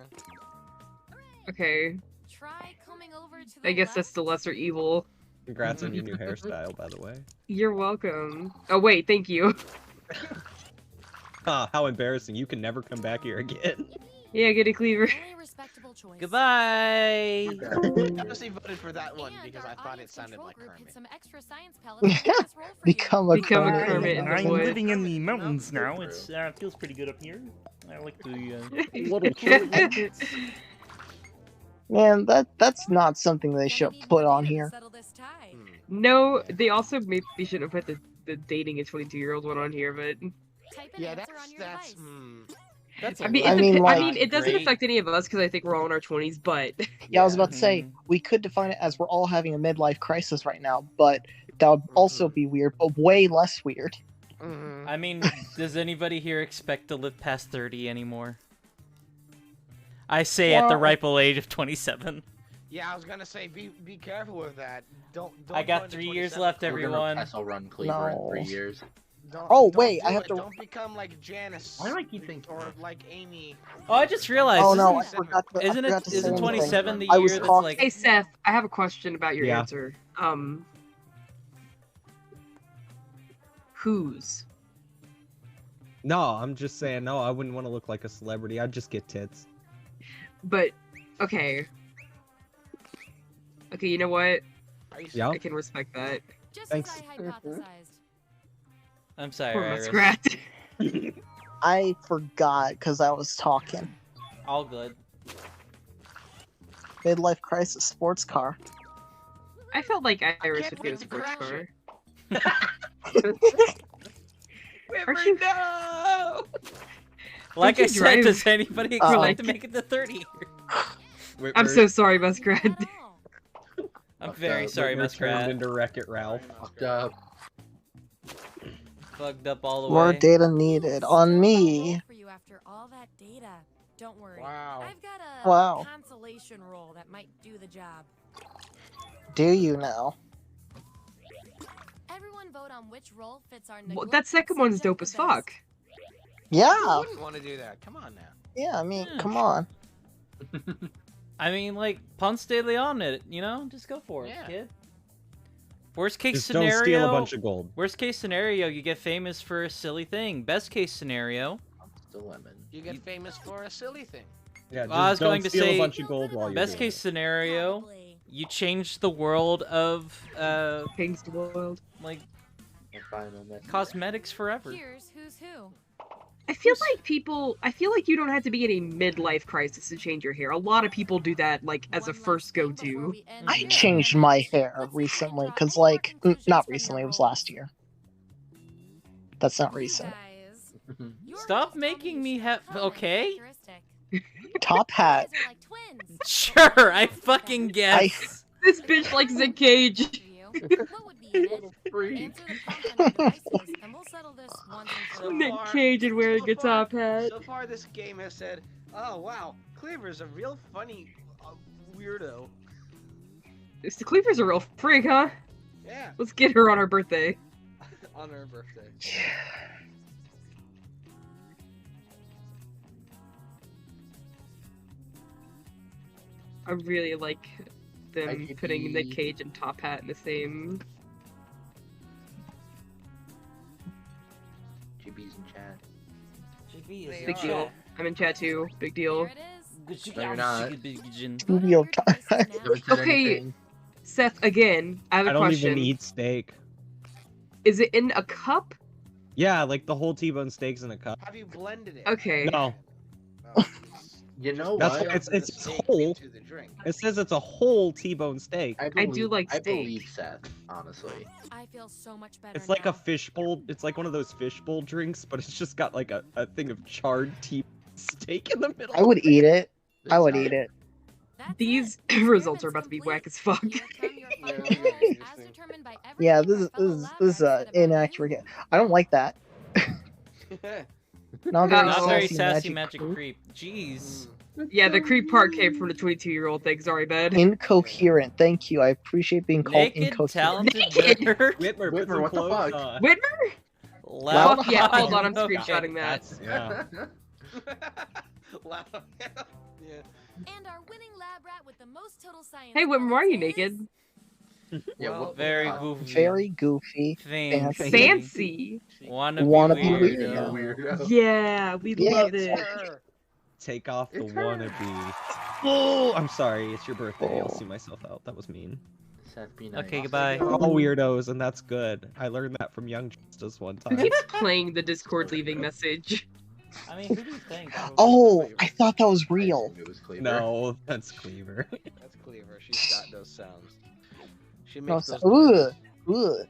Okay, Try coming over to the I guess left. that's the lesser evil. Congrats on your new hairstyle, by the way. You're welcome. Oh wait, thank you. Ah, how embarrassing! You can never come back here again. Yeah, get it, Cleaver. Only respectable choice. Goodbye. I honestly voted for that one And because our I thought it audience sounded control like group hid Kermit. some extra science pellets in this roll for Become a Become a Kermit. Kermit in the I'm woods. living in the mountains now. It's feels pretty good up here. I like the Man, that's not something they should put on here. No, they also maybe shouldn't have put the dating a 22-year-old one on here, but Type an Yeah, answer that's on your that's. device. That's I mean, I mean, like- it doesn't great. affect any of us because I think we're all in our 20s. But Yeah, I was about to say Mhm. we could define it as we're all having a midlife crisis right now, but that would also be weird, but way less weird. Mhm. I mean, does anybody here expect to live past 30 anymore? I say at the Well- ripe old age of 27. Yeah, I was gonna say be careful with that. Don't I got go into 3 years 27. left, We're gonna everyone. Pestle run Cleaver No. in 3 years. Oh, Don't wait, do I have it. to- Don't become like Janice. Why do I keep thinking? Or like Amy. Oh, I just realized. Oh no, I isn't- forgot to. Isn't I it? forgot to say Isn't anything. 27 the I year was that's talking- like? hey, Seth, I have a question about your Yeah. answer. Whose? No, I'm just saying. No, I wouldn't want to look like a celebrity. I'd just get tits. But okay. Okay, you know what? Are you Yeah. I can respect that. Just Thanks. as I hypothesized. I'm sorry, Poor Iris. Muskrat. I forgot because I was talking. All good. Midlife crisis sports car. I felt like Iris can't would get a wait to sports crash car. Aren't you? No! Like you I said, drive- does anybody Oh. expect Like- to make it to 30? I'm so sorry, Muskrat. I'm Fuck very up. sorry, We're Muskrat. turned into Wreck-It Ralph. Fucked up. Plugged up all the More way. data needed on me. For you after all that data. Don't worry. Wow. I've got a Wow. consolation roll that might do the job. Do you now? Everyone vote on which role fits our Well, that second one's dope as fuck. Who Yeah. wouldn't want to do that? Come on now. Yeah. I mean, Yeah. come on. I mean, like, Ponce de Leon it, you know? Just go for it, Yeah. kid. Worst case Just scenario. don't steal a bunch of gold. Worst case scenario, you get famous for a silly thing. Best case scenario, The lemon. You get famous for a silly thing. Yeah, just I was don't going to steal say, a bunch of gold while you're best doing case it. scenario, Probably. you change the world of, Change the world. like, I'm fine on that. cosmetics forever. Here's who's who. I feel like you don't have to be in a midlife crisis to change your hair. A lot of people do that, like, as a One last first thing before go-to. we end I here. changed my hair Let's say recently draw because, any more like, conclusions not from recently. It your was roles. last year. That's not You recent. guys, your Stop roles tell making me you share a common okay? characteristic. Top hat. You guys are like twins. Sure, I fucking guess. This bitch likes Nick Cage. For you, what would be in it? Answer the prompt on your devices, and we'll settle this once and for all. Nick Cage and wearing a top hat. So far, this game has said, "Oh wow, Cleaver's a real funny weirdo." The Cleaver's a real freak, huh? Yeah, Let's get her on her birthday. on her birthday. I really like them IGP. putting Nick Cage and Top Hat in the same. GB's in chat. GB is Big deal. I'm in chat too. Big deal. There it is. No, you're not. Real time. Haven't said Okay, anything. Seth. Again, I have a I don't question. even eat steak. Is it in a cup? Yeah, like the whole T-bone steak's in a cup. Have you blended it? Okay. No, Oh, You know that's what? it's whole. to the drink. It says it's a whole T-bone steak. I do like I steak. believe Seth, honestly. I feel so much better. It's like a now. fishbowl. It's like one of those fishbowl drinks, but it's just got like a thing of charred T-bone steak in the middle. I would eat it. I would It's eat it. That's These it. results are about to be Experiment's whack as fuck. complete. Here come your Yeah, final these are roles, as interesting. determined by every Yeah, member this is of fellow this is lab this is rats that have inaccurate. I don't like that. Not very Not very sassy, sassy magic. magic creep. Jeez. Yeah, the creep part came from the 22-year-old thing. Sorry, bud. Incoherent. Thank you. I appreciate being called Naked, incoherent. talented Naked. nerd. Whitmer, put Whitmer, some what the clothes fuck? on. Whitmer? Loud Fuck yeah, hold on, I'm Okay. screenshotting that. That's, yeah. Loud. Yeah. And our winning lab rat with the most total science. Hey, Whitmer, why are you points is- naked? Yeah, Well, what- Very uh, goofy. Very goofy. fancy. Fancy. Wanna Wanna be be weirdo. weirdo. Yeah, we Yeah, love It's it. her. Take off the It's her. wannabe. Oh, I'm sorry. It's your birthday. I'll Oh. see myself out. That was mean. Seth, be nice. Okay, goodbye. We're all weirdos, and that's good. I learned that from Young Justice one time. Keeps playing the Discord leaving message. I mean, who do you think? Oh, I thought that was real. It was Cleaver. No, that's Cleaver. That's Cleaver. She's got those sounds. She No, makes those. ugh, ugh,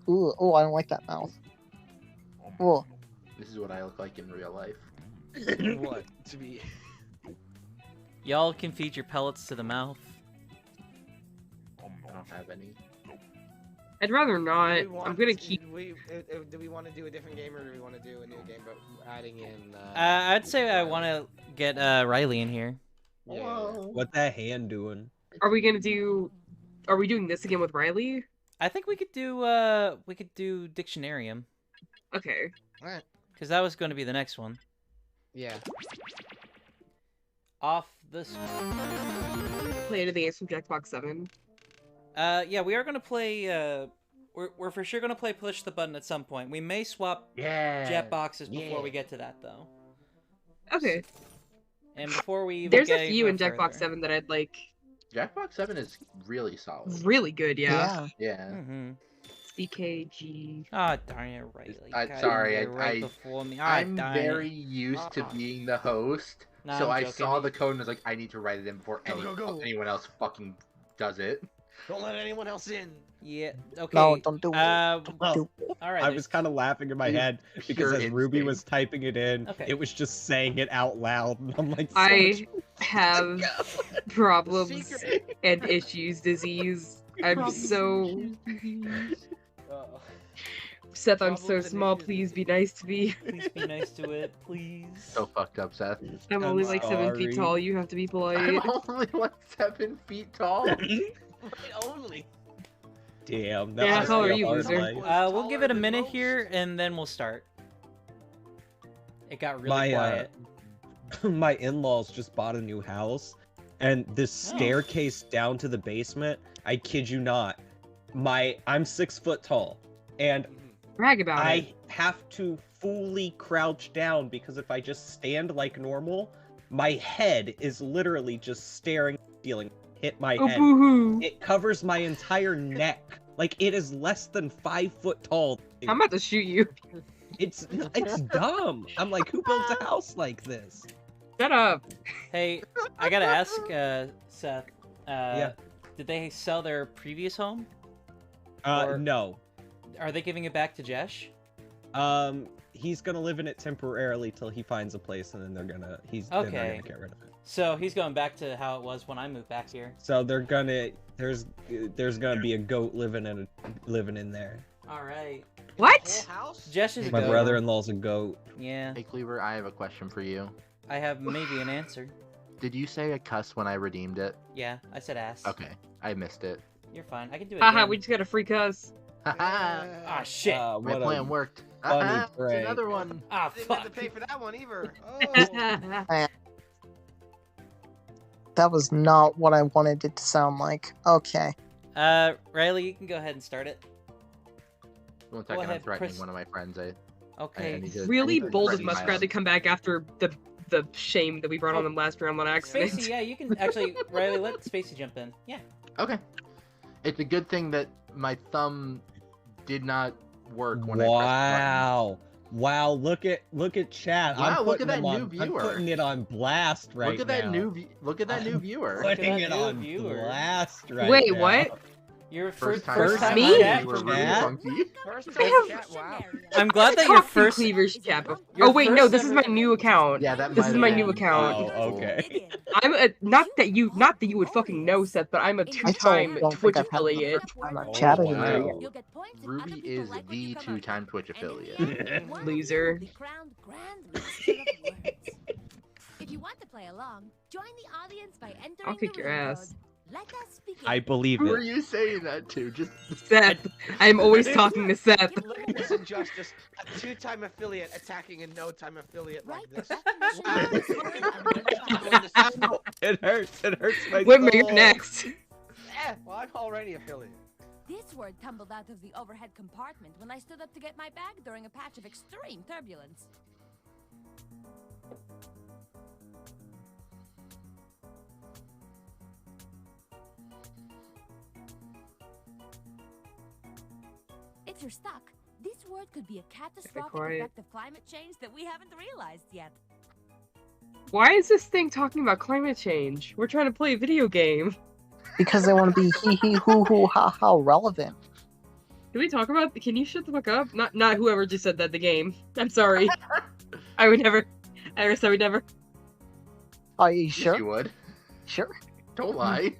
ugh. Oh, I don't like that mouth. Oh, This is what I look like in real life. What? To be. Y'all can feed your pellets to the mouth. I don't have any. I'd rather not. Do we I'm want- gonna keep. Do we want to do a different game or do we want to do a new game but adding in? I'd say I want to get Riley in here. Yeah. What that hand doing? Are we gonna do? Are we doing this again with Riley? I think we could do Dictionarium, Okay. Alright. because that was going to be the next one. Yeah. Off the. Play anything else from Jackbox 7? Yeah, we are gonna play. We're for sure gonna play Push the Button at some point. We may swap Yeah. jet boxes before Yeah. we get to that though. Okay. And before we even There's get a few in further. Jackbox 7 that I'd like. Jackbox 7 is really solid. Really good, yeah. Yeah. Mm-hmm. CKG. Ah, darn it, Riley. God, Sorry, you're right I- before me. Ah, I'm darn very it. used to being the host, Nah, so I'm I joking. saw the code and was like, I need to write it in before Go. anyone else fucking does it. Don't let anyone else in. Yeah. Okay. no, don't do it. All Do right. I was kind of laughing in my head because Pure as Ruby instinct. was typing it in, Okay. it was just saying it out loud. And I'm like, so I much- have problems Secret. and issues, disease. I'm so. Seth, I'm so Problems and small. issues. Please be nice to me. Please be nice to it, please. So fucked up, Seth. I'm only like 7 feet sorry. tall. You have to be polite. I'm only like 7 feet tall. Only. Damn. That Yeah, must how be are a you, hard loser? life. We'll give it a minute here, and then we'll start. It got really My, quiet. My in-laws just bought a new house, and this Oh. staircase down to the basement, I kid you not, I'm 6 foot tall, and Brag about it. I have to fully crouch down because if I just stand like normal, my head is literally just staring at the ceiling, hit my Oh, head. boo-hoo. It covers my entire neck. Like, it is less than 5 foot tall. I'm about to shoot you. It's dumb. I'm like, who builds a house like this? Shut up. Hey, I gotta ask, Seth. Yeah. Did they sell their previous home? Or- No. Are they giving it back to Jesh? He's gonna live in it temporarily till he finds a place, and then they're gonna then they're Okay. gonna get rid of it. So he's going back to how it was when I moved back here. So there's gonna be a goat living in there. All right. What? Whole house? Jesh is a My goat. brother-in-law's a goat. Yeah, Hey, Cleaver, I have a question for you. I have maybe an answer. Did you say a cuss when I redeemed it? Yeah, I said ass. Okay, I missed it. You're fine. I can do it Haha, again. we just got a free cuss. Haha! Ah, shit. My What plan a worked. funny Haha, it's prank. another one. Ah, Didn't have to fuck. pay for that one either. Oh. That was not what I wanted it to sound like. Okay. Riley, you can go ahead and start it. One Go second, I'm ahead, threatening Chris. one of my friends. I Okay. need to- I Really need to bold of threaten my Muskrat own. to come back after the shame that we brought on him last round on accident. Spacey, yeah, you can actually, Riley, let Spacey jump in. Yeah. Okay. It's a good thing that my thumb did not work when I pressed Wow. Wow, look at chat. Wow, I'm look at putting that them new on, I'm viewer. putting it on blast the button. right Look at that now. look at that new viewer. Putting it new on viewer. blast right Wait, now. what? Your First first time time me? chat viewer, from really chat? funky. First I time have- chat, wow. I'm glad that your Coffee first cleavers cap. your Oh wait, no, first this is my ever- new account. Yeah, that This might is my have new been account. Oh, okay. I'm a not that you fucking know, Seth, but I'm a I still two-time don't Twitch think I've had affiliate. I'm not Oh, chatted in wow. there yet. You'll get points if Ruby other people is like when you the come up with. two-time Twitch And in affiliate. the end, one of you Loser. will be crowned Grand Master of Words. If you want to play along, join the audience by entering I'll kick the your room ass. code. Let us begin. I believe Who are it. you saying that to? Just Seth. I'm always talking to Seth. Look at this injustice. A two-time affiliate attacking a no-time affiliate Write like the this. definition of this word on your It hurts my Whitmer, you're soul. next. Well, I'm already affiliate. This word tumbled out of the overhead compartment when I stood up to get my bag during a patch of extreme turbulence. If you're stuck, this word could be a catastrophic quiet. effect of climate change that we haven't realized yet. Why is this thing talking about climate change? We're trying to play a video game. Because they want to be hee hee hoo hoo ha ha relevant. Can we talk about? Can you shut the fuck up? Not whoever just said that. The game. I'm sorry. I would never. I said we never. Are you yes, sure? you would. Sure. Don't lie.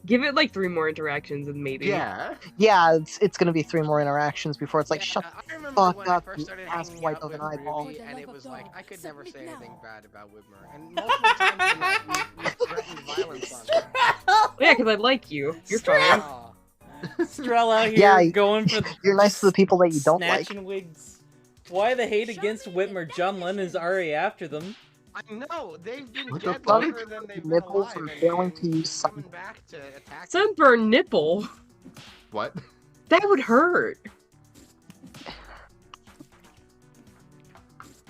Give it like 3 more interactions and maybe. Yeah. Yeah, it's gonna be 3 more interactions before it's like, shut I remember fuck when up, I first you started ass hanging white out of with an eyeball. Ruby, and it was like I could never say Submit anything now. bad about Whitmer, and multiple times in that we threatened violence on him. Yeah, because I like you. You're fine. Aw. Strel out here Yeah, going for You're nice to the people that you don't like. snatching wigs. Why the hate against Whitmer? John Lennon's already after them. I know they've been What the dead fuck? longer than they've been Nipples alive, are and failing to use sun. coming back to attack. Sunburn nipple. What? That would hurt.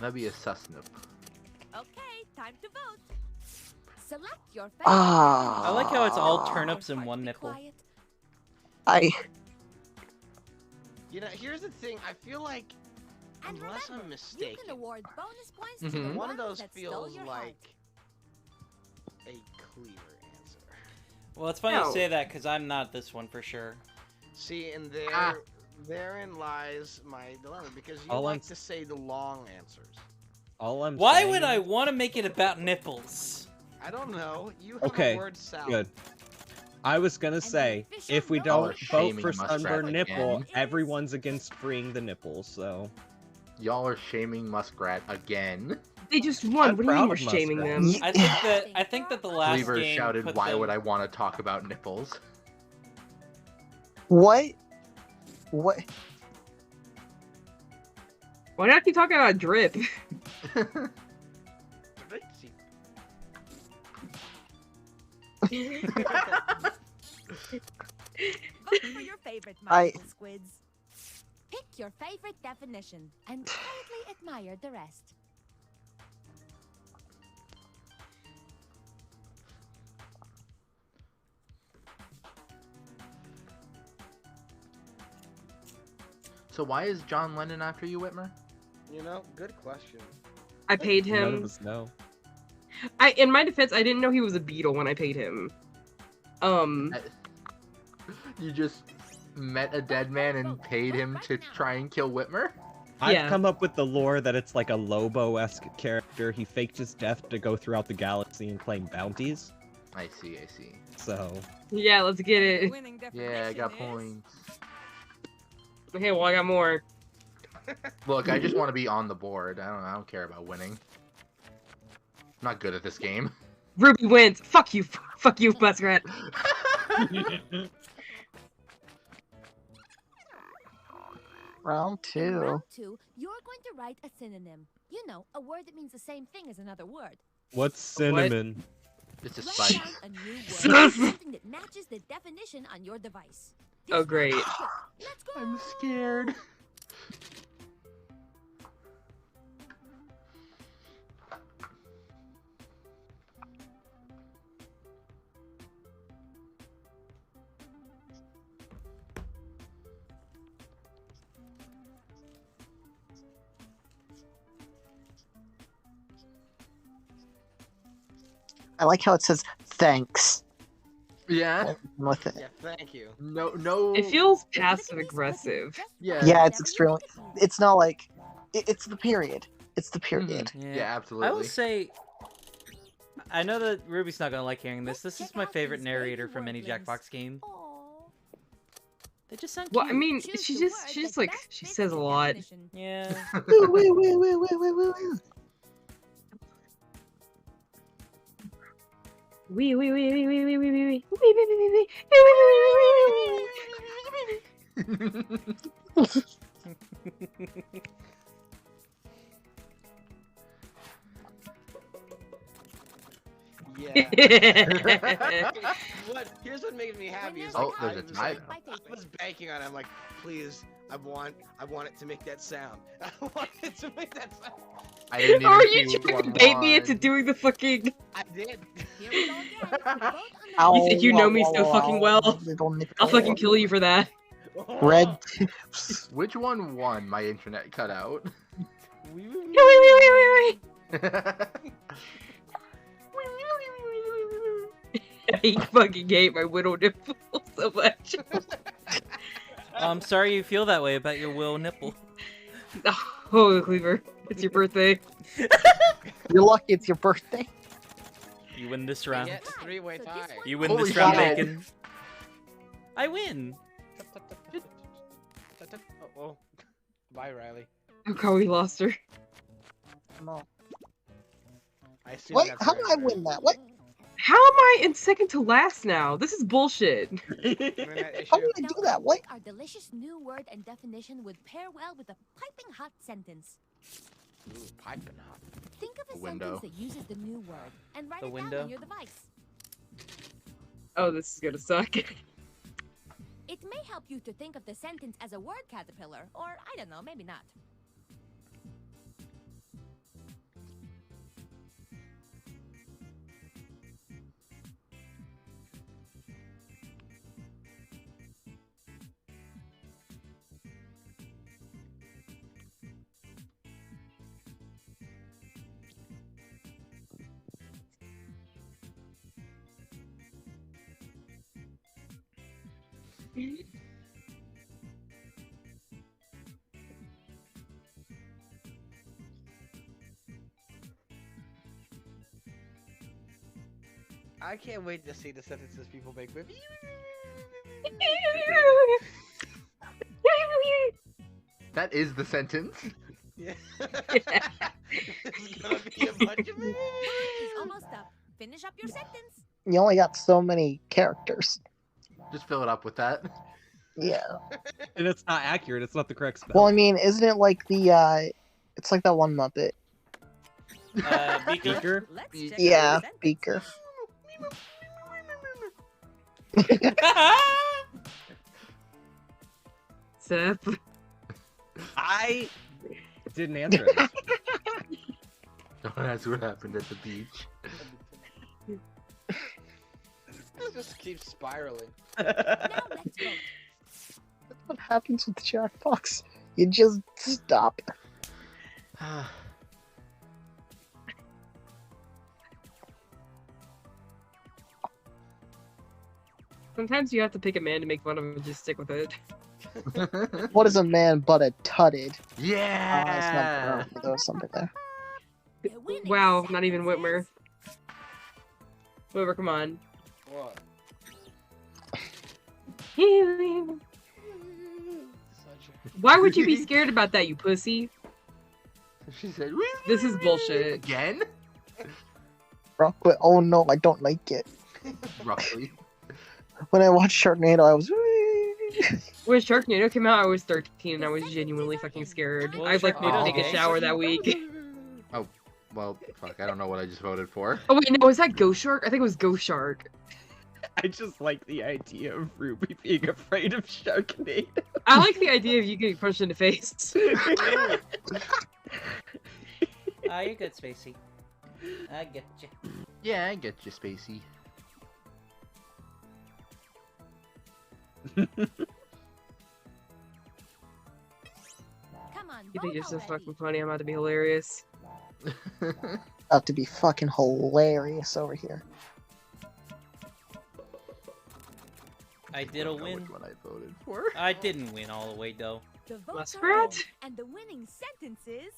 That'd be a susnip. Okay, time to vote. Select your favorite. Ah. I like how it's all Ah. turnips in Try to one be nipple. quiet. I You know, here's the thing. I feel like, And unless remember, I'm you mistaken, can award bonus points to Mhm. the one of ones those that stole feels your heart. like a clearer answer. Well, it's funny No. you say that because I'm not this one for sure. See, and therein lies my dilemma, because you All like I'm- to say the long answers. All I'm Why saying... would I want to make it about nipples? I don't know. You have Okay, a word salad. Good. I was gonna And the say, official if we vote don't is vote shaming for Muskrat sunburn nipple, again. everyone's against freeing the nipples, so... Y'all are shaming Muskrat again. They just won. I'm What do you mean proud we're of shaming Muskrat. them? I think that the last Cleaver game shouted, put "Why them... would I want to talk about nipples?" what? Why not keep talking about drip? Vote for your favorite I- Marvel squids. Pick your favorite definition and quietly admire the rest. So why is John Lennon after you, Whitmer? You know, good question. I paid None of him. us know. In my defense, I didn't know he was a beetle when I paid him. You just met a dead man and paid him to try and kill Whitmer? Yeah. I've come up with the lore that it's like a Lobo-esque character. He faked his death to go throughout the galaxy and claim bounties. I see, I see. So, Yeah, let's get it. Yeah, I got points. Okay, well I got more. Look, I just want to be on the board. I don't care about winning. I'm not good at this game. Ruby wins. Fuck you, Muskrat. Round In 2. round 2, you're going to write a synonym. You know, a word that means the same thing as another word. what's cinnamon? It's a Write spike. down a new word, something that matches the definition on your device. Oh, great. Let's go. I'm scared. I like how it says thanks Yeah. with it. Yeah, thank you. No. It feels passive aggressive. Yeah. Yeah, it's extremely. It's not like. It's the period. It's the period. Yeah, absolutely. I will say, I know that Ruby's not gonna like hearing this. This is my favorite narrator from any Jackbox game. They just sound cute. Well, I mean, she just like, she says a lot. Yeah. Wait. Yeah. Here's what makes me happy is like, there's a tie. I was banking on it. I'm like, please, I want it to make that sound. I want it to make that sound. I didn't even Or see you which trying to one bait me won. into doing the fucking... I did. You think you know me so fucking well? I'll fucking kill you for that. Red tips. Which one won? My internet cut out. I fucking hate my widow nipple so much. I'm sorry you feel that way about your Will nipple. Oh, Cleaver, it's your birthday. You're lucky it's your birthday. You win this round. Yeah, three-way tie. You win Holy this round, shit. Bacon. I win. Oh. Bye, Riley. Oh god, we lost her. No. I assume What? that's How right, did I right? win that? What? How am I in second to last now? This is bullshit. Internet How issue. did I do that? What? Our delicious new word and definition would pair well with a piping hot sentence. Ooh, piping hot. Think of a Window. sentence that uses the new word and write The it window. down on your device. Oh, this is gonna suck. It may help you to think of the sentence as a word caterpillar, or I don't know, maybe not. I can't wait to see the sentences people make with you. That is the sentence. Yeah. It's gonna be a bunch of It's almost up. Finish up your sentence. You only got so many characters. Just fill it up with that. Yeah. And it's not accurate. It's not the correct spell. Well, I mean, isn't it like the it's like that one Muppet? Beaker? Let's Be- check Yeah, out the sentence. Beaker. Seth. I didn't answer it. Don't ask what happened at the beach. It just keeps spiraling. Now let's vote. That's what happens with Jackbox. You just stop. Sometimes you have to pick a man to make fun of him and just stick with it. What is a man but a tutted? Yeah. There was something there. The winning Wow, not even sentence Whitmer. is- Whitmer, come on. What? Why would you be scared about that, you pussy? She said, This is bullshit. again? But oh no, I don't like it. Roughly. When I watched Sharknado, I was. When Sharknado came out, I was 13 and I was genuinely fucking scared. Well, I'd like to Sharknado's take a gay. shower that week. Well, fuck, I don't know what I just voted for. Oh wait, no, was that Ghost Shark? I think it was Ghost Shark. I just like the idea of Ruby being afraid of Sharknado. I like the idea of you getting punched in the face. Ah, you're good, Spacey. I get you. Yeah, I get you, Spacey. Come on, You think vote you're so already. fucking funny? I'm about to be hilarious. About to be fucking hilarious over here. I did a I don't know win. which one I voted for. I didn't win all the way though. The votes are Muskrat? in, and the winning sentence is...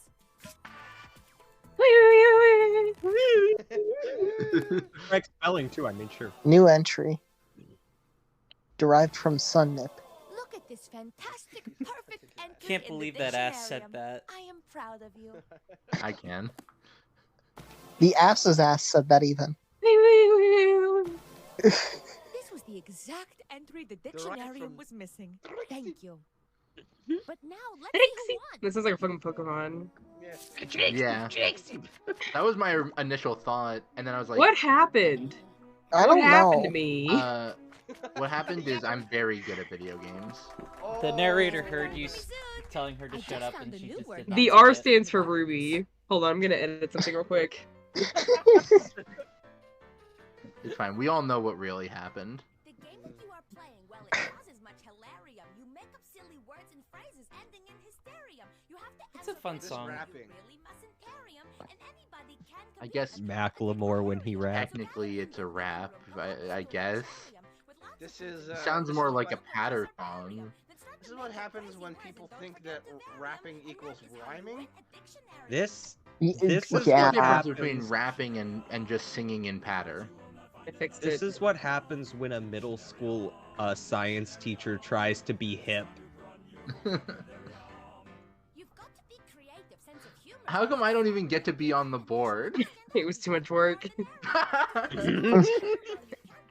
Correct spelling too, I made sure. New entry. Derived from Sunnip. Look at this fantastic, perfect entry Can't in the believe that ass said Dictionarium. that. I am proud of you. I can. The ass's ass said that even. This was the exact entry the Dictionarium from- was missing. Thank you. But now let's see Trixie. who won. This sounds like a fucking Pokemon. Yeah. That was my initial thought, and then I was like, What happened? I What don't happened know. to me? What happened is I'm very good at video games. The narrator heard you telling her to I shut just up found and a she new just word. did not The say R it. stands for Ruby. Hold on, I'm gonna edit something real quick. It's fine. We all know what really happened. The game that you are playing, well, it causes much hilarium. You make up silly words and phrases ending in hysterium. You have to It's a answer fun questions song. you Rapping. really mustn't carry 'em, and anybody can I complete guess a Macklemore when he rapped. Technically, it's a rap, I guess. This is. Sounds this more is like what, a patter song. This is what happens when people think that rapping equals rhyming. This Y- This is What's the yeah. difference between happens. rapping and just singing in patter? I fixed This it. is what happens when a middle school science teacher tries to be hip. You've got to be creative, sense of humor. How come I don't even get to be on the board? It was too much work.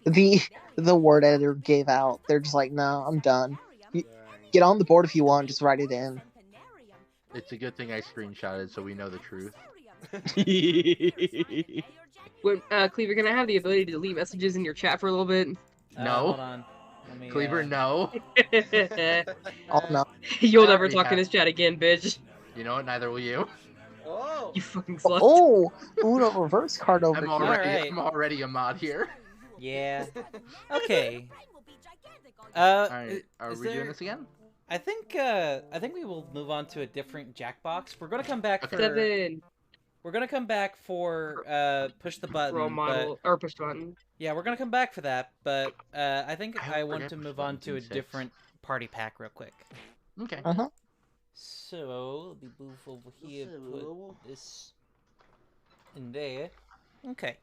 The word editor gave out. They're just like, no, I'm done. Get on the board if you want, just write it in. It's a good thing I screenshotted so we know the truth. When, Cleaver, can I have the ability to delete messages in your chat for a little bit? No. Hold on. Let me, Cleaver, no. Oh no. You'll I never already talk in have- this chat again, bitch. You know what? Neither will you. Oh. You fucking slut. Oh, Uno reverse card over here. Alright. I'm already a mod here. Yeah. Okay. Alright, are is we doing there- this again? I think we will move on to a different Jackbox. We're gonna come back for 7. we're gonna come back for push the button. Role but- model. Or push button. yeah, we're gonna come back for that, but I think I I want forget to push move on buttons to a in 6. different party pack real quick. Okay. Uh-huh. So let me move over here, put this in there. Okay.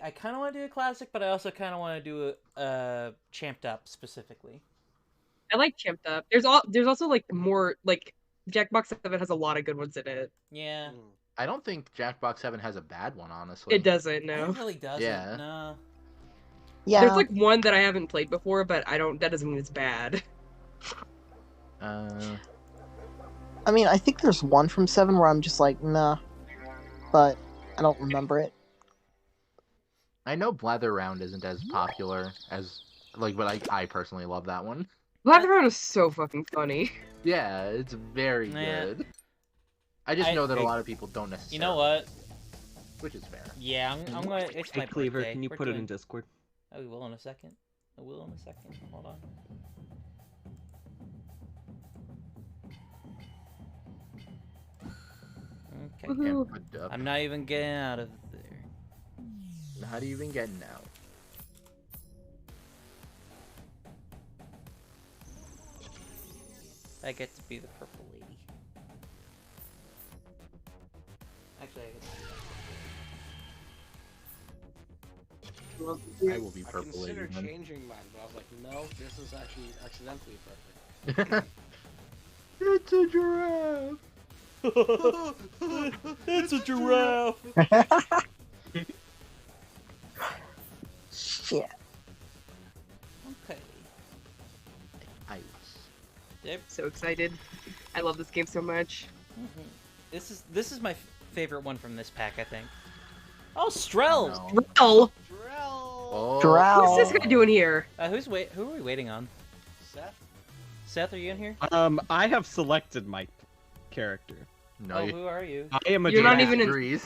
I kind of want to do a classic, but I also kind of want to do a champed up specifically. I like Champed Up. There's also like more like Jackbox 7 has a lot of good ones in it. Yeah. I don't think Jackbox 7 has a bad one, honestly. It doesn't, no. It really doesn't. Yeah. No. Yeah. There's like one that I haven't played before, but that doesn't mean it's bad. I mean, I think there's one from 7 where I'm just like, nah. But I don't remember it. I know Blather Round isn't as popular as, like, but I personally love that one. Blackround is so fucking funny. Yeah, it's very Yeah. good. I just I- know that a lot of people don't necessarily. You know what? Which is fair. Yeah, I'm gonna. It's Hey my Cleaver, birthday. can you We're put it doing- in Discord? Oh, we will in a second. I will in a second. Hold on. Okay. Woohoo. Put up. I'm not even getting out of there. How do you even get now? I get to be the purple lady. Actually, I get to be that. I will be I purple lady considered then. changing mine, but I was like, no, this is actually accidentally perfect. It's a giraffe. It's a giraffe. Shit. Okay. Ice. Yep. So excited. I love this game so much. This is my favorite one from this pack, I think. Oh, Strel! Drell! Oh. What's this guy doing here? Who are we waiting on? Seth? Seth, are you in here? I have selected my character. No, who are you? I am a You're not Jack. even in. No, you're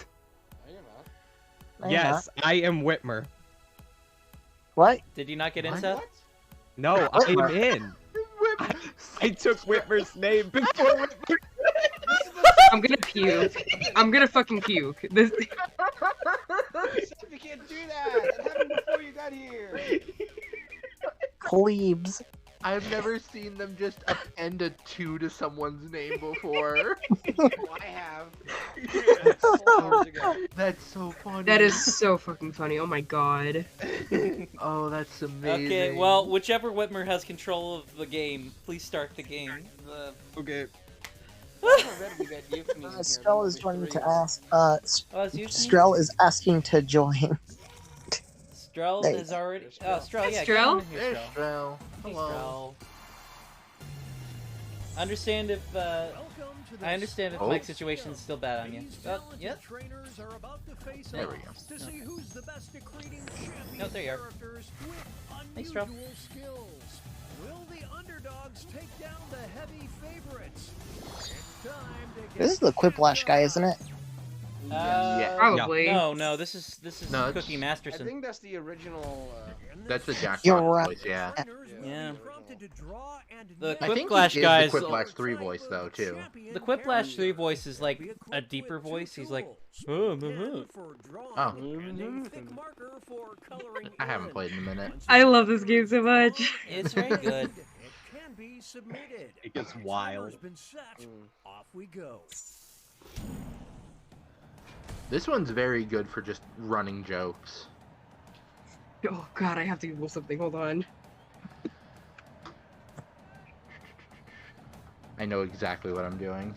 not. Yes, I am Whitmer. What? Did you not get in, Seth? No, I am in. I took Whitmer's name before Whitmer. I'm gonna puke. I'm gonna fucking puke. This. Seth, you can't do that! That happened before you got here! Plebes. I've never seen them just append a 2 to someone's name before. Oh, I have. 4 hours ago. That's so funny. That is so fucking funny. Oh my god. Oh, that's amazing. Okay, well, whichever Whitmer has control of the game, please start the game. Okay. Strel is joining to ask. it's you? Strel is asking to join. Strel There you is go. already. Oh, Strel, yeah. Strel? Get on in here, There's Strel. Strel. Hey, Hello. Strel. Understand if I understand if Oh. Mike's situation is still bad on you. Yep. There we go. No, there you are. Hey, Strel. Will the underdogs take down the heavy favorites? It's time to This is the Quiplash guy, isn't it? Yeah. Probably. No, this is No, Cookie it's- I Masterson. think that's the original. That's the Jackbox You're right. voice, yeah. Yeah. The I think Quiplash he guy is is the Quiplash 3 voice, though, too. the Quiplash 3 voice is like a deeper voice. He's like, oh. Oh. I haven't played in a minute. I love this game so much. It's very good. It gets wild. Off we go. This one's very good for just running jokes. Oh god, I have to Google something. Hold on. I know exactly what I'm doing.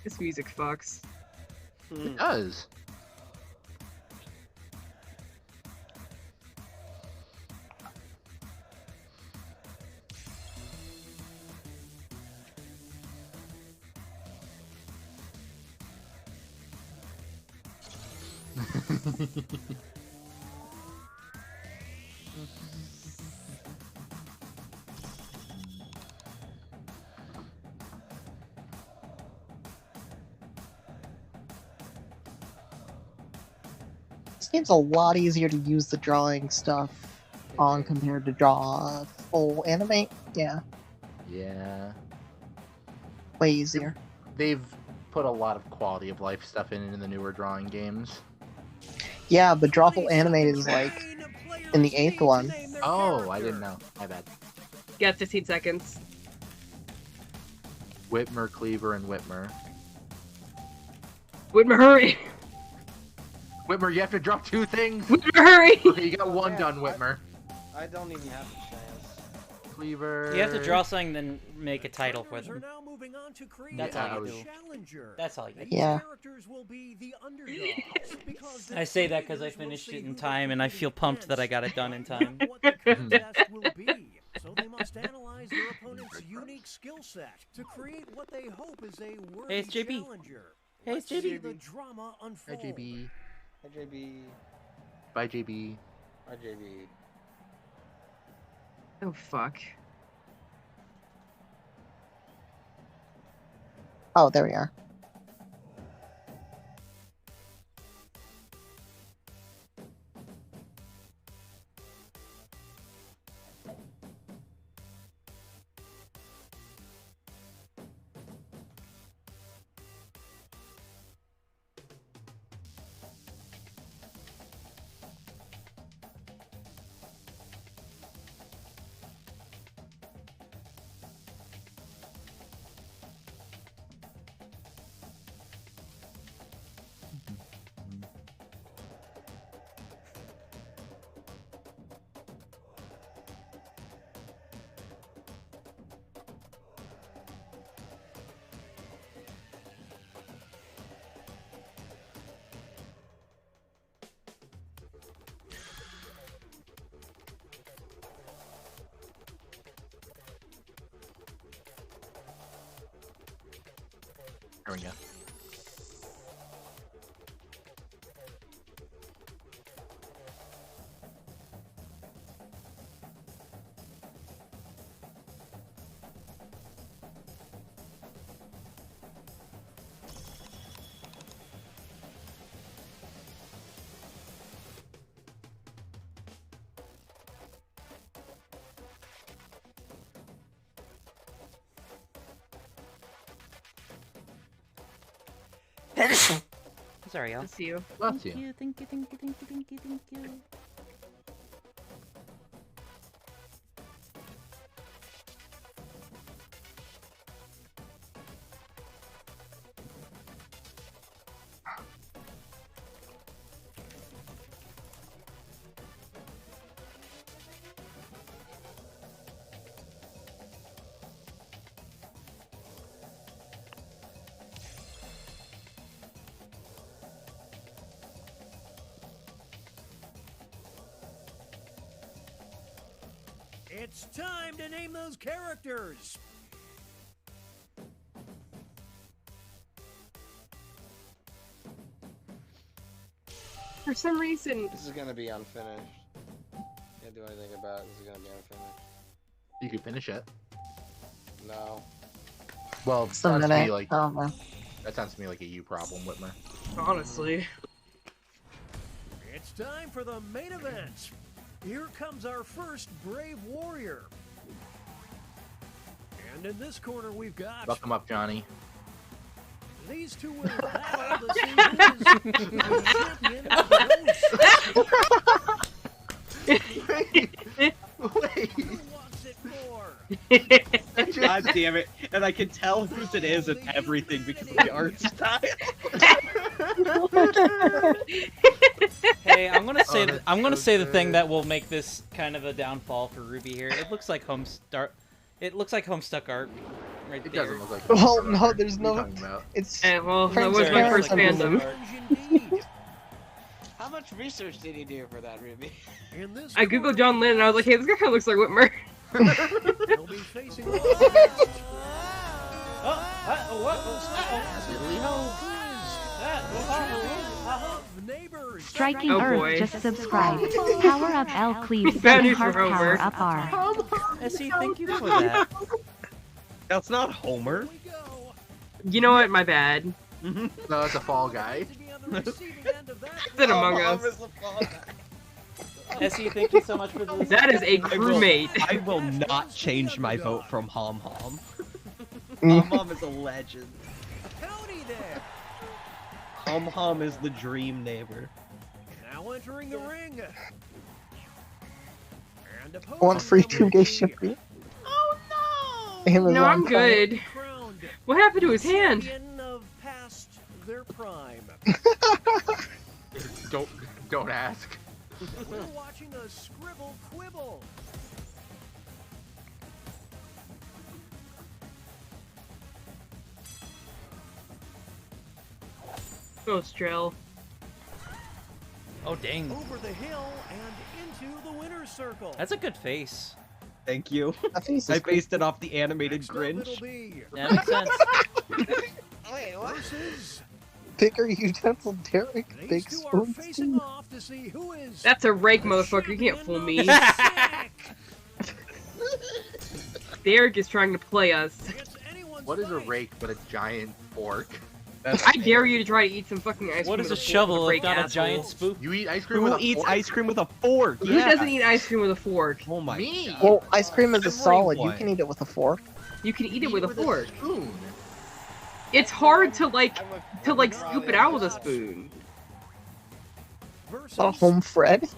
This music fucks. It does. This game's a lot easier to use the drawing stuff on compared to draw full anime. Yeah, Yeah. way easier. They've put a lot of quality of life stuff in the newer drawing games. Yeah, but draw full anime is like in the 8th one. Oh, I didn't know. My bad. You got 15 seconds. Whitmer, Cleaver, and Whitmer. Whitmer, hurry! Whitmer, you have to drop 2 things! Whitmer, hurry! Okay, you got 1 done, Whitmer. I don't even have a chance. Cleaver. You have to draw something, then make a title for them. That's Yeah, all you do. That's all you do. Yeah. I say that because I finished it in time, and I feel pumped that I got it done in time. So they must analyze utilize their opponent's unique skill set to create what they hope is a worthy Hey, it's JB. challenger. Hey, it's Let's see JB. the drama Hi, unfold. JB. Hi, JB. Bye, JB. Hi, JB. Oh fuck. Oh, there we are. There we go. Sorry, y'all. Bless you. Bless you. Thank you, thank you, thank you, thank you, thank you. It's time to name those characters. For some reason, This is gonna be unfinished. Can't do anything about it. This is gonna be unfinished. You can finish it. No. Well, Just a sounds to minute. me like Oh, man. that sounds to me like a you problem, Whitmer. honestly. It's time for the main event. Here comes our first brave warrior. And in this corner, we've got Welcome up, Johnny. these two will battle to see who is the champion of the Wait. Who wants it more? God damn it. And I can tell whose it is and everything because of the art style. Hey, I'm gonna say that's I'm gonna so say the thing good. that will make this kind of a downfall for Ruby here. It looks like It looks like Homestuck art right It there. doesn't look like. Well, no, What there's are you no. talking about? It's. Well, that was my Transparent first symbolism. fandom. How much research did he do for that, Ruby? In this I googled John Lynn and I was like, hey, this guy kind of looks like Whitmer. He'll be facing off against neighbors. Striking Oh, Earth boy. just subscribed. Power up L Cleaves Bad 7 news for heart Homer. power up R. Essie, thank you for that. That's not Homer. You know what? My bad. No, that's a fall guy. It's an Among Us. Essie, thank you so much for this. That is a crewmate. I will not change my vote from Hom Hom. Mm. Hom Hom is a legend. Howdy there. Hom Hom is the dream neighbor. Now entering the ring. And One free opposing 2-day number shipping. Oh Amazon No, I'm Prime. good. crowned What happened to his hand? champion of past their prime. Don't ask. We're watching a scribble quibble. Go, Strel. Oh dang. Over the hill and into the winner's circle. That's a good face. Thank you. I think it's I just based it off the animated Next up, it'll Grinch. be That makes sense. Wait, what? versus bigger utensil Derek, these big two are spoon facing Steve. off to see who is That's a rake, the motherfucker. You can't champion fool of me. Sick. Derek is trying to play us. It's anyone's What is a fight. rake but a giant fork? I dare you to try to eat some fucking ice cream. What is with a fork, shovel if rake not a asshole. giant spoon? You eat ice cream with Who a eats fork? ice cream with a fork? Who doesn't eat ice cream with a fork? Oh my Me. god. Well, ice cream is a solid. You Everyone. can eat it with a fork. You can eat it with a fork. spoon. It's hard to like I'm scoop it out with a spoon. Versus A home Fred.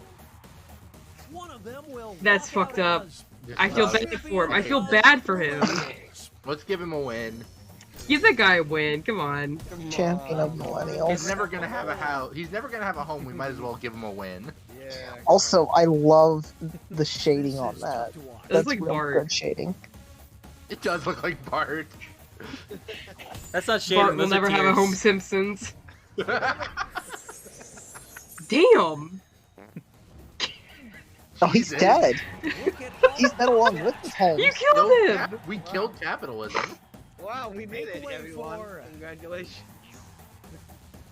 one of them will That's walk fucked out up. as I feel Just, bad for him. I feel bad for him. Let's give him a win. Give that guy a win. Come on. Champion of He's millennials. never gonna have a house. He's never gonna have a home. We might as well give him a win. Yeah. Also, I love the shading on that. That's like real Bart. good shading. It does look like Bart. That's not shading. Bart will those are never have a tears. home Simpsons. Damn. Oh, he's Jesus. dead. He's dead along with his home. You killed him. We killed capitalism. Wow, we made it, way everyone. for- Congratulations.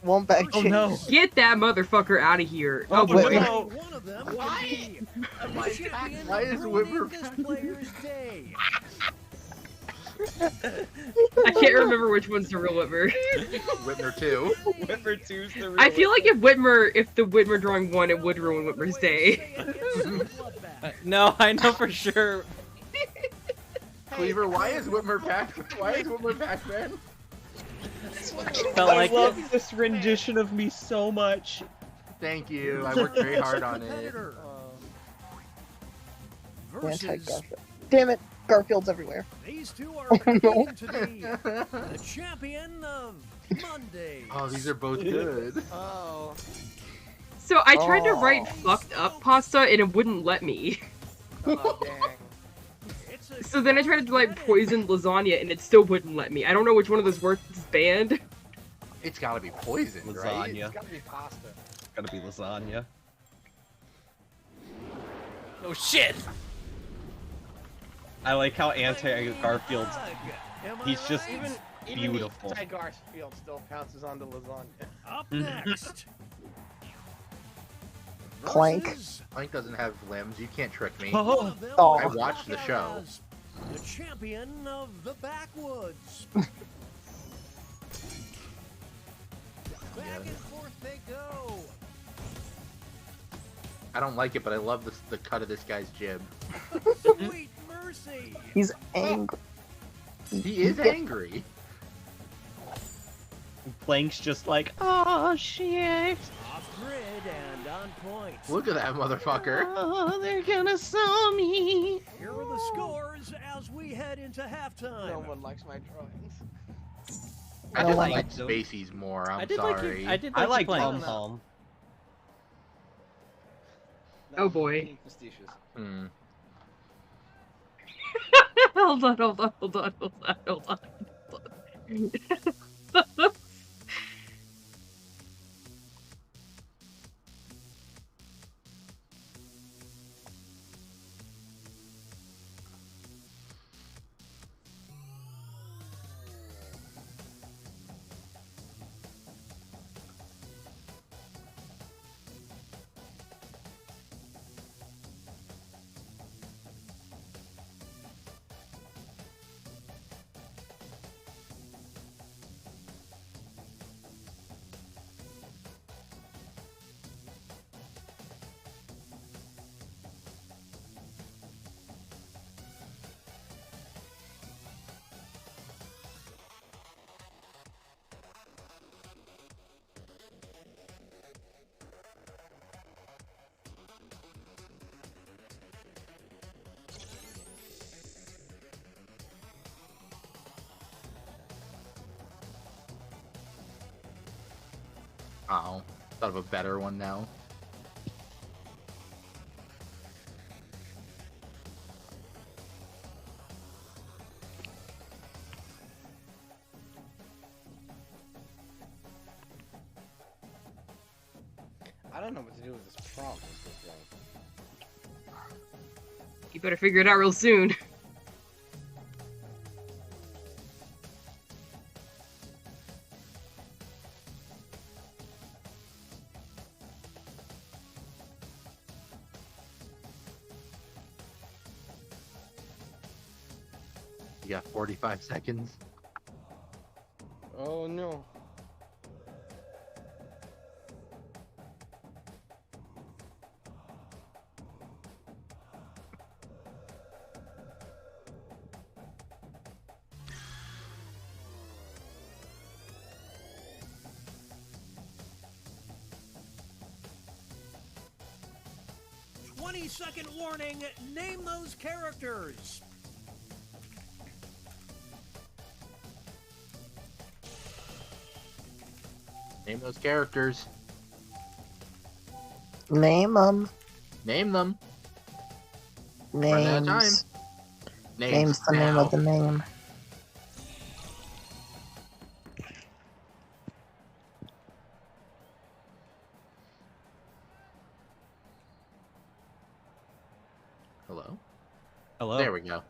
One back Oh no. Get that motherfucker out of here. Oh, boy. wait. no. One of them Why? will be the champion Why is ruining Whipper this player's day. I can't remember which one's the real Whitmer. Whitmer 2. Whitmer 2's the real I feel like if the Whitmer drawing won, it would ruin Whitmer's day. No, I know for sure. Cleaver, why is Whitmer Pac-Man? Felt I like love it. this rendition of me so much. Thank you. I worked very hard on it. Competitor Anti versus Garfield. Damn it, Garfield's everywhere. these two are Oh, no. competing to be the champion of Monday. Oh, these are both good. Oh. So I tried to Oh. write fucked up pasta and it wouldn't let me. Oh, dang. It's a So then I tried to do like poison lasagna and it still wouldn't let me. I don't know which one of those words is banned. It's gotta be poisoned, right? Lasagna. It's gotta be pasta. Gotta be lasagna. Oh shit! I like how anti-Garfield, Am I he's just right? beautiful. Even the Garfield still pounces onto lasagna. Up next. Clank. versus Plank doesn't have limbs. You can't trick me. one of them Oh. will I watched the walk show. out as The champion of the backwoods. Back and forth they go. I don't like it, but I love the cut of this guy's jib. Sweet mercy. He's angry. He is angry. Plank's just like, oh shit. Off grid and on point. Look at that motherfucker. Oh, they're gonna sell me. Here are the scores as we head into halftime. No one likes my drawings. I I just like like them. Spaceys more. I'm I did sorry. like I like playing. Tom Tom. Oh, boy. being facetious. Hmm. Hold on. Oh, thought of a better one now. I don't know what to do with this prompt. You better figure it out real soon. You got 45 seconds. Oh no. Second warning, name those characters. Name those characters. Name them. Name them. Names. Run out of time. Name's the name of the name. Hello? Hello. There we go.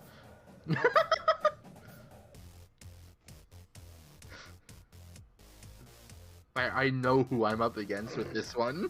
I know who I'm up against with this one.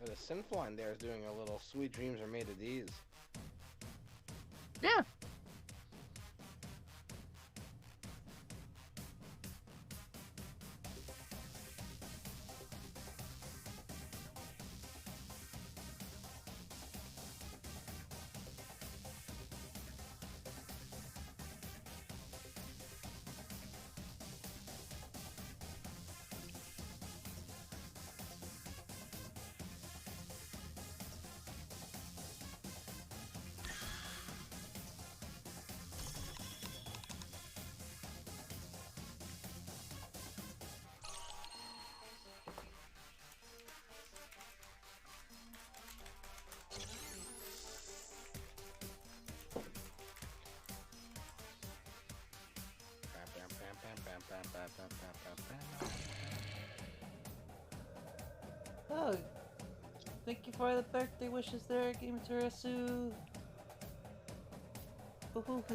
The Synfline there is doing a little Sweet Dreams Are Made of These. Yeah. Oh, thank you for the birthday wishes there, Game Terasu.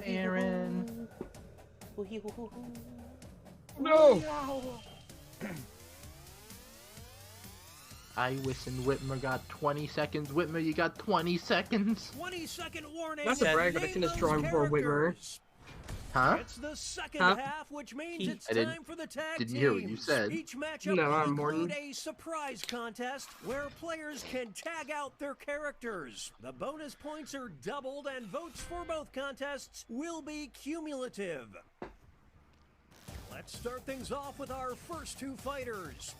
Aaron. No! Iwis and Whitmer got 20 seconds. Whitmer, you got 20 seconds. 20-second warning. Not to brag, but I finished drawing before Whitmer. Huh? It's the second Huh? half, which means it's I time for the tag didn't teams. hear what you said. Each matchup No, will I'm include Morton. a surprise contest where players can tag out their characters. The bonus points are doubled, and votes for both contests will be cumulative. Let's start things off with our first two fighters.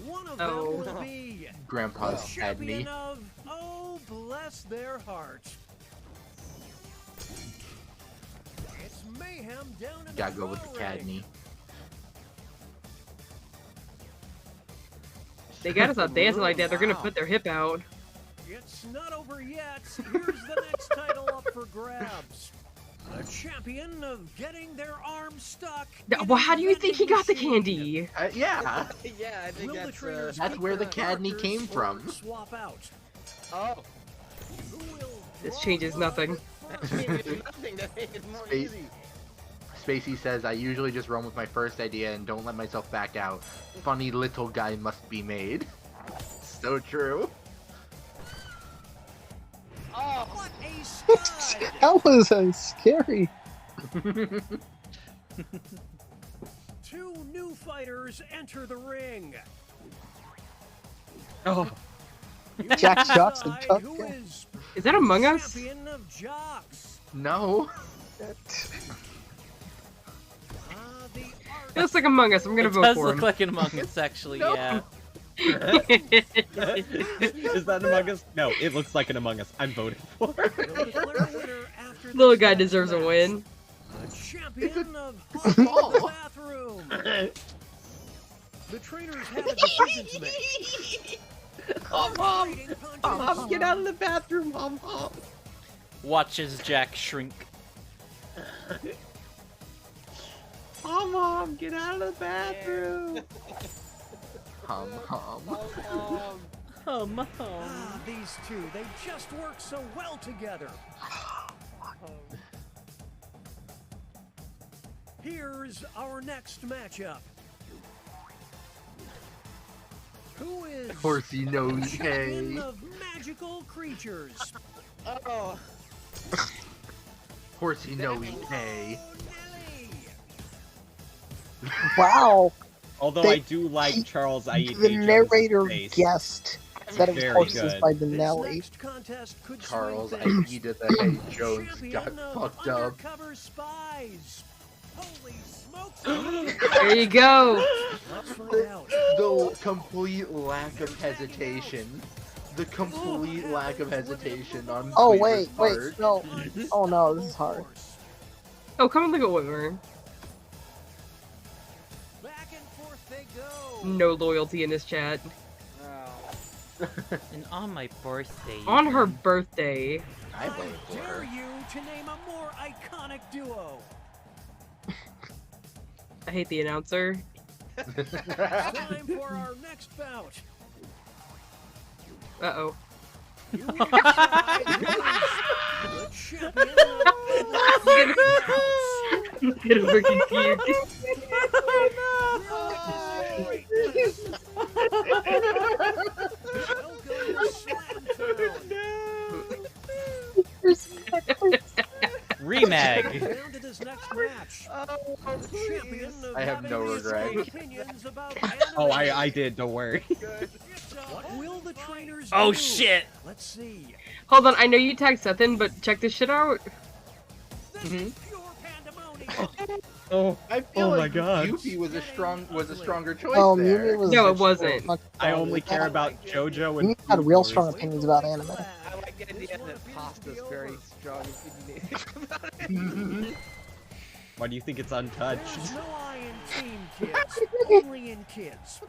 One of them will be Grandpa's the Cadney. champion of Oh Bless Their Heart. It's mayhem down in Gotta the go with the throw ring. Cadney. They got us out dancing like that, they're gonna put their hip out. It's not over yet. Here's the next title up for grabs. The champion of getting their arm stuck. Well, how do you think he got the candy? Yeah. Yeah, I think Will the trainers That's pick where the their Cadney characters came or from. Swap out. Oh. Who will This draw changes blood nothing. first? Nothing to make it more Space- easy. Spacey says, I usually just run with my first idea and don't let myself back out. Funny little guy must be made. So true. Oh. What a stud! That was scary. Two new fighters enter the ring. Oh, Jack Jocks and Decide Tuck. who is is that Among Us? champion of Jocks. No. It looks like Among Us. I'm gonna It vote does for look him. like an Among Us, actually. No. Yeah. Is that Among Us? No, it looks like an Among Us. I'm voting for it. Little guy deserves a win. The champion of ball. the bathroom. The trainers have a decision to make. Mom, get out of the bathroom, Mom. Watches Jack shrink. Mom, get out of the bathroom. Hum. Ah, these two, they just work so well together. Here's our next matchup. Who is Horsey knows champion hay. of magical creatures? Oh. Horsey knows hay. Wow. Although They- I do like Charles I.E. The narrator face. guessed that it was Very horses good. by the Nelly. Next contest could Charles swing I things. eat the hay. Jones Champion got of fucked up. undercover spies. Holy smokes! There you go. Let's find out. The complete lack of hesitation. The complete lack of hesitation on Oh Cleaver's wait, part. no. Oh no, this is hard. Oh, come and look at Whitmer. Back and forth they go. No loyalty in this chat. And on my birthday. On her birthday. I voted for Dare her. you to name a more iconic duo? I hate the announcer. Time for our next bout. Uh-oh. You will decide who is the champion of the Get him freaking confused. Remag. Down to this next match. The champion of I have no regret. opinions about Oh, anime. I did. Don't worry. What will the trainers Oh do? shit! Let's see. Hold on, I know you tagged Seth in, but check this shit out. This is pure pandemonium. Oh, I feel oh my like god. Yuffie was a stronger choice Oh, there. Mimi was. No, it wasn't. much I better. only care about JoJo and Mimi had real Food strong Wars. opinions about anime. I like the idea that pasta's very strong opinionated about it. Why do you think it's untouched? There's no I in team kids, only in kids.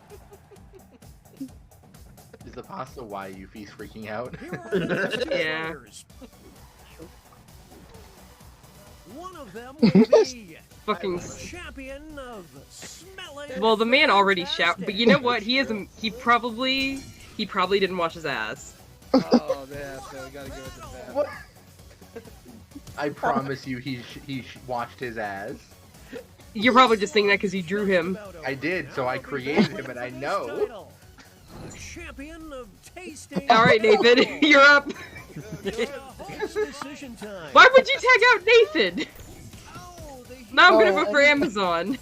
Is the pasta why Yuffie's freaking out? Here are the Yeah. players. One of them will be Fucking. the champion of smelling. Well, the man already shout, but you know what? He isn't. He probably didn't wash his ass. Oh man, so we gotta go with the What? I promise you, he watched his ass. You're probably just thinking that because you drew him. I did, so I created him, and I know. The champion of tasting. All right, Nathan, you're up. It's decision time. Why would you tag out Nathan? Oh, the Now I'm gonna Oh, vote for Amazon.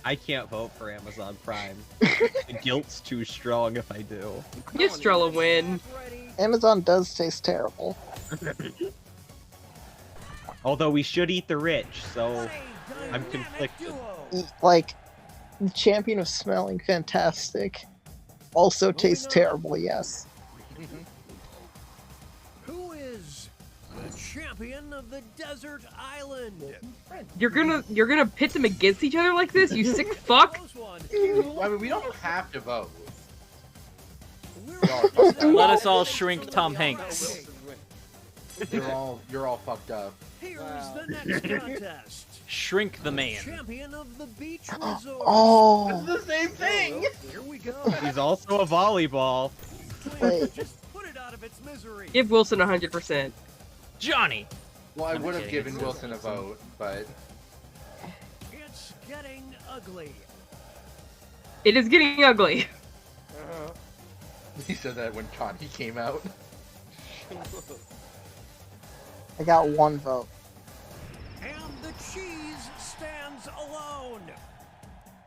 I can't vote for Amazon Prime. The guilt's too strong if I do. Give Strella a win. Amazon does taste terrible. Although we should eat the rich, so I'm conflicted. Like, the champion of smelling fantastic. Also tastes terrible, yes. Who is the champion of the desert island? You're gonna pit them against each other like this? You sick fuck! Close one. I mean, we don't have to vote. Let us all shrink Tom Hanks. You're all fucked up. Here's the next contest. Shrink the man. Champion of the beach resort. Oh, the same thing. Here we go. He's also a volleyball. wait. Just put it out of its misery. Give Wilson 100%. Johnny! Well, I I'm would have kidding, given it's Wilson a vote, but It's getting ugly. It is getting ugly. he said that when Johnny came out. I got one vote. And the cheese stands alone.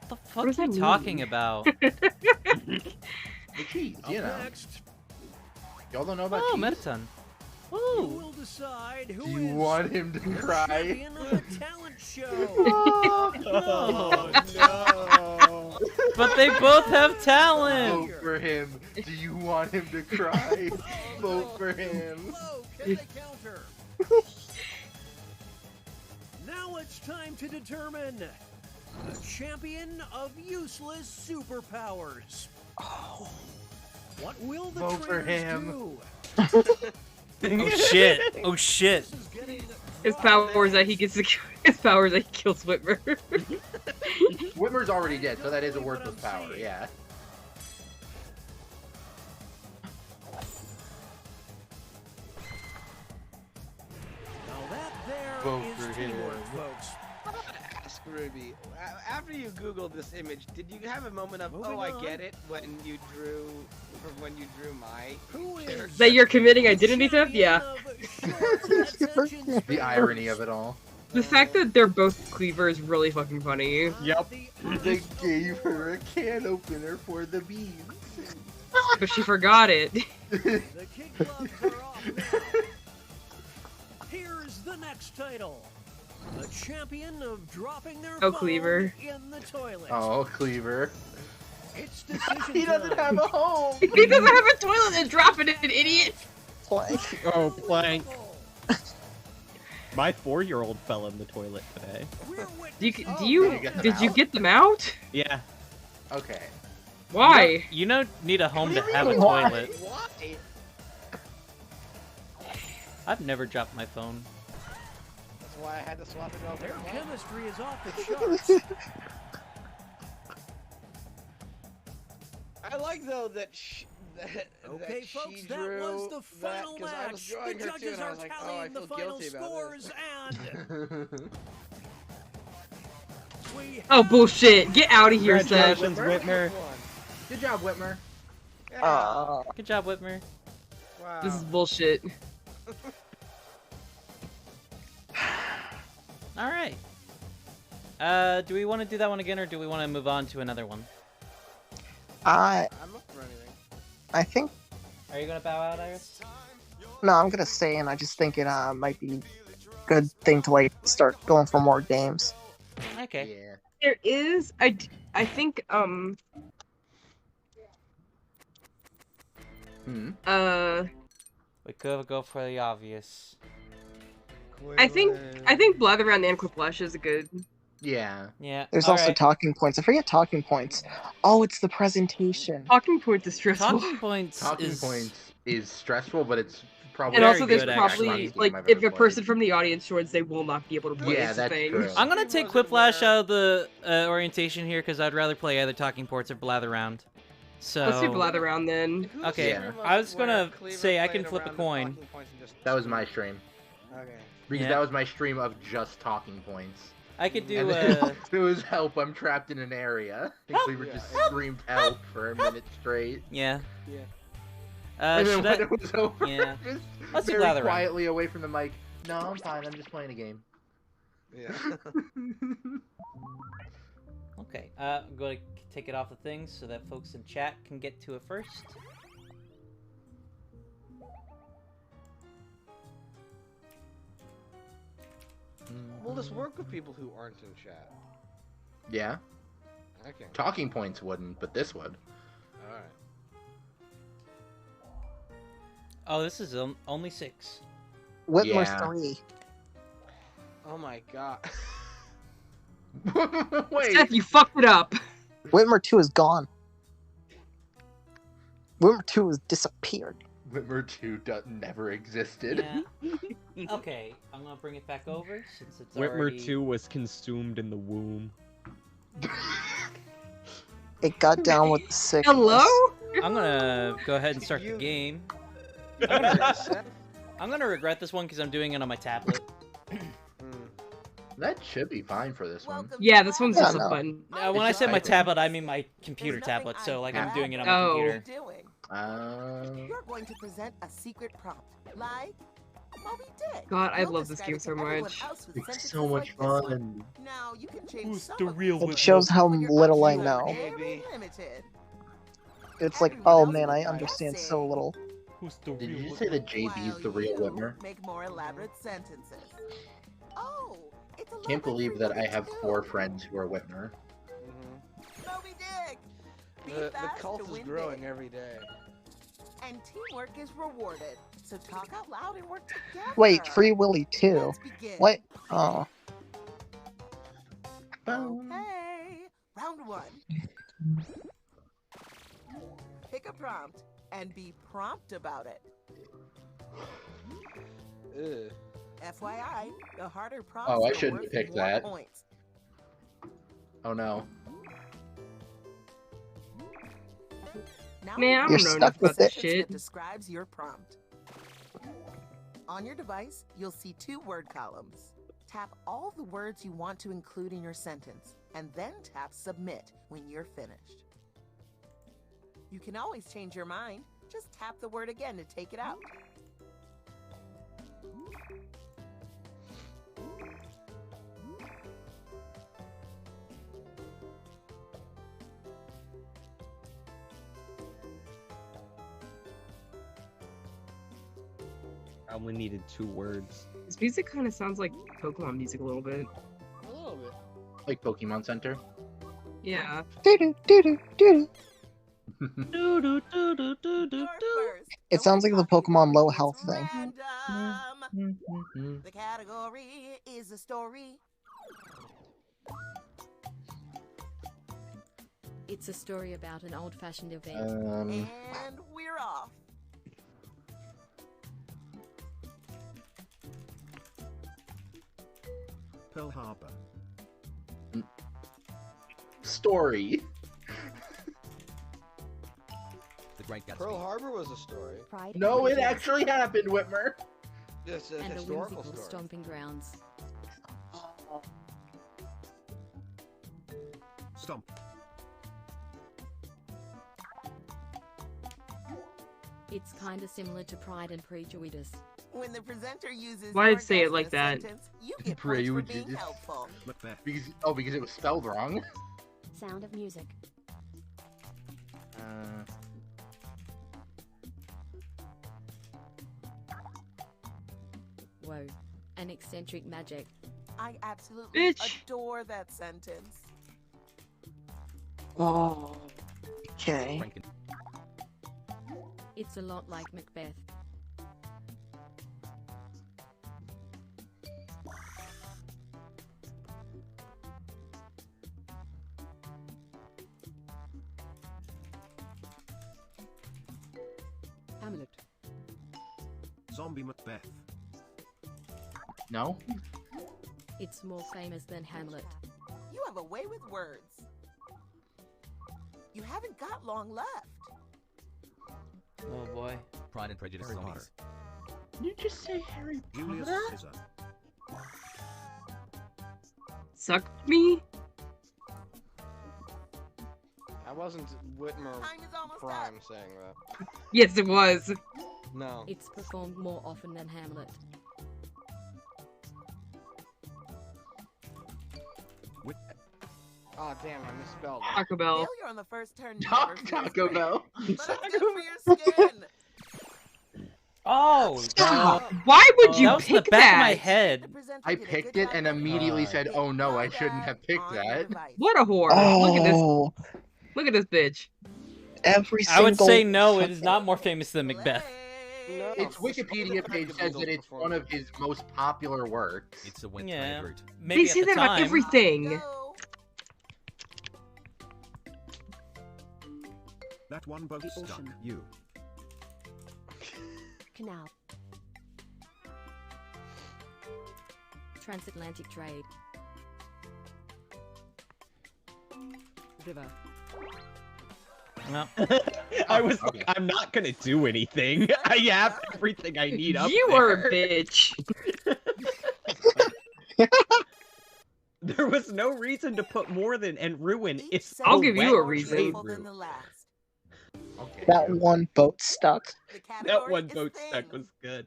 What the fuck does are you that talking mean? about? The cheese, you know. Next, Y'all don't know about Oh, cheese? Metaton. You will decide who Do you is want him to the cry? champion of the talent show. No. No. But they both have talent. Vote for him. Do you want him to cry? Vote for him. Low, can they counter? Now it's time to determine the champion of useless superpowers. What will the Vote for trainers him. do? Oh shit! Oh shit! His power is that he gets his power is that he kills Whitmer. Whitmer's already dead, so that is a worthless power, yeah. Now that there Vote is for him. teamwork, folks. Ask Ruby. After you Googled this image, did you have a moment of, Moving oh, I on. get it, when you drew my Who is That you're committing identity theft? Yeah. The irony of it all. The fact that they're both Cleaver is really fucking funny. Yep. They gave her a can opener for the beans. But she forgot it. The kid gloves are off now. Here's the next title. The champion of dropping their Oh, phone Cleaver. in the toilet. Oh, Cleaver. It's decision He doesn't time. have a home. He doesn't have a toilet and drop it, an idiot. Plank. Oh, Plank. My 4-year-old fell in the toilet today. Did you get them out? Yeah. Okay. Why? You don't need a home to have a Why? toilet. Why? I've never dropped my phone. That's why I had to swap it over. Their chemistry is off the charts. I like though that Okay, that folks, she that drew was the final that, 'cause I was match. drawing The her too, judges and I are was like, oh, I tallying the feel final guilty about scores, this. and we Oh bullshit! Get out of here, Seth. Congratulations, Whitmer. Good job, Whitmer. Good job, Whitmer. Wow. This is bullshit. All right. Do we want to do that one again, or do we want to move on to another one? I'm up for anything. I think Are you gonna bow out, Iris? no, I'm gonna stay, and I just think it might be a good thing to like start going for more games. Okay. Yeah. There is, I think, We could go for the obvious. I think Blather Around and Quiplash is a good. Yeah. Yeah. There's all also right. talking points. I forget talking points. Oh, it's the presentation. Talking Points is stressful. Talking points. Talking is... points is stressful, but it's probably And also, Very there's good, probably, actually. like, I've if ever a person played. from the audience joins, they will not be able to play. Yeah, It's the that's thing. true. I'm gonna take Quiplash out of the orientation here because I'd rather play either Talking Ports or Blather Round. So. Let's do Blather Around then. Okay. Yeah. I was gonna Cleaver say I played can flip a around the coin. talking points and just- That was my stream. Okay. Because Yeah. that was my stream of just talking points. I could do. And then it was help, I'm trapped in an area. And Help! Cleaver just screamed help for a minute straight. Yeah. Yeah. And then Should when I... it was over, Yeah. just Let's do very Blather Round. quietly away from the mic. No, I'm fine, I'm just playing a game. Yeah. Okay. I'm going to take it off the thing so that folks in chat can get to it first. Will this work with people who aren't in chat? Yeah. Okay. Talking points wouldn't, but this would. Alright. Oh, this is only 6. Whitmer Yeah. 3. Oh my god. Wait. Seth, you fucked it up. Whitmer 2 is gone. Whitmer 2 has disappeared. Whitmer 2 never existed. Yeah. Okay, I'm gonna bring it back over since it's Whitmer already... 2 was consumed in the womb. It got down with the sickness. Hello? I'm gonna go ahead and start the game. I'm gonna regret this one because I'm doing it on my tablet. That should be fine for this one. Yeah, this one's just Yeah, a no. fun. When I say my tablet, I mean my computer tablet. So like I'm doing it on my Oh. computer. You're going to present a secret prompt, like Moby Dick. God, I You'll love this describe game it so to everyone much. else with It's sentences so much like this one. fun. Now you can change Who's some the of real them, It shows how but your little I options are know. very limited. It's like, Everyone oh else man, I will understand say, so little. Who's the Did real you say that JB's the real you Whitmer? make more elaborate sentences. Oh, it's a lot Can't like believe Free that I Willy have too. 4 friends who are Whitmer. Moby Dick! Be The fast cult to is win growing big. every day. And teamwork is rewarded. So talk out loud and work together. Wait, Free Willy 2. Let's begin. What? Oh. Okay, round 1. Pick a prompt and be prompt about it. Ugh. FYI, the harder prompts Oh, I are shouldn't worth have picked more that. points. Oh no. Now Man, I we don't You're know stuck enough with about this it. shit. that describes your prompt. On your device, you'll see 2 word columns. Tap all the words you want to include in your sentence, and then tap Submit when you're finished. You can always change your mind. Just tap the word again to take it out. I only needed 2 words. This music kind of sounds like Pokemon music a little bit. A little bit. Like Pokemon Center. Yeah. It sounds like the Pokemon low health thing. The category is a story. It's a story about an old-fashioned event. And we're off. Pearl Harbor. Story. The Great Gatsby. Pearl Harbor was a story. No, it actually happened, Whitmer. It's a And a historical whimsical story. stomping grounds. Stomp. It's kinda similar to Pride and Prejudice. When the presenter uses Why'd your say it guess like in a that? sentence, you get points for being Prejudice. helpful. Macbeth. Because it was spelled wrong. Sound of Music. Whoa. An eccentric magic. I absolutely Bitch. adore that sentence. Oh. Okay. It's a lot like Macbeth. Hamlet. Zombie Macbeth. No? It's more famous than Hamlet. You have a way with words. You haven't got long left. Oh boy. Pride and Prejudice Harry zombies. Did you just say Harry Julius Potter? Caesar. Suck me? I wasn't Whitmer Time is almost Prime saying that. Yes, it was. No. It's performed more often than Hamlet. Oh damn, I misspelled it. Taco Bell. Failure on the first turn never feels Taco great, Bell. but it's good for your skin. Oh, Stop. Why would you that was pick the back that? of my head. The presenter I did a picked good it job and of immediately putting said, it oh no, I back shouldn't have picked on your that. device. What a whore. Look at this. Oh. Look at this bitch. Every single. I would say no, it is not more famous than Macbeth. No, Its Wikipedia page says that it's one of his most popular works. It's a wet Yeah, route. maybe They at say the that about time. everything. Go. That one boat The stuck. ocean. You. Canal. Transatlantic trade. River. No. I was Okay. like, I'm not gonna do anything. I have everything I need up You there. are a bitch. There was no reason to put more than and ruin. Each It's I'll sentence give is you a more reason. beautiful than the last. Okay. That one boat stuck. The that category one is boat thing. stuck was good.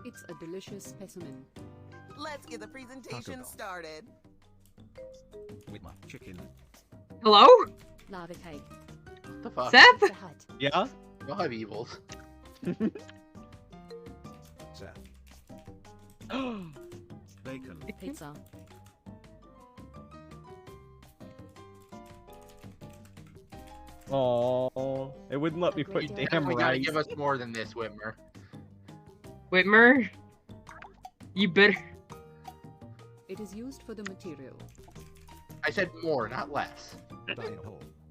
It's a delicious specimen. Let's get the presentation Bell. started. Whitmer. Chicken. Hello? Lava cake. The fuck? Seth? Pizza Hut. Yeah? Y'all have evils. Seth. Bacon. Pizza. Oh, it wouldn't let me put damn You gotta rice. give us more than this, Whitmer. Whitmer? You better. It is used for the material. I said more, not less.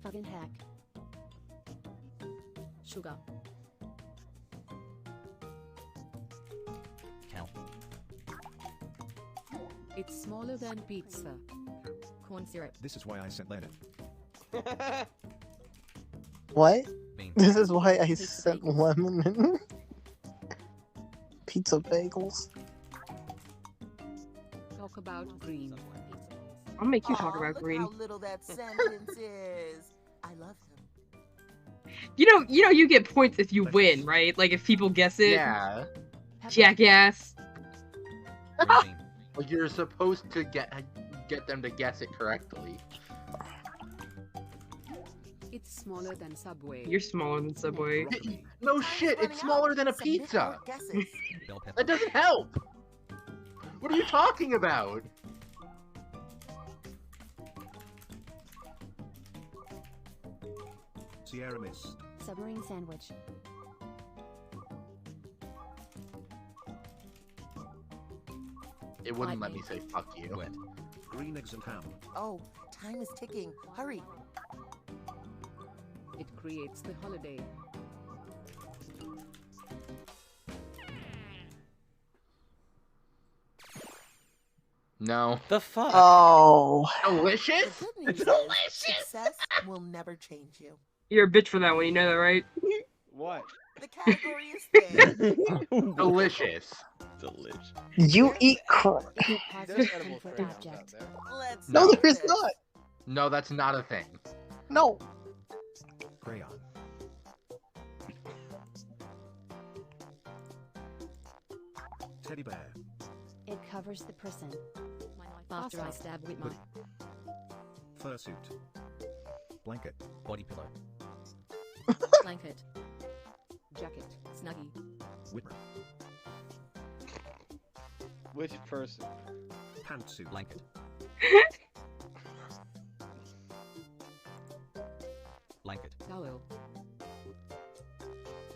Fucking heck. Sugar. Count. It's smaller than pizza. Corn syrup. This is why I sent Leonard. What? Bean. This is why I sent lemon and pizza bagels. Talk about green. I'll make you talk Aw, about look green. how little that sentence is. I love him. You get points if you win, right? Like if people guess it. Yeah. Jackass. Like you're supposed to get them to guess it correctly. It's smaller than Subway. You're smaller than Subway. No shit, it's smaller than a pizza. That doesn't help. What are you talking about? Sierra Mist. Submarine sandwich. It wouldn't let me say fuck you. Green eggs and ham. Oh, time is ticking. Hurry. It creates the holiday. No. The fuck? Oh. Delicious? The good news is success will never change you. You're a bitch for that one, you know that, right? What? The category is there. Delicious. Delicious. You eat crap. There's edible crayons out there. Let's No, do there is this. not. No, that's not a thing. No. Crayon. Teddy bear. It covers the person. After I stab with my Fursuit. Blanket. Body pillow. blanket. Jacket. Snuggie. Whitmer. Which person? Pantsuit. Blanket. Blanket. Towel.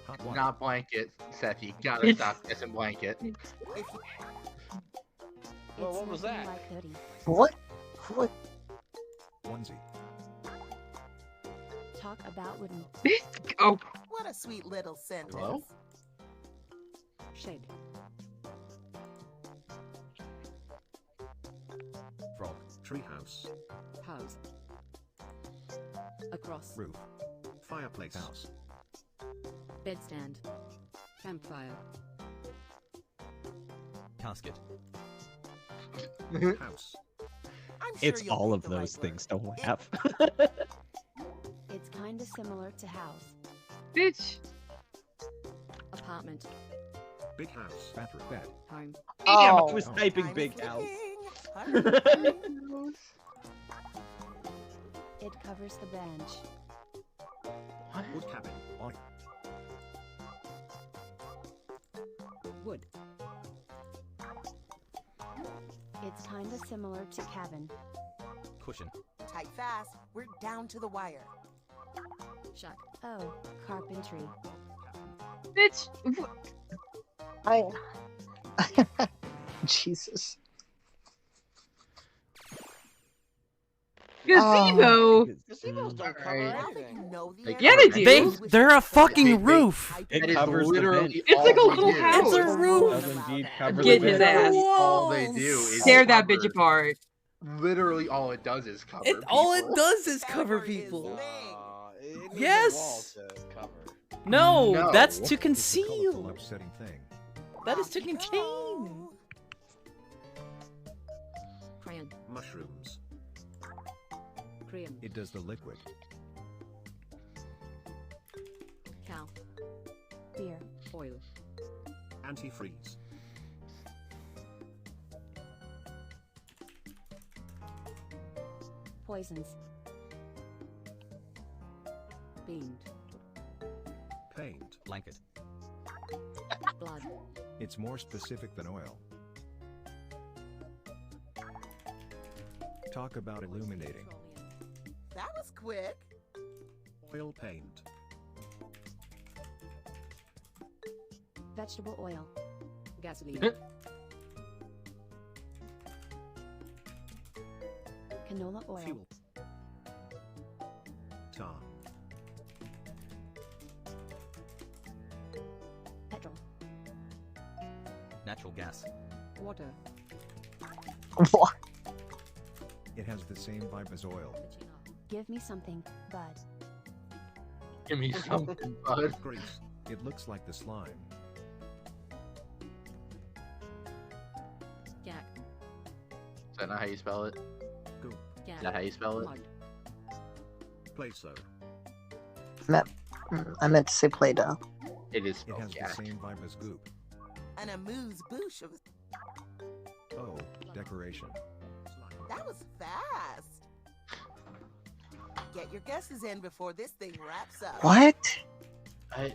Hot water. Not blanket, Seth. You gotta stop guessing blanket. Well, what was that? Like hoodie. What? What? Onesie. Talk about wooden. Oh. What a sweet little sentence. Hello? Shed. Frog. Treehouse. House. Across. Roof. Fireplace. House. Bedstand. Campfire. Casket. House. I'm sure It's you'll all pick of the those right things, word. don't laugh. It's kind of similar to house. Bitch. Apartment. Big house. Bathroom. Bed. Home. Damn, Oh. I was typing Time big is house. ticking. Hurry. It covers the bench. Wood cabin. On. Wood. It's kind of similar to cabin. Cushion. Type fast. We're down to the wire. Shack. Oh, carpentry. Bitch. I. Jesus. Gazebo. Gazebos don't cover Alright. Now that anything. you know the They Yeah, answer, they They, do. they're a fucking They- roof. It That is covers the literally bench. It's like a all little they do. house. It's a roof. Does indeed cover Get the his bench. ass. All they do is Tear that bitch cover- apart. Literally all it does is cover All it people. does is cover Category is people. It needs Yes. a wall to cover. No, No. that's to It's a colorful, conceal. upsetting thing. That is to Off you contain. go. Crayon. Mushrooms. Crayon. It does the liquid. Cow. Beer. Oil. Antifreeze. Poisons. Beamed. Paint. Blanket. Blood. It's more specific than oil. Talk about illuminating. That was quick. Oil paint. Vegetable oil. Gasoline. Canola oil. Fuel. Tar. Petrol. Natural gas. Water. What? It has the same vibe as oil. Give me something, bud. Give me something, bud. Grease. It looks like the slime. Jack. Is that not how you spell it? Goop. Jack. Is that how you spell it? Mud. Play-Doh. I meant to say Play-Doh. It is It spelled has Jack. the same vibe as goop. An amuse-bouche of... Oh, decoration. That was fast. Get your guesses in before this thing wraps up. What? I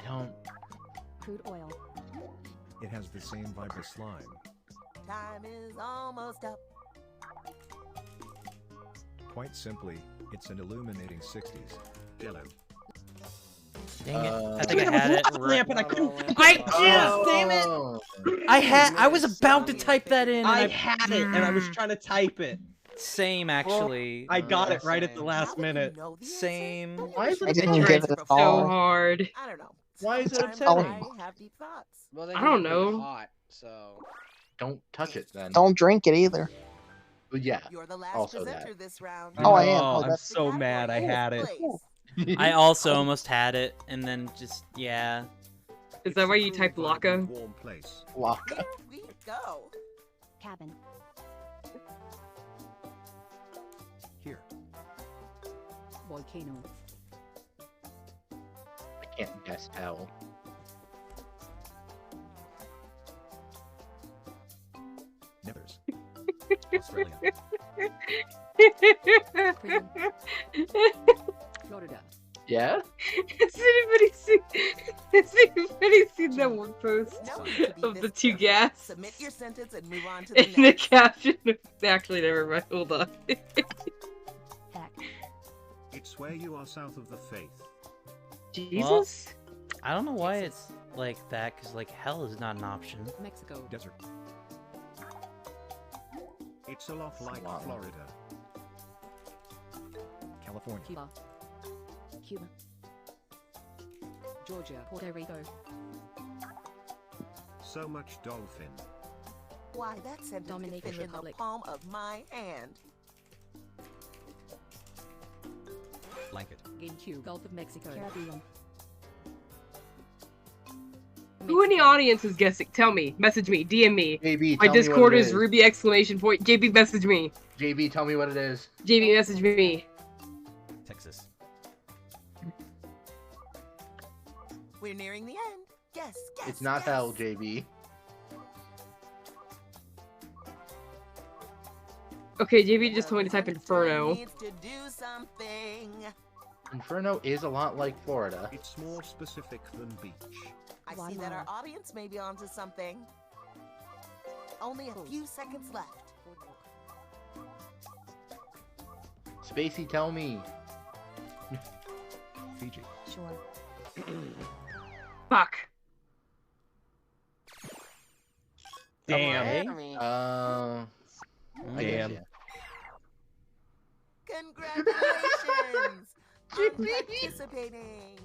don't... Crude oil. It has the same vibe as slime. Time is almost up. Quite simply, it's an illuminating 60s. Jello. Dang it! I think I had it. Lamp and I couldn't. Damn it! I was about to type that in. And I had it, and I was trying to type it. Same, actually. I got it right at the last minute. Same. Why is I it didn't get it at So all. hard. I don't know. Why is it Sometimes upsetting? I have deep thoughts. Well, they I don't can make it know. Hot, so Don't touch it then. Don't drink it either. Well, yeah. You're the last Also presenter that. this round. Oh, I am. Oh, Oh, I'm that's so mad I had it. I also almost had it, and then just yeah. Is that why you typed Laka? Warm place. Laka. Here we go. Cabin. Here. Volcano. I can't guess L. Nethers. Australia. Florida. Yeah? Has anybody seen that one post No need to be of the this two careful. gas? Submit your sentence and move on to the And the next. caption. Actually, never mind. Hold on. Heck. It's where you are south of the faith. Jesus. I don't know why it's like that, because like hell is not an option. Mexico. Desert. It's a lot like Wow. Florida. California. Cuba. Cuba. Georgia. Puerto Rico. So much dolphin. Why, that sentence could Dominican fit in the Republic. palm of my hand. Blanket. GameCube. Gulf of Mexico. Caribbean. Who in the audience is guessing? Tell me. Message me. DM me. JB, My tell me Discord what it is Ruby exclamation point. JB, message me. JB, tell me what it is. JB, message me. Texas. We're nearing the end. Guess, guess, It's not guess. hell, JB. Okay, JB just told me to type Inferno. Needs to do something. Inferno is a lot like Florida. It's more specific than beach. I see that our audience may be onto something. Only a few seconds left. Spacey, tell me. Fiji. Sure. Fuck. Damn. I guess, Damn. yeah. Congratulations on participating.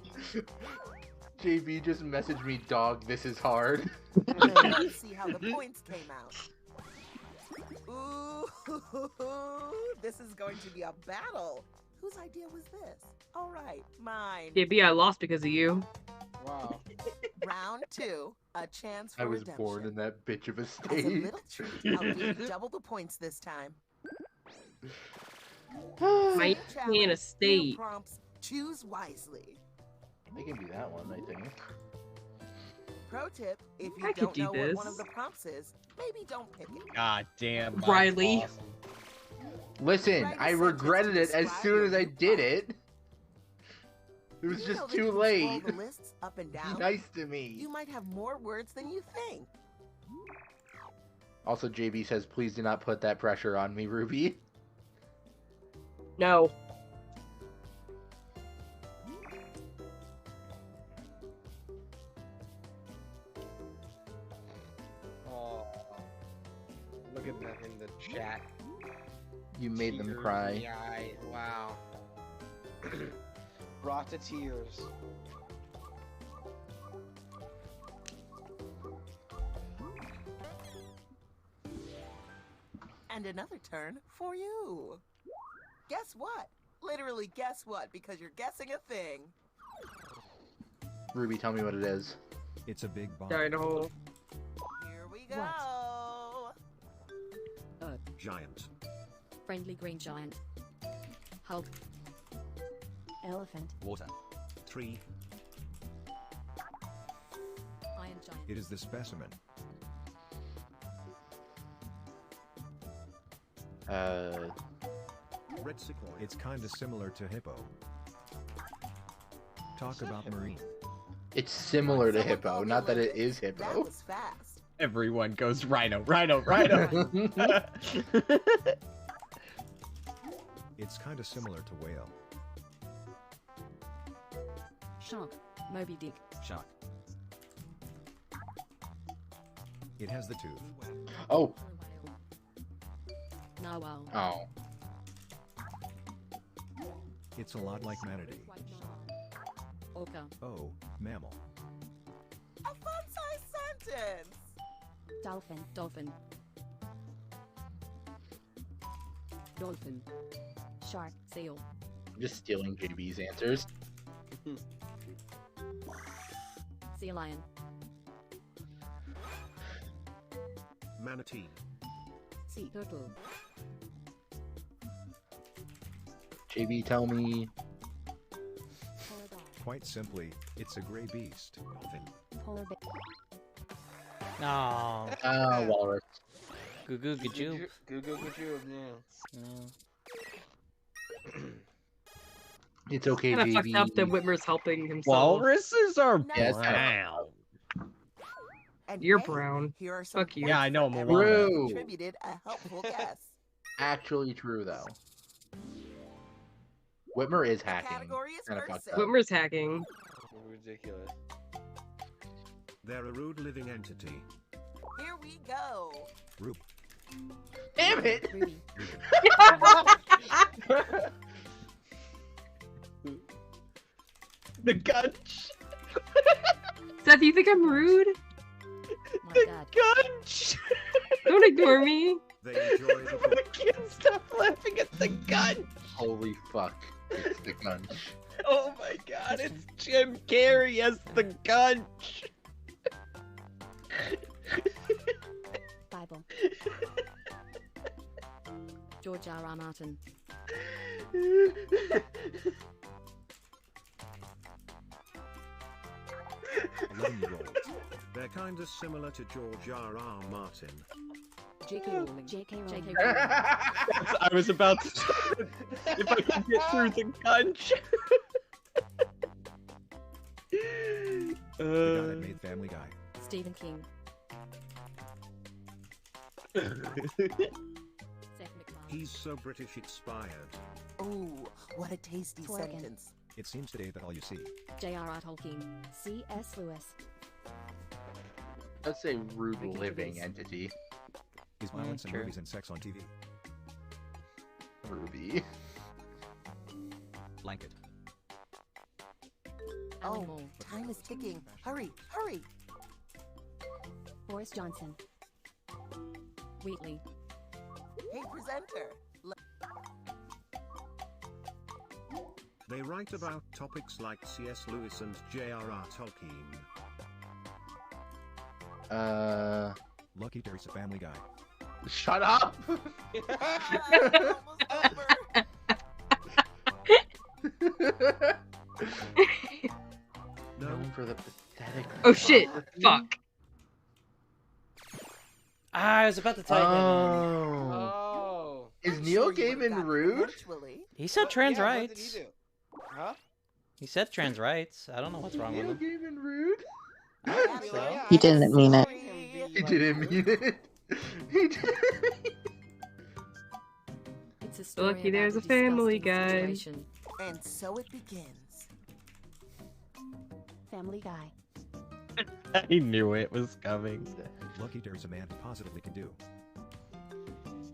JB just messaged me, dog, this is hard. Let's see how the points came out. Ooh, this is going to be a battle. Whose idea was this? All right, mine. JB, I lost because of you. wow. Round 2, a chance for I was redemption. born in that bitch of a As a state. little treat, I'll give you double the points this time. My Challenge, in a new state. prompts, choose wisely. I can do that one, I think. Pro tip, if you I could don't do know what one of this. the prompts is, maybe don't pick it. God damn. mine's Riley. awesome. Listen, Write a I sentence regretted to it as describe soon your as I new did prompt. it. It was You know just that too you can late. scroll the lists up and Be down. nice to me. You might have more words than you think. Also, JB says, please do not put that pressure on me, Ruby. No. Oh, look at them in the chat. You made them Tears in cry. the eye. Wow. Brought to tears. And another turn for you. Guess what? Literally guess what, because you're guessing a thing. Ruby, tell me what it is. It's a big bomb. Dino. Here we go. Giant. Friendly green giant. Hulk. Elephant. Water. Tree. Iron giant. It is the specimen. Red sequoia. It's kinda similar to hippo. Talk about marine. It's similar to hippo, not that it is That hippo. was fast. Everyone goes rhino, rhino, rhino. It's kinda similar to whale. Shark. Moby Dick. Shark. It has the tooth. Oh. Narwhal. Oh. It's a lot like manatee. Orca. Oh, mammal. A fun-sized sentence. Dolphin. Dolphin. Dolphin. Shark. Seal. I'm just stealing JB's answers. Sea lion. Manatee. Sea turtle. JB, tell me. Quite simply, it's a gray beast. Dolphin. Polar bear. No. Ah, walrus. Goo goo gajoo. Goo goo gajoo, yeah. It's okay, Kinda fucked up that JB. Whitmer's helping himself. Walruses are Yes, brown. And You're hey, brown. Here are some Fuck you. points Yeah, I know, for Moana. everyone who True. contributed a helpful guess. Actually true, though. Whitmer is The hacking. category is Kinda person. fucked up. Whitmer's hacking. Ridiculous. They're a rude living entity. Here we go. Rube. Damn it! Ruby. The gunch. Seth, you think I'm rude? My God. Gunch. Don't ignore me. They enjoy the I can't stop laughing at the gunch. Holy fuck. It's the gunch. Oh my god, it's Jim Carrey as the gunch. Bible. George R. Martin. 11-year-old. They're kinda similar to George R.R. Martin. J.K. Rowling. J.K. Rowling. I was about to. If I could get through the gunch. The guy that made Family Guy. Stephen King. Seth MacFarlane. He's so British expired. Ooh, what a tasty Twerking. sentence. It seems today that all you see. J.R.R. Tolkien. C.S. Lewis. Let's say rude Ricky living Gervais. entity. Is violence in true. movies and sex on TV. Ruby. Blanket. Alan Oh, Moore. time is ticking. Hurry, hurry. Boris Johnson. Wheatley. Hey, presenter. They write about topics like C.S. Lewis and J.R.R. Tolkien. Lucky Teresa Family Guy. Shut up! Known for the pathetic. Oh shit! Fuck. I was about to type him in. Oh. Is Neil Gaiman rude? He said trans Yeah, rights. What did he do? Huh? He said trans rights. I don't know what's wrong with him. Even rude. I don't think so. He didn't mean it. He didn't mean it. He did. It's a story Lucky about there's a Family disgusting Guy. situation. And so it begins. Family Guy. I knew it was coming. Lucky there's a man who positively can do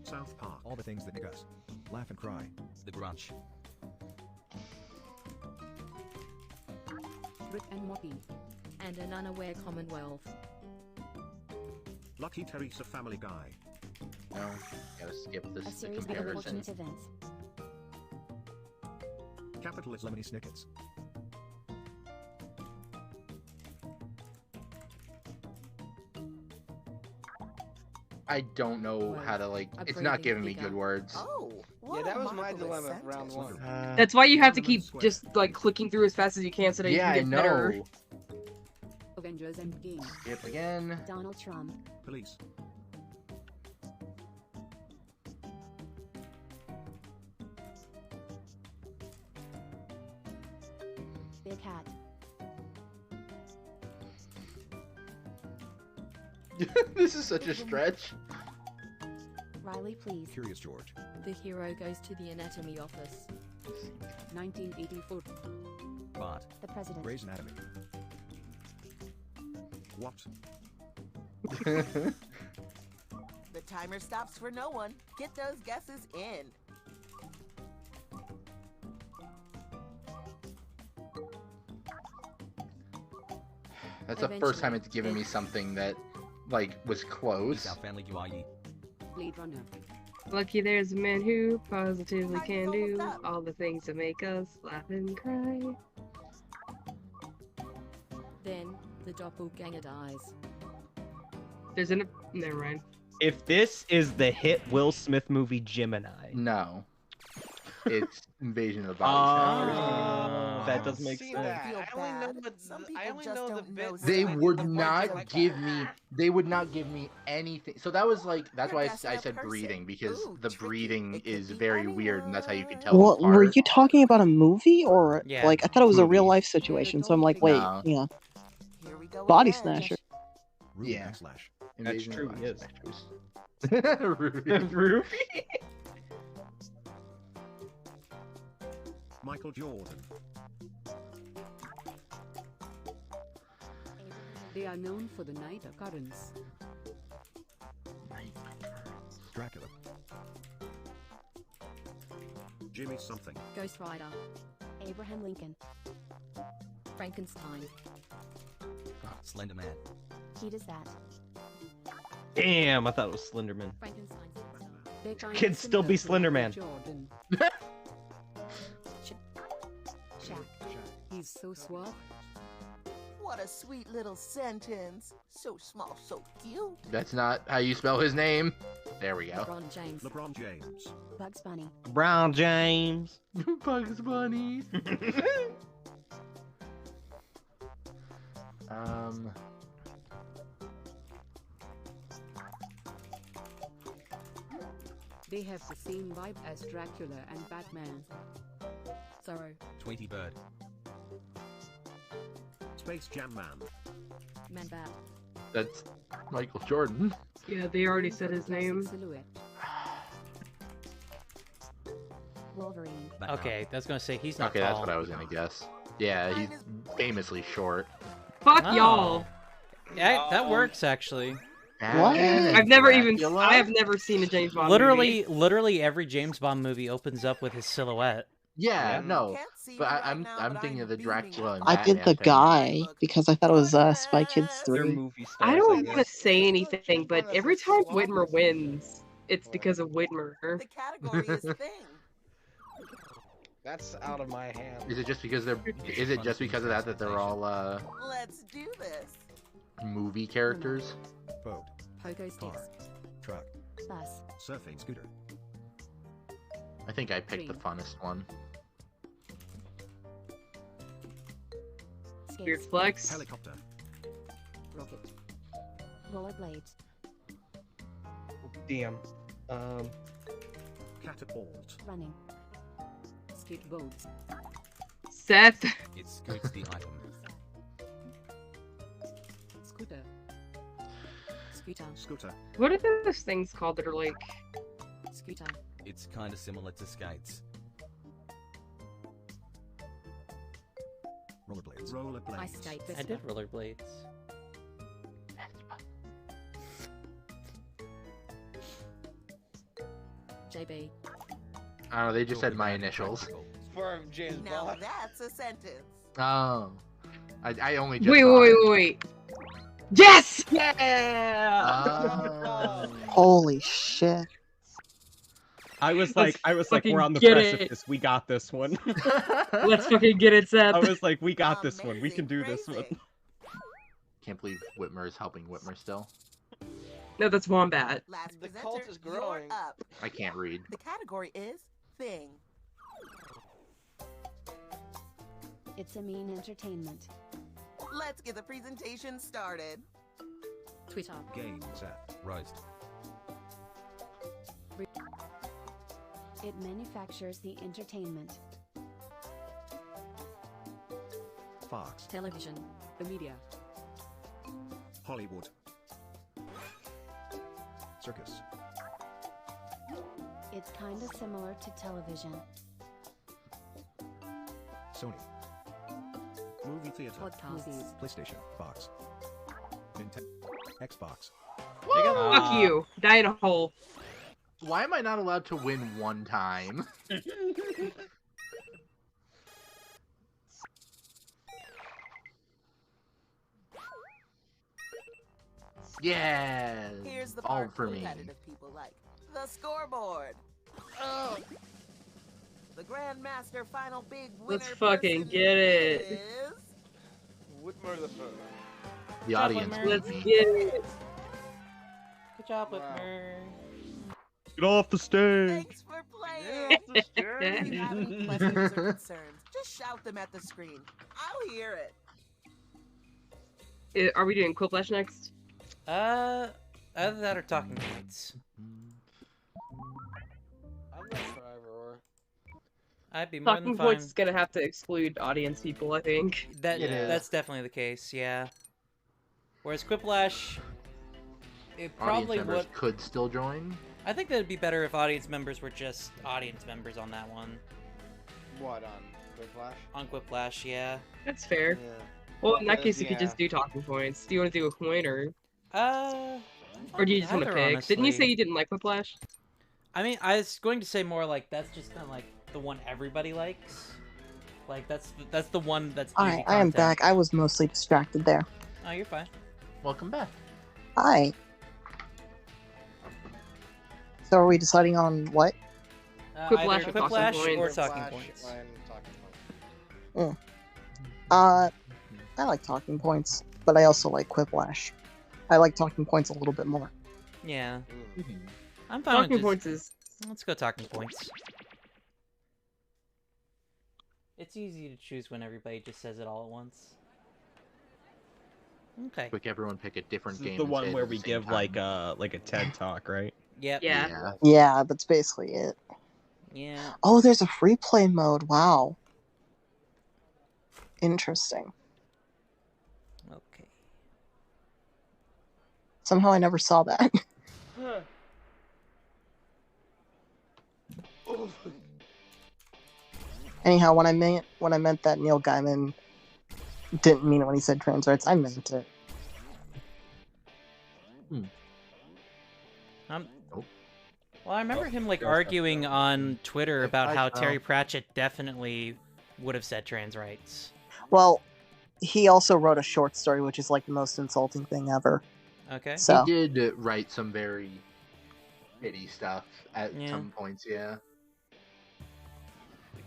South Park. all the things that make us laugh and cry. The Grunch. Rick and Morty. And an unaware Commonwealth. Lucky Teresa Family Guy. No, gotta skip this. A the series of comparison. unfortunate events. Capitalism. Lemony Snickets. I don't know how to like. It's not giving me good words. Oh, Yeah, that was my dilemma for round one. That's why you have to keep just like clicking through as fast as you can so that Yeah, I you can get better. know. Avengers Endgame. Skip again. Donald Trump. Police. Big Hat. This is such a stretch. Riley, please. Curious George. The hero goes to the anatomy office. 1984. Bart. The President. Grey's Anatomy. What? The timer stops for no one. Get those guesses in. That's the first time it's given me something that, like, was close. Our family UIE. Blade Runner. Lucky there's a man who positively can do all the things that make us laugh and cry. Then, the doppelganger dies. There's an. Never mind. If this is the hit Will Smith movie Gemini. No. It's Invasion of the Body Snatchers. That does make See sense. that. I only know the bit. They where would the not voice give me. They would not give me anything. So that was like. That's You're why guessing I a said person. breathing, because Ooh, the tricky. breathing It could is be very weird, and that's how you can tell What them were apart. you talking about a movie or Yeah. like I thought it was a real Movie. life situation, so I'm like, wait, No. yeah. Here we go Body again. Snatcher. Ruby Yeah. Slash. Invasion true, of he the is. Body Snatchers. Ruby. Michael Jordan. They are known for the night occurrence. Dracula. Jimmy something. Ghost Rider. Abraham Lincoln. Frankenstein. Slender Man. He does that. Damn, I thought it was Slenderman. Frankenstein's They kind Could of still be similar to Slenderman. Michael Jordan. Shaq. He's so suave. What a sweet little sentence. So small, so cute. That's not how you spell his name. There we go. LeBron James. LeBron James. Bugs Bunny. Brown James. Bugs Bunny. um. They have the same vibe as Dracula and Batman. Zorro. Tweety Bird. Space Jam Man. Man-Bat. That's Michael Jordan. Yeah, they already said his name. Silhouette. Wolverine. Batman. Okay, that's gonna say he's not Okay, tall. that's what I was gonna guess. Yeah, he's famously short. Fuck Oh. y'all. Yeah, that works actually. Batman and I've never even. Dracula? I have never seen a James Bond Literally, movie. literally every James Bond movie opens up with his silhouette. Yeah, no. Can't see But me right I'm now, I'm but thinking I'm of the beaming Dracula and I did Batman the thing. guy because I thought it was Spy Kids Their 3. movie stars. I don't guess. want to say anything, but every time Whitmer wins, it's because of Whitmer. The category is thing. That's out of my hands. Is it just because they're? Is it just because of that they're all Let's do this. movie characters? Boat. Pogo sticks. Car. Truck. Bus. Surfing. Scooter. I think I picked the Train. funnest one. Weird Skates. flex. Helicopter. Rocket. Rollerblades. Damn. Catapult. Running. Skateboards. Seth. It scoots the item. Scooter. Scooter. Scooter. What are those things called that are like... Scooter. It's kind of similar to skates. Rollerblades. I Rollerblades. skate I did rollerblades. JB. I don't know, they just said my initials. For James Now Bond. that's a sentence. Oh. I only just Wait, saw wait, it. wait, wait. Yes! Oh. Holy shit. I was Let's like, we're fucking on the get precipice. We got this one. Let's fucking get it, Seth. I was like, we got this one. We can do this one. Can't believe Whitmer is helping Whitmer still. No, that's Wombat. Last The presenter, cult is you're growing. up. I can't read. The category is thing. It's a mean entertainment. Let's get the presentation started. Twitter. Games at Roast. It manufactures the entertainment. Fox. Television. The media. Hollywood. Circus. It's kinda similar to television. Sony. Movie theater. Podcasts. PlayStation. Fox. Nintendo. Xbox. Fuck you. Die in a hole. Why am I not allowed to win one time? Yeah. Here's the all part for me. competitive people like. The scoreboard. Oh. The Grandmaster final big winner. Let's fucking person get it. is... Whitmer the first. The audience. Let's beat me. get it. Good job, Whitmer. Get off the stage. Thanks for playing. If you have any questions or concerns, just shout them at the screen. I'll hear it. Are we doing Quiplash next? Either that or talking points. I'm ready for either or. I'd be more Talking than fine. Points is gonna have to exclude audience people, I think. That's definitely the case, yeah. Whereas Quiplash, it probably Audience members would. could still join. I think that'd be better if audience members were just audience members on that one. What, on Quiplash? On Quiplash, yeah. That's fair. Yeah. Well, in that Because, case, you could just do Talking Points. Do you want to do a coin, or do you just want to either, pick? honestly. Didn't you say you didn't like Whiplash? I mean, I was going to say more like that's just kind of like the one everybody likes. Like that's the one that's. Alright, easy I am content. back. I was mostly distracted there. Oh, you're fine. Welcome back. Hi. So are we deciding on what? Quiplash Either or Talking Quiplash or Points. Talking Quiplash Points. and Talking Points. I like talking points, but I also like Quiplash. I like talking points a little bit more. Yeah. Mm-hmm. I'm fine with Talking just... Points is... Let's go Talking Points. It's easy to choose when everybody just says it all at once. Okay. Quick, everyone pick a different This is game. the and say one it where at the we same give time. like a TED talk, right? Yep. Yeah. Yeah, that's basically it. Yeah. Oh, there's a free play mode. Wow. Interesting. Okay. Somehow I never saw that. Anyhow, when I meant that Neil Gaiman didn't mean it when he said trans rights, I meant it. Well, I remember him like arguing on Twitter about how Terry Pratchett definitely would have said trans rights. Well, he also wrote a short story, which is like the most insulting thing ever. Okay. So He did write some very pity stuff at Yeah. some points, yeah.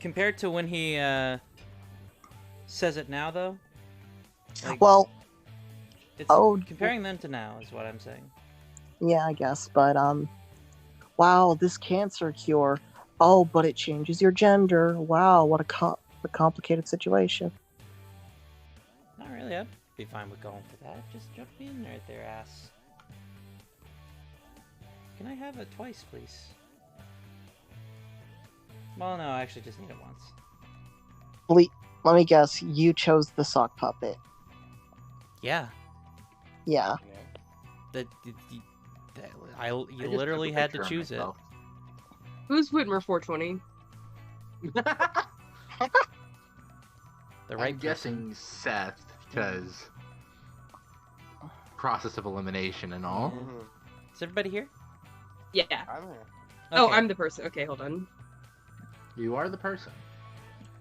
Compared to when he says it now, though. Like, well, it's, oh, comparing them to now is what I'm saying. yeah, I guess, but wow, this cancer cure. Oh, but it changes your gender. Wow, what a complicated situation. Not really. I'd be fine with going for that. Just jump me in there at their ass. Can I have it twice, please? Well, no, I actually just need it once. Let me guess, you chose the sock puppet. Yeah. Yeah. You literally had to choose it. Who's Whitmer 420? The right I'm guessing Seth, because process of elimination and all. Is everybody here? Yeah. I'm here. Oh, Okay. I'm the person. Okay, hold on. You are the person.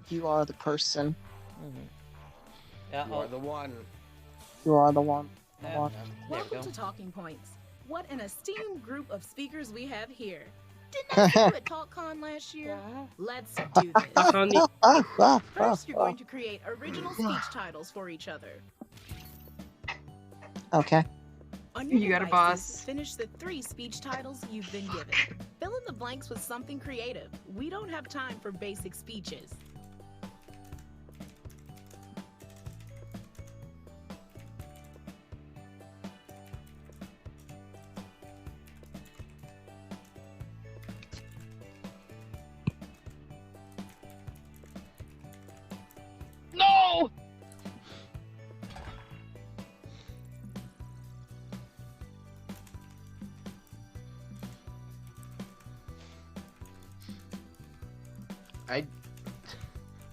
You are the person. Yeah, You are the one. You are the one. The Yeah. one. There we Welcome go. to Talking Points. What an esteemed group of speakers we have here. Didn't I see you at TalkCon last year? Let's do this. First, you're going to create original speech titles for each other. Okay. On your You got a devices, boss. finish the 3 speech titles you've been given. Fill in the blanks with something creative. We don't have time for basic speeches. No!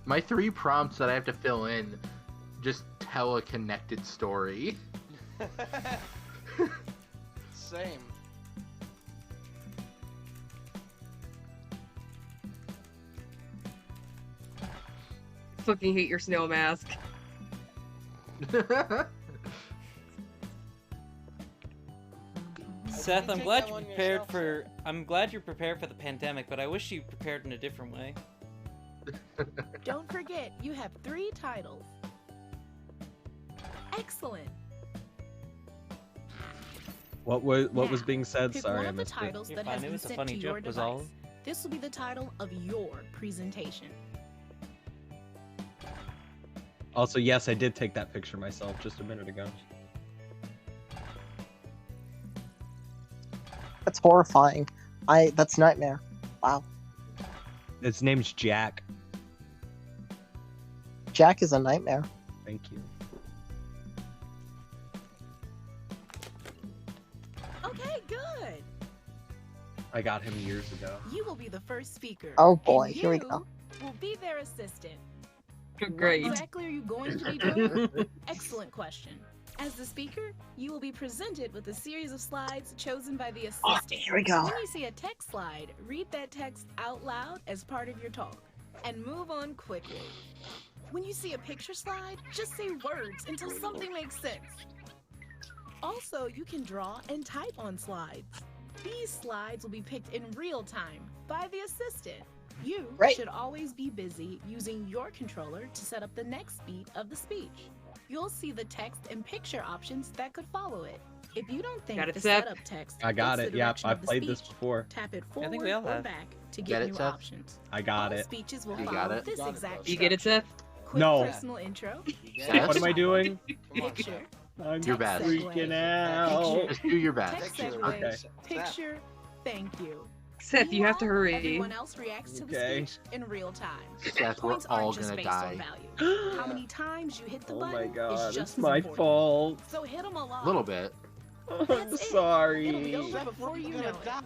My 3 prompts that I have to fill in just tell a connected story. Same. Fucking hate your snow mask. Seth, I'm glad you prepared for. I'm glad you're prepared for the pandemic, but I wish you prepared in a different way. Don't forget, you have 3 titles. Excellent. What was Now, being said? Pick Sorry, one I of the missed it. titles You're that fine, has it been was a sent funny to your joke, was device. all. This will be the title of your presentation. Also, yes, I did take that picture myself just a minute ago. That's horrifying. That's nightmare. Wow. His name's Jack. Jack is a nightmare. Thank you. Okay, good. I got him years ago. You will be the first speaker. Oh boy, and here we you go. will be their assistant. Great. What exactly are you going to be doing? Excellent question. As the speaker, you will be presented with a series of slides chosen by the assistant. here we go. When you see a text slide, read that text out loud as part of your talk and move on quickly. When you see a picture slide, just say words until something makes sense. Also, you can draw and type on slides. These slides will be picked in real time by the assistant. You should always be busy using your controller to set up the next beat of the speech. You'll see the text and picture options that could follow it. If you don't think Got it, the Seth? setup text I got fits it. the Yep, direction I've of the played this speech, before. tap it I forward think we all or have. back to Get get it, new Seth? options. I got All it. speeches will You follow got it? this Got it, exact bro. You get it, Seth? Quick No. personal intro. Seth? What am I doing? Picture. I'm Your bad. freaking out. Just do your best. Text Picture. segue. Okay. Picture. Thank you. Seth, you have to Meanwhile, hurry. Everyone else reacts to the Okay. speech in real time. Seth, we're Points all aren't just gonna based die. on value. How many times you hit the Oh button my god, is it's just as my important. fault. So hit them a lot. A little bit. I'm That's it. sorry. It'll be over before you know it. I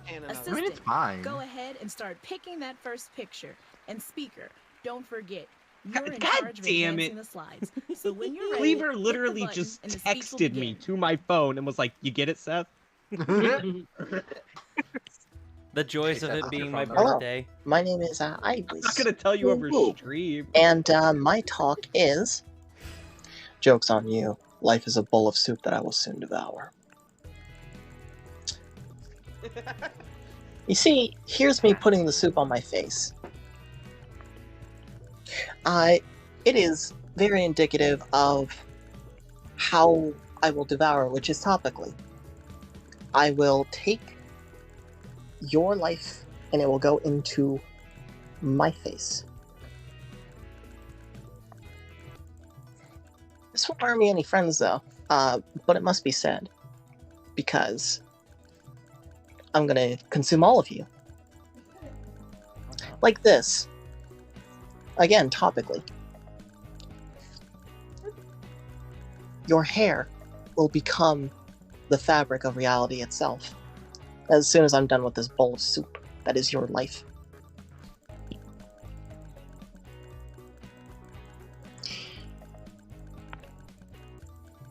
mean, it's fine. Go ahead and start picking that first picture. And speaker, don't forget, you're in God charge of damn advancing it. the slides. So when you're ready, Cleaver hit the literally button just and the speech will texted me begin. to my phone and was like, "You get it, Seth?" The joys of Hey, it Seth, being what's my your phone number? birthday. My name is Iris. I'm not gonna tell you over stream. And my talk is Joke's on you. Life is a bowl of soup that I will soon devour. You see, here's me putting the soup on my face. It is very indicative of how I will devour, which is topically. I will take your life and it will go into my face. This won't earn me any friends though, but it must be said, because I'm gonna consume all of you. Like this. Again, topically. your hair will become the fabric of reality itself. As soon as I'm done with this bowl of soup, that is your life.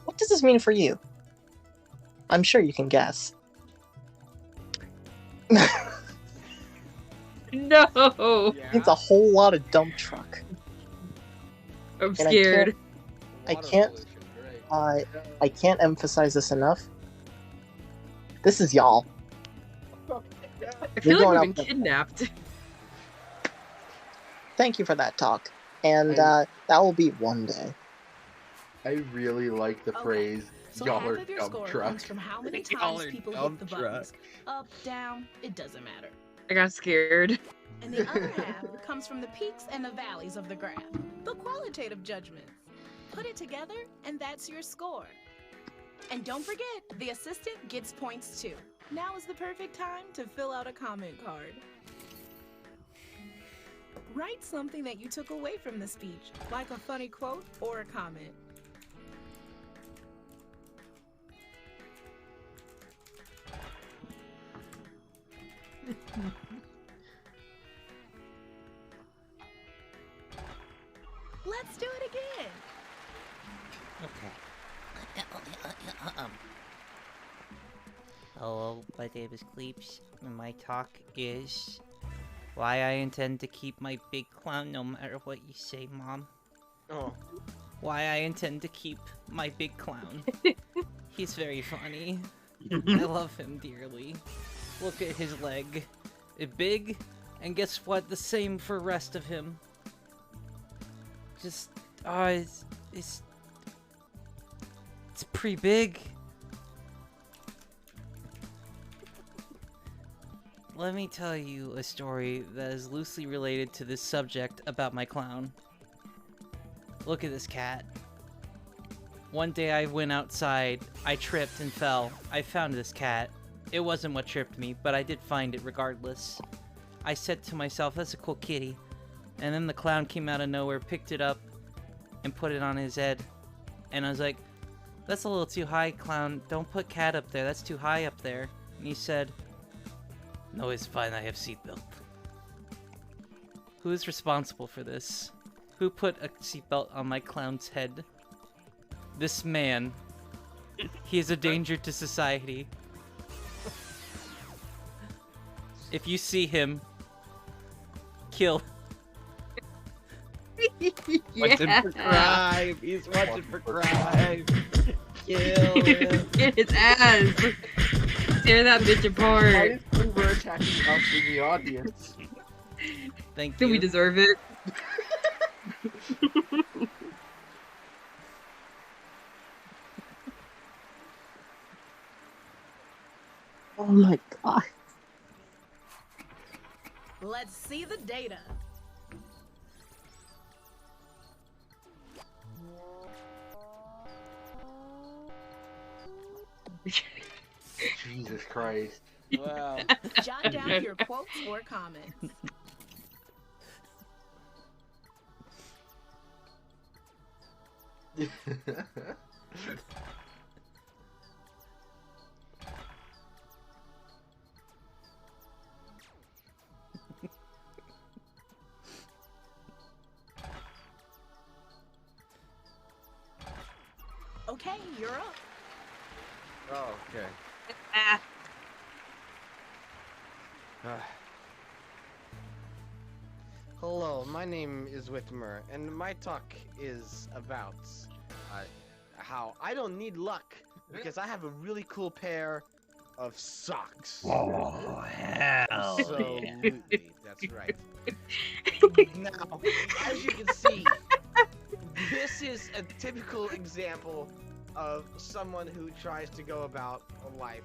What does this mean for you? I'm sure you can guess. No! It's a whole lot of dump truck. I'm And scared. I can't emphasize this enough. This is y'all. I feel like we've been kidnapped. Thank you for that talk. And that will be one day. I really like the phrase, So y'all half are of your dump score truck. comes from how many Y'all times are people hit dump the truck. buttons. Up, down, it doesn't matter. I got scared. And the other half comes from the peaks and the valleys of the graph, the qualitative judgments. Put it together, and that's your score. And don't forget, the assistant gets points too. Now is the perfect time to fill out a comment card. Write something that you took away from the speech, like a funny quote or a comment. Let's do it again. Okay. Hello, my name is Cleeps, and my talk is why I intend to keep my big clown no matter what you say, Mom. Oh. Why I intend to keep my big clown. He's very funny. I love him dearly. Look at his leg. It's big, and guess what? The same for rest of him. Just, it's pretty big. Let me tell you a story that is loosely related to this subject about my clown. Look at this cat. One day I went outside, I tripped and fell. I found this cat. It wasn't what tripped me, but I did find it regardless. I said to myself, that's a cool kitty. And then the clown came out of nowhere, picked it up, and put it on his head. And I was like, that's a little too high, clown. Don't put cat up there, that's too high up there. And he said, no, it's fine, I have seatbelt. Who is responsible for this? Who put a seatbelt on my clown's head? This man. He is a danger to society. If you see him, kill. Watching for crime. He's watching for crime. Kill him. Get his ass. Tear that bitch apart. We're attacking us in the audience. Thank you. Do we deserve it? Oh my god. Let's see the data. Jesus Christ. Wow. Jot down your quotes or comments. Okay, you're up. Oh, okay. Hello, my name is Whitmer, and my talk is about how I don't need luck because I have a really cool pair of socks. Oh, hell. Absolutely, that's right. Now, as you can see, this is a typical example of someone who tries to go about life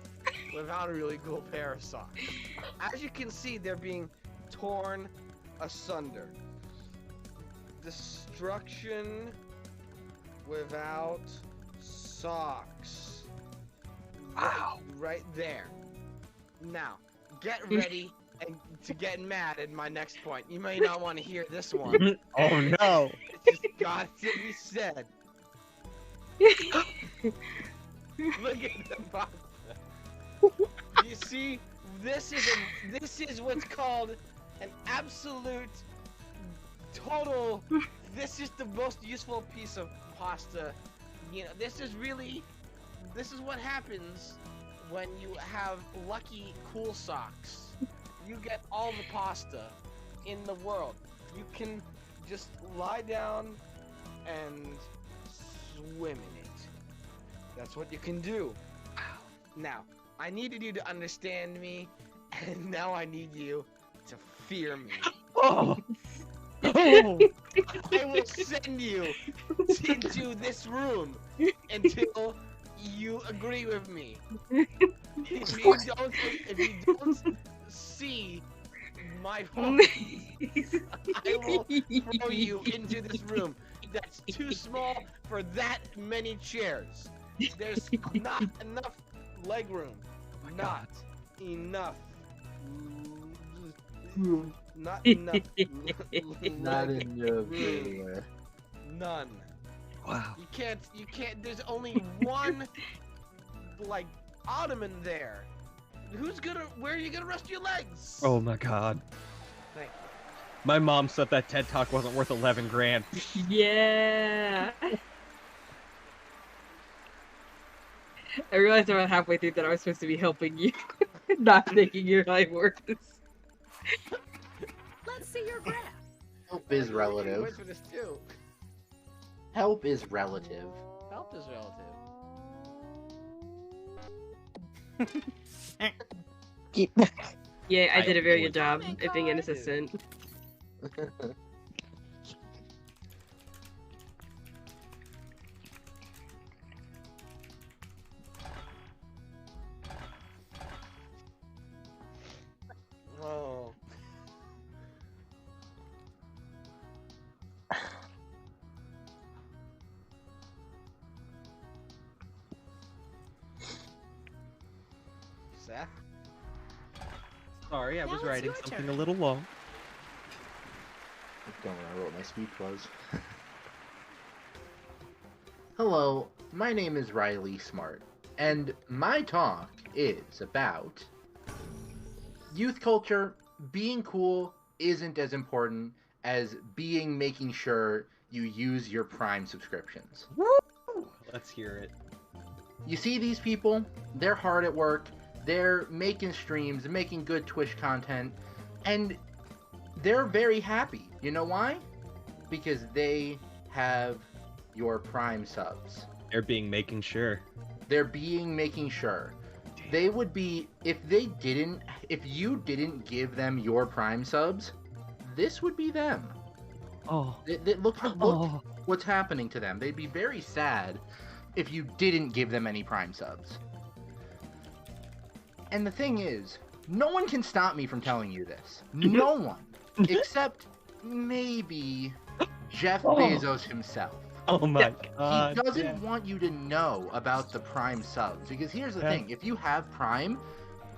without a really cool pair of socks. As you can see, they're being torn asunder. Destruction without socks. Wow. Right there. Now, get ready and to get mad at my next point. You may not want to hear this one. Oh no. It's just got to be said. Look at the pasta. You see, this is what's called an absolute, total. This is the most useful piece of pasta. You know, this is what happens when you have lucky cool socks. You get all the pasta in the world. You can just lie down and swim in it. That's what you can do. Now, I needed you to understand me, and now I need you to fear me. Oh! I will send you into this room until you agree with me. If you don't see my voice, I will throw you into this room that's too small for that many chairs. There's not enough leg room. Not enough. Not enough. Not enough. None. Wow. You can't, there's only one, like, ottoman there. Where are you gonna rest your legs? Oh my god. Thank you. My mom said that TED Talk wasn't worth 11 grand. Yeah. I realized about halfway through that I was supposed to be helping you, not making your life worse. Let's see your graph. Help is relative. Wait for this too. Help is relative. Help is relative. Yeah, I did a very good job at being an assistant. Oh. Seth? Sorry, I Now was it's writing your something turn. a little long. Don't remember what my speech was. Hello, my name is Riley Smart, and my talk is about youth culture. Being cool isn't as important as making sure you use your Prime subscriptions. Woo! Let's hear it. You see these people, they're hard at work, they're making streams, making good Twitch content, and they're very happy. You know why? Because they have your Prime subs. They're making sure. They're making sure. They would be, if you didn't give them your Prime subs, this would be them. Oh. Look what's happening to them. They'd be very sad if you didn't give them any Prime subs. And the thing is, no one can stop me from telling you this. No one. Except maybe Jeff Bezos himself. Oh my god. He doesn't want you to know about the Prime subs. Because here's the thing. If you have Prime,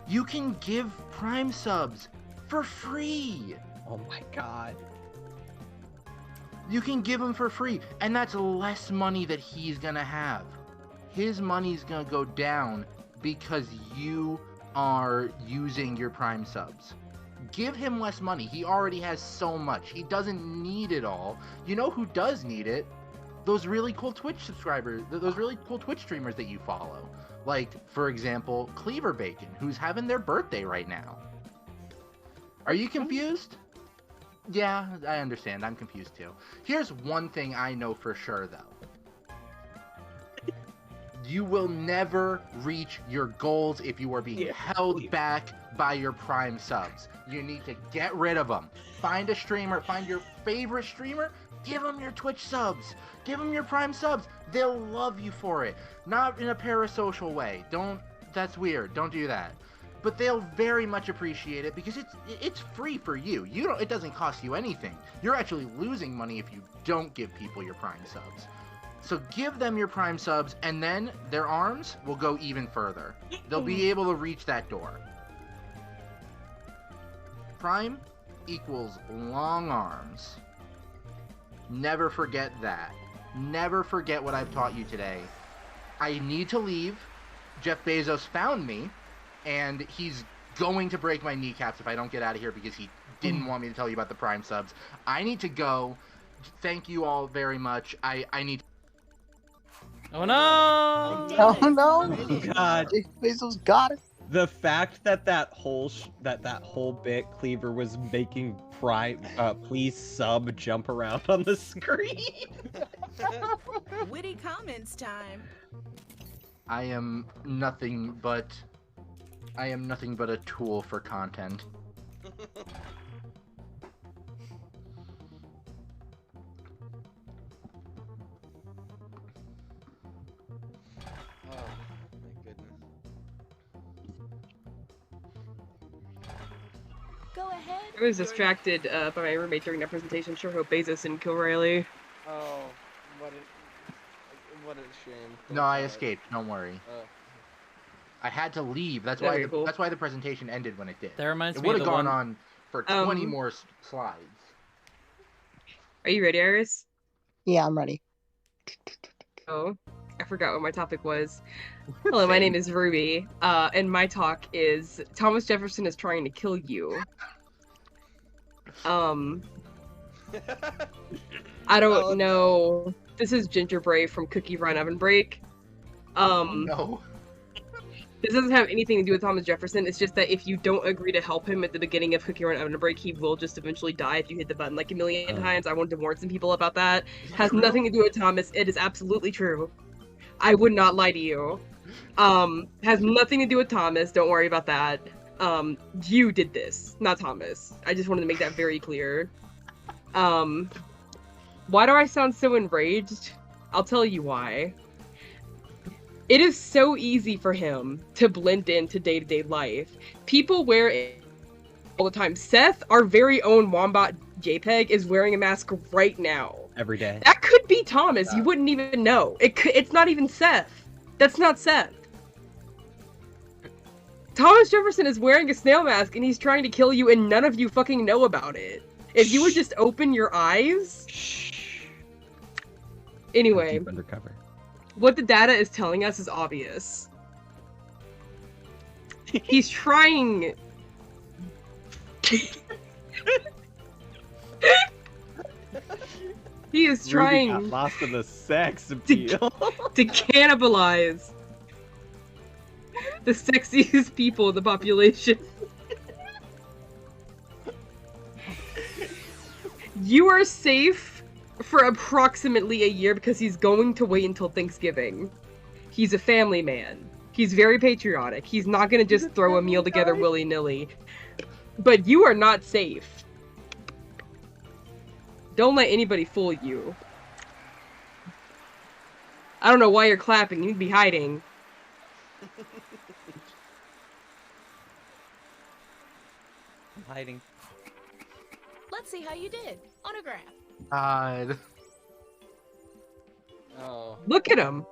you can give Prime subs for free. Oh my god. You can give them for free. And that's less money that he's going to have. His money's going to go down because you are using your Prime subs. Give him less money. He already has so much. He doesn't need it all. You know who does need it? Those really cool Twitch subscribers, those really cool Twitch streamers that you follow. Like, for example, Cleaver Bacon, who's having their birthday right now. Are you confused? Yeah, I understand. I'm confused too. Here's one thing I know for sure, though. You will never reach your goals if you are being held back by your Prime subs. You need to get rid of them. Find a streamer, find your favorite streamer, give them your Twitch subs. Give them your Prime subs. They'll love you for it. Not in a parasocial way. That's weird. Don't do that. But they'll very much appreciate it because it's free for you. It doesn't cost you anything. You're actually losing money if you don't give people your Prime subs. So give them your Prime subs, and then their arms will go even further. They'll be able to reach that door. Prime equals long arms. Never forget that. never forget what I've taught you today. I need to leave. Jeff Bezos found me, and he's going to break my kneecaps if I don't get out of here because he didn't want me to tell you about the Prime subs. I need to go. Thank you all very much. I need to... Oh no! Oh no! Oh god. Jeff Bezos got it. The fact that that whole bit Cleaver was making please sub jump around on the screen. Witty comments time. I am nothing but a tool for content. Go ahead. I was distracted by my roommate during that presentation. Sure hope Bezos didn't kill Riley. Oh, what a shame. No, I escaped. Don't worry. I had to leave. That's why. That's why the presentation ended when it did. That reminds it me would of have the gone one- on for 20 more slides. Are you ready, Iris? Yeah, I'm ready. Oh, I forgot what my topic was. Hello, my name is Ruby, and my talk is Thomas Jefferson is trying to kill you. I don't know. This is Ginger Brave from Cookie Run Oven Break. No. This doesn't have anything to do with Thomas Jefferson. It's just that if you don't agree to help him at the beginning of Cookie Run Oven Break, he will just eventually die if you hit the button like a million times. I wanted to warn some people about that. Has nothing to do with Thomas. It is absolutely true. I would not lie to you. Has nothing to do with Thomas. Don't worry about that. You did this, not Thomas. I just wanted to make that very clear. Why do I sound so enraged? I'll tell you why. It is so easy for him to blend into day-to-day life. People wear it all the time. Seth, our very own Wombat JPEG, is wearing a mask right now. Every day. That could be Thomas. You wouldn't even know. It's not even Seth. That's not Seth. Thomas Jefferson is wearing a snail mask and he's trying to kill you and none of you fucking know about it. If you would just open your eyes... Anyway. Deep undercover. What the data is telling us is obvious. He's trying... He is trying... Ruby got lost in the sex appeal. to cannibalize the sexiest people in the population. You are safe for approximately a year because he's going to wait until Thanksgiving. He's a family man. He's very patriotic. He's not going to just throw a meal together willy-nilly. But you are not safe. Don't let anybody fool you. I don't know why you're clapping. You need to be hiding. I'm hiding. Let's see how you did. Autograph. God. Oh. Look at him.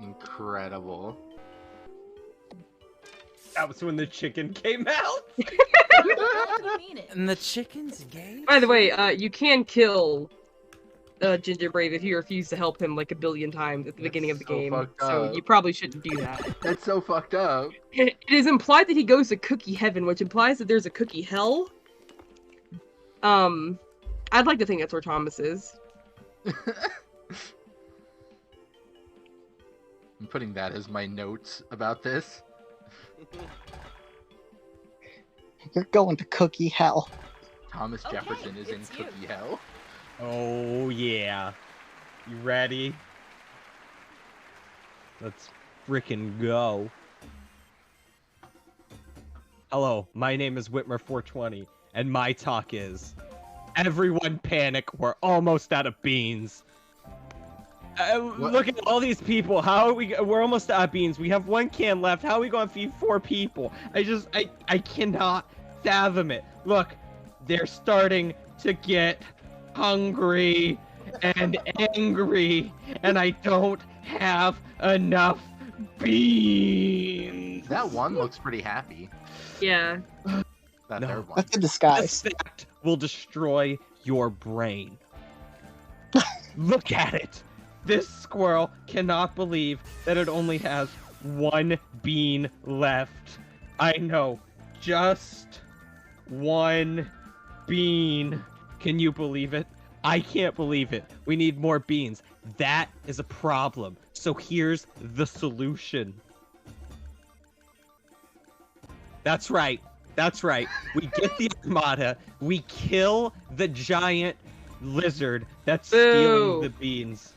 Incredible. That was when the chicken came out. And the chicken's gay? By the way, you can kill Ginger Brave if you refuse to help him like a billion times at the beginning of the game. So up. you probably shouldn't do that. That's so fucked up. It is implied that he goes to cookie heaven, which implies that there's a cookie hell. I'd like to think that's where Thomas is. I'm putting that as my notes about this. You're going to cookie hell. Thomas Jefferson is in cookie hell. Oh yeah. You ready? Let's frickin' go. Hello, my name is Whitmer420, and my talk is... Everyone panic, we're almost out of beans. Look at all these people. How are we're almost out of beans. We have 1 can left. How are we going to feed 4 people? I cannot fathom it. Look, they're starting to get hungry and angry, and I don't have enough beans. That one looks pretty happy. Yeah. That No. third one. That's a disguise. This fact will destroy your brain. Look at it! This squirrel cannot believe that it only has one bean left. I know, just one bean. Can you believe it? I can't believe it. We need more beans. That is a problem. So here's the solution. That's right. That's right. We get the armada. We kill the giant lizard that's stealing the beans.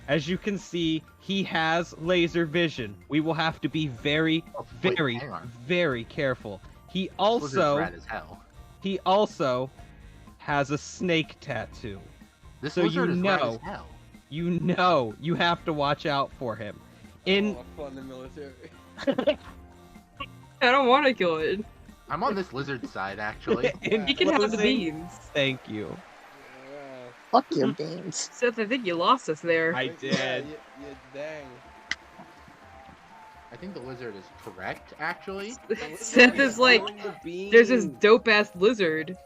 As you can see, he has laser vision. We will have to be very, very careful. He also, rad as hell. he also has a snake tattoo. This so lizard you is rad as know, hell. you have to watch out for him. In fun in the military. I don't want to kill it. I'm on this lizard side, actually. He can have the beans. Thank you. Fuck your beans. Seth, I think you lost us there. I did. Dang. I think the lizard is correct, actually. Seth is like, there's this dope ass lizard,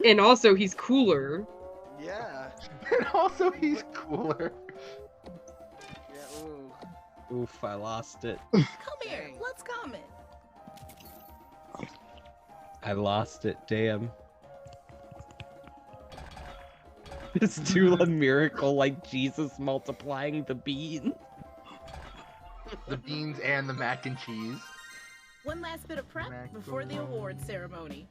and also he's cooler. Yeah. And also he's cooler. Yeah, ooh. Oof, I lost it. Come here, let's comment. I lost it, damn. Let's do a miracle like Jesus multiplying the beans. The beans and the mac and cheese. One last bit of prep before the award ceremony.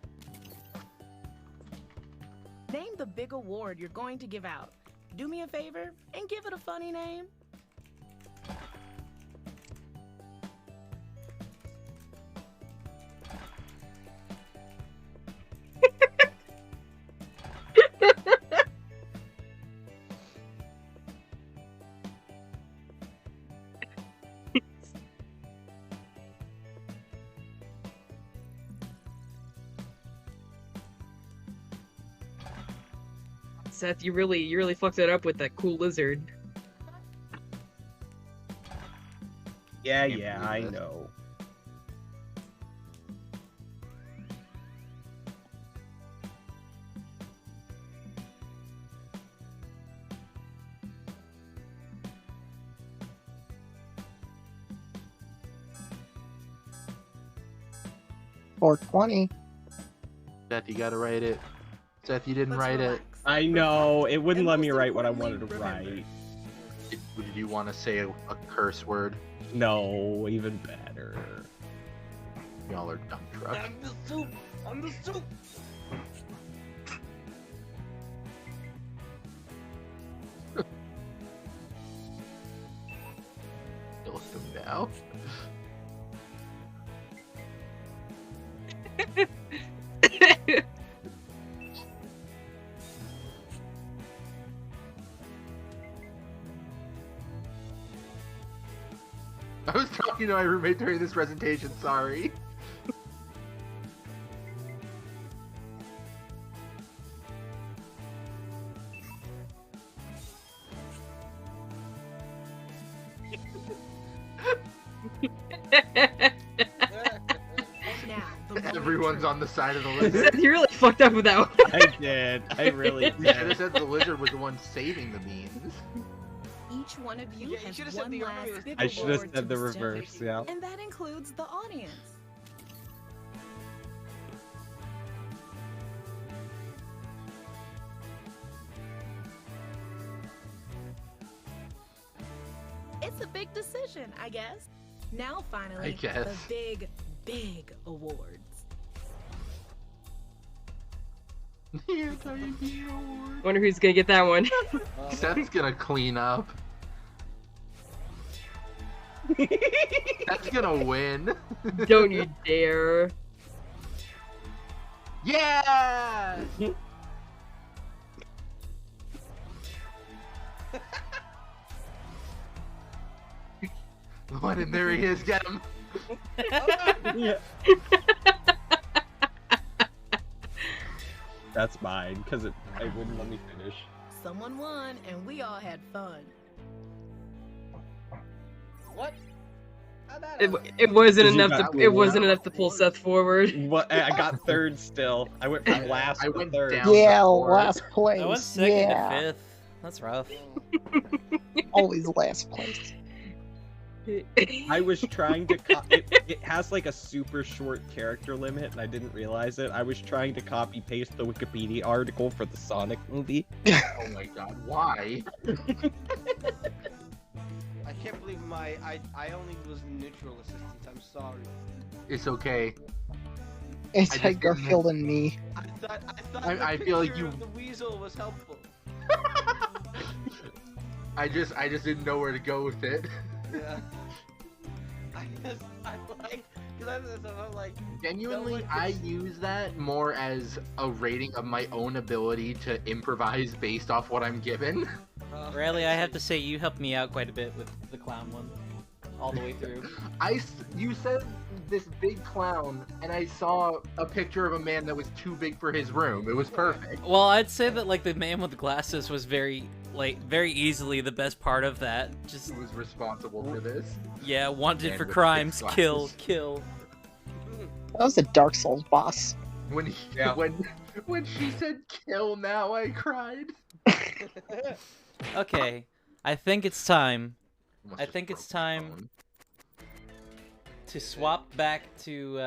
Name the big award you're going to give out. Do me a favor and give it a funny name. Seth, you really fucked it up with that cool lizard. Yeah, I know. $4.20. Seth, you gotta write it. Seth, you didn't write it. I know, it wouldn't let me write what I wanted to write. Did you want to say a curse word? No, even better. Y'all are dumb truck. I'm the soup! I'm the soup! Kill him now. I was talking to my roommate during this presentation, sorry. Everyone's on the side of the lizard. You really fucked up with that one. I did. I really You did. should have said the lizard was the one saving the beans. Each one of you has one last big I should have award said to the bestow. reverse, yeah. And that includes the audience. It's a big decision, I guess. Now finally, I guess. the big awards. Wonder who's gonna get that one. Seth's gonna clean up. That's gonna win. Don't you dare. Yeah! The one in there he is, get him! Yeah. That's mine, because it wouldn't let me finish. Someone won, and we all had fun. What? It wasn't Did you enough got to it one? wasn't enough to pull Seth forward. What? I got third still. I went from last to third. Yeah, last place. I went second yeah. to fifth. That's rough. Always last place. I was trying to it has like a super short character limit, and I didn't realize it. I was trying to copy paste the Wikipedia article for the Sonic movie. Oh my god, why? I can't believe I only was neutral assistance. I'm sorry. It's okay. It's I just like Garfield and me. I thought I the feel like picture you- of the weasel was helpful. I just didn't know where to go with it. Yeah. I like, because I'm like, Genuinely, I use that more as a rating of my own ability to improvise based off what I'm given. Really, I have to say you helped me out quite a bit with the clown one, all the way through. You said this big clown, and I saw a picture of a man that was too big for his room. It was perfect. Well, I'd say that like the man with the glasses was very easily the best part of that. Just Who was responsible for this? yeah, wanted Man for with crimes, big kill, glasses. kill. That was a Dark Souls boss. When when she said "kill now," I cried. Okay, I think it's time. Must I have think it's broke my time phone. to swap back to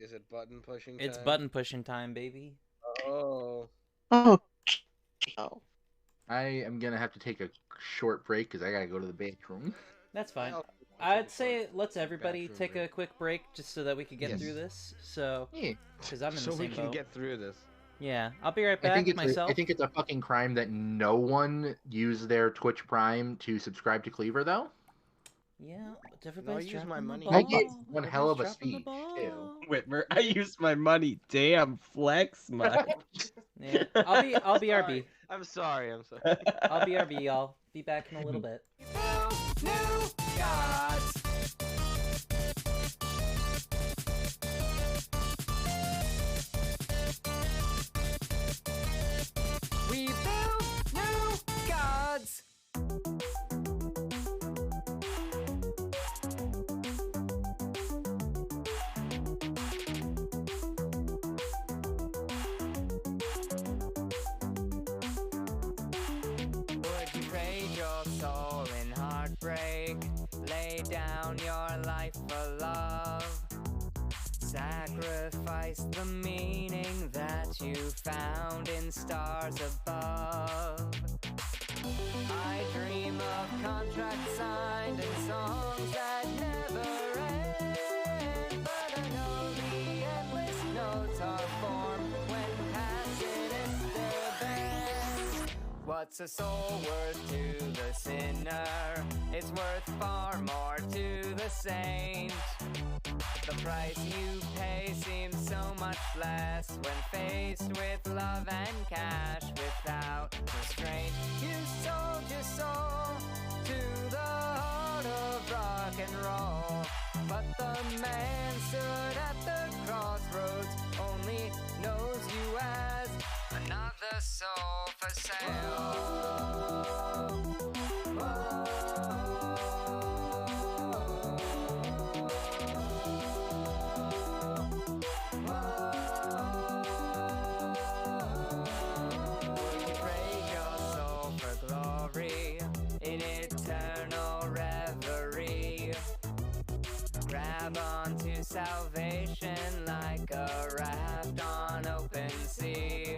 Is it button pushing? it's time? button pushing time, baby. Oh. Oh. I am gonna have to take a short break because I gotta go to the bathroom. That's fine. Oh, I'd say let's everybody bathroom take break. a quick break just so that we can get Yes. through this. So, Yeah. because I'm in So the we same can boat. get through this. Yeah, I'll be right I back think it's myself. I think it's a fucking crime that no one used their Twitch Prime to subscribe to Cleaver though. Yeah, but everybody's use my dropping the money. ball. I get one hell of a Everybody's speech dropping the too. ball. Whitmer, I used my money. Damn, flex, Mike. Yeah, I'll be RB. I'm sorry. I'm sorry. I'll be RB, y'all. Be back in a little bit. New gods. We build new gods. Would you trade your soul in heartbreak? Lay down your life for love. Sacrifice the meaning that you found in stars above. I dream of contracts signed and songs that never end. But I know the endless notes are formed when passion is the best. What's a soul worth to the sinner? It's worth far more to the saint. The price you pay seems so much less when faced with love and cash without restraint. You sold your soul to the heart of rock and roll, but the man stood at the crossroads only knows you as another soul for sale. Would you trade your soul for glory in eternal reverie? Grab onto salvation like a raft on open sea.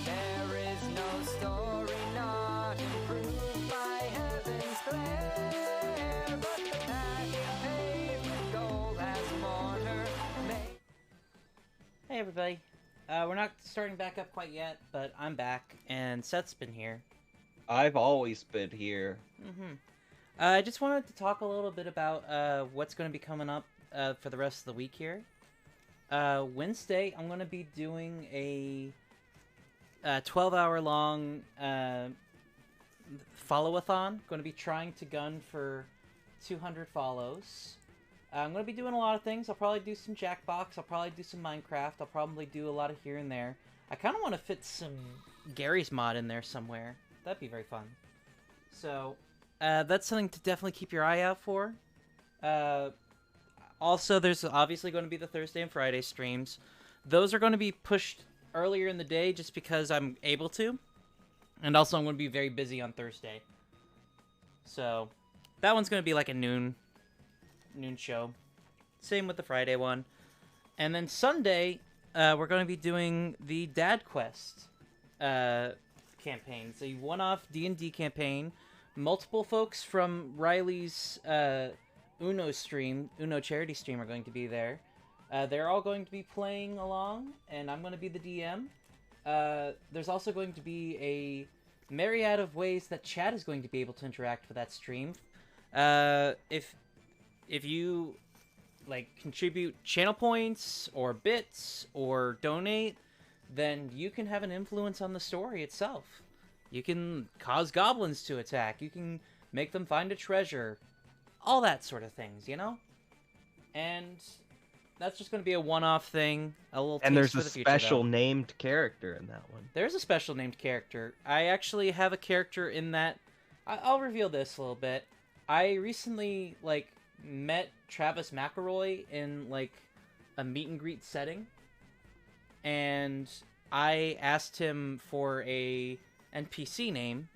There is no story not improved by heaven's glare, but the path you paved with gold has mourner made. Hey everybody. We're not starting back up quite yet, but I'm back, and Seth's been here. I've always been here. I just wanted to talk a little bit about what's going to be coming up for the rest of the week here. Wednesday, I'm going to be doing a 12-hour long follow-a-thon. Going to be trying to gun for 200 follows. I'm going to be doing a lot of things. I'll probably do some Jackbox. I'll probably do some Minecraft. I'll probably do a lot of here and there. I kind of want to fit some Gary's mod in there somewhere. That'd be very fun. So, that's something to definitely keep your eye out for. Also, there's obviously going to be the Thursday and Friday streams. Those are going to be pushed earlier in the day just because I'm able to. And also, I'm going to be very busy on Thursday. So, that one's going to be like a noon show. Same with the Friday one. And then Sunday, we're going to be doing the Dad Quest campaign. It's a one-off D&D campaign. Multiple folks from Riley's Uno charity stream are going to be there. They're all going to be playing along, and I'm going to be the DM. There's also going to be a myriad of ways that chat is going to be able to interact with that stream. If you contribute channel points or bits or donate, then you can have an influence on the story itself. You can cause goblins to attack. You can make them find a treasure. All that sort of things, you know? And that's just going to be a one-off thing. A little And taste there's for a the future, special though. named character in that one. There's a special named character. I actually have a character in that. I'll reveal this a little bit. I recently, met Travis McElroy in, a meet and greet setting. And I asked him for a NPC name.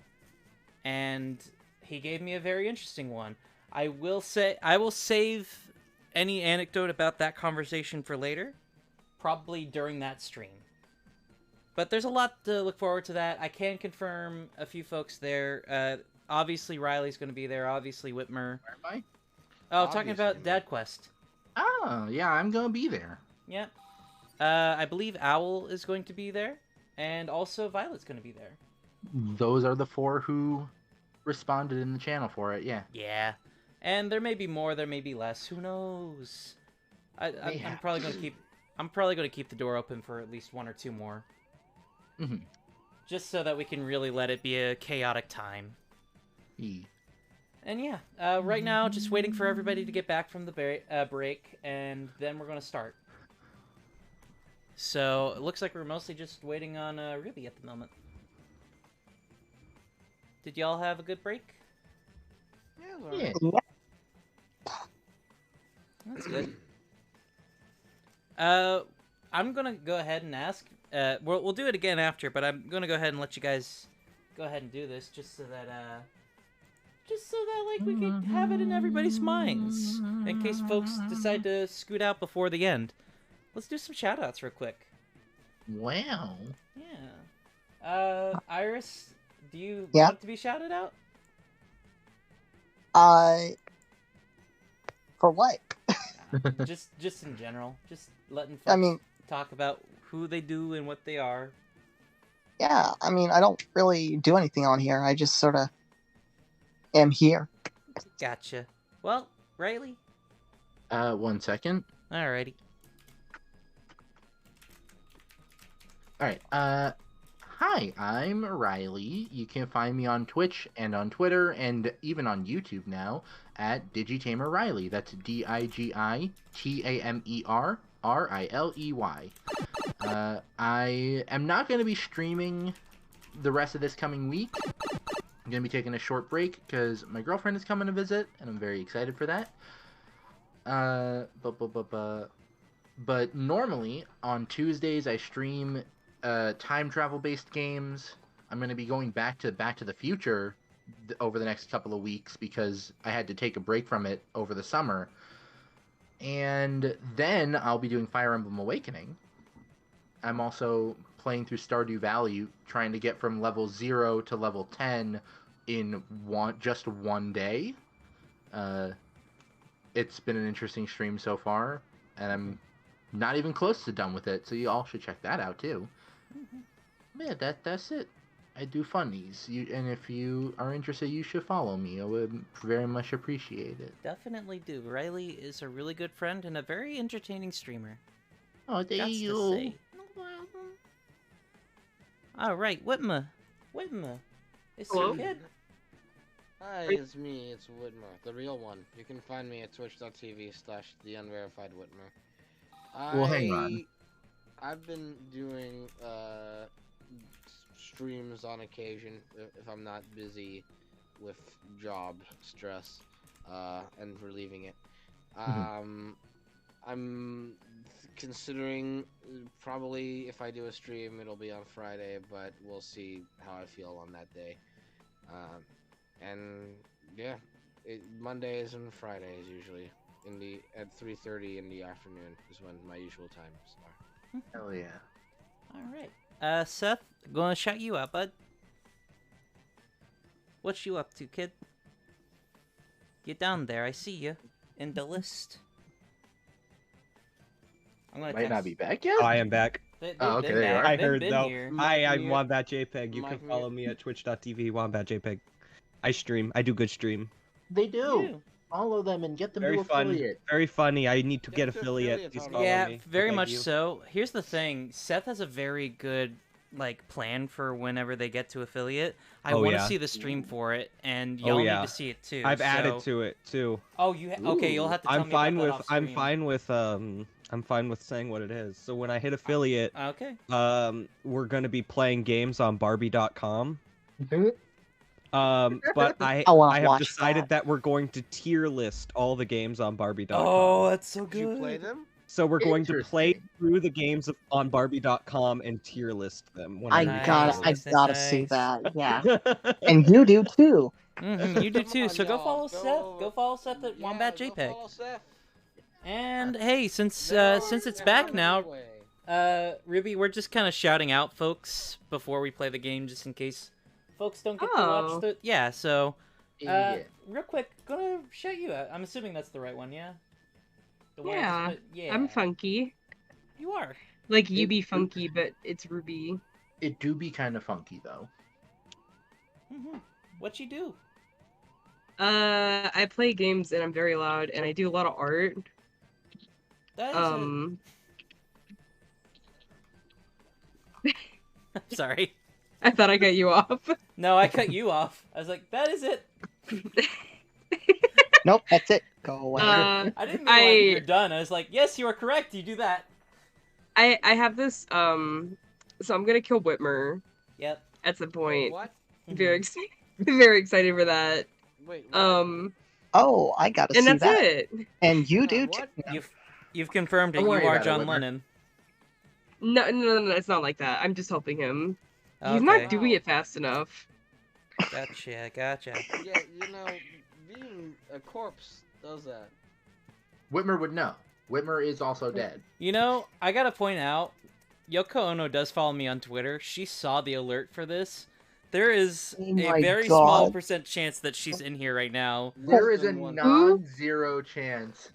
And he gave me a very interesting one. I will save any anecdote about that conversation for later. Probably during that stream. But there's a lot to look forward to that. I can confirm a few folks there. Obviously, Riley's going to be there. Obviously, Whitmer. Where am I? Oh, talking about Dad Quest. Oh, yeah, I'm gonna be there. Yeah. I believe Owl is going to be there. And also Violet's going to be there. Those are the 4 who responded in the channel for it, yeah. Yeah. And there may be more, there may be less. Who knows? I'm probably going to keep the door open for at least 1 or 2 more. Mm-hmm. Just so that we can really let it be a chaotic time. And yeah, right now, just waiting for everybody to get back from the break, and then we're going to start. So, it looks like we're mostly just waiting on Ruby at the moment. Did y'all have a good break? Yeah. That's good. I'm going to go ahead and ask. We'll do it again after, but I'm going to go ahead and let you guys go ahead and do this just so that we can have it in everybody's minds in case folks decide to scoot out before the end. Let's do some shoutouts real quick. Wow. Yeah. Iris, do you Yeah? want to be shouted out? For what? just in general. Just letting folks talk about who they do and what they are. Yeah, I don't really do anything on here. I just sort of am here. Gotcha. Well, Riley? 1 second. Alrighty. Alright, hi, I'm Riley. You can find me on Twitch and on Twitter and even on YouTube now at Digitamer Riley. That's DIGITAMER RILEY. I am not going to be streaming the rest of this coming week. I'm going to be taking a short break because my girlfriend is coming to visit, and I'm very excited for that. But normally, on Tuesdays, I stream time travel-based games. I'm going to be going back to the Future over the next couple of weeks because I had to take a break from it over the summer. And then I'll be doing Fire Emblem Awakening. I'm also playing through Stardew Valley, trying to get from level 0 to level 10 in just one day. It's been an interesting stream so far, and I'm not even close to done with it, so you all should check that out too. Yeah, that's it. I do funnies, and if you are interested, you should follow me. I would very much appreciate it. Definitely do. Riley is a really good friend and a very entertaining streamer. Oh, thank you. Alright, Whitmer. It's Hello? your kid. Hi, it's me, it's Whitmer, the real one. You can find me at twitch.tv/theunverifiedWhitmer. Well, hang on. I've been doing streams on occasion if I'm not busy with job stress and relieving it. I'm considering probably if I do a stream, it'll be on Friday, but we'll see how I feel on that day. And yeah, Mondays and Fridays usually at 3:30 in the afternoon is when my usual times are. Hell yeah. All right. Seth, gonna shout you out, bud. What you up to, kid? Get down there. I see you in the list. I'm gonna Might not text- be back yet? Oh, I am back. Oh, okay, there you are. I They've heard been though. here. Hi, I'm Mute. Wombat JPEG. You can Mike, follow me at twitch.tv wombatjpeg. I stream. I do good stream. They do. Follow them and get them Very to fun. affiliate. Very funny. I need to get to affiliate. affiliate, Please Tommy. follow Yeah, me. very Thank much you. so. Here's the thing. Seth has a very good plan for whenever they get to affiliate. I Oh, want to yeah. see the stream for it, and Oh, y'all yeah. need to see it too. I've added so- to it too. Oh, okay? You'll have to tell I'm me fine about that with. off I'm stream. fine with saying what it is. So when I hit affiliate, Okay. we're gonna be playing games on Barbie.com. But I wanna have watch decided that we're going to tier list all the games on Barbie.com. Oh, that's so Did you play them? So we're going to play through the games on Barbie.com and tier list them. When I I gotta see that. Yeah, and you do too. You do too. So go y'all, follow Seth. Go follow Seth at Wombat JPEG. And hey, since it's back now, Ruby, we're just kind of shouting out folks before we play the game, just in case folks don't get to watch the. Yeah. So, real quick, gonna shout you out. I'm assuming that's the right one, yeah. The one I just Yeah, put- yeah. I'm funky. You are. Like you be funky, but it's Ruby. It do be kind of funky though. What you do? I play games and I'm very loud, and I do a lot of art. That is Sorry. I thought I cut you off. No, I cut you off. I was like, that is it. Nope, that's it. Go away. I didn't mean you're done. I was like, yes, you are correct. You do that. I have this so I'm gonna kill Whitmer. Yep. At some point. What? Very excited. Very excited for that. Wait. Oh, I gotta and see that's that. it. And you do too. You've confirmed it. Don't You worry are about it, John Whitmer. Lennon. No, it's not like that. I'm just helping him. He's Okay. not doing it fast enough. Gotcha. Yeah, being a corpse does that. Whitmer would know. Whitmer is also dead. You know, I gotta point out, Yoko Ono does follow me on Twitter. She saw the alert for this. There is Oh a my very small God. percent chance that she's in here right now. There is a non-zero chance.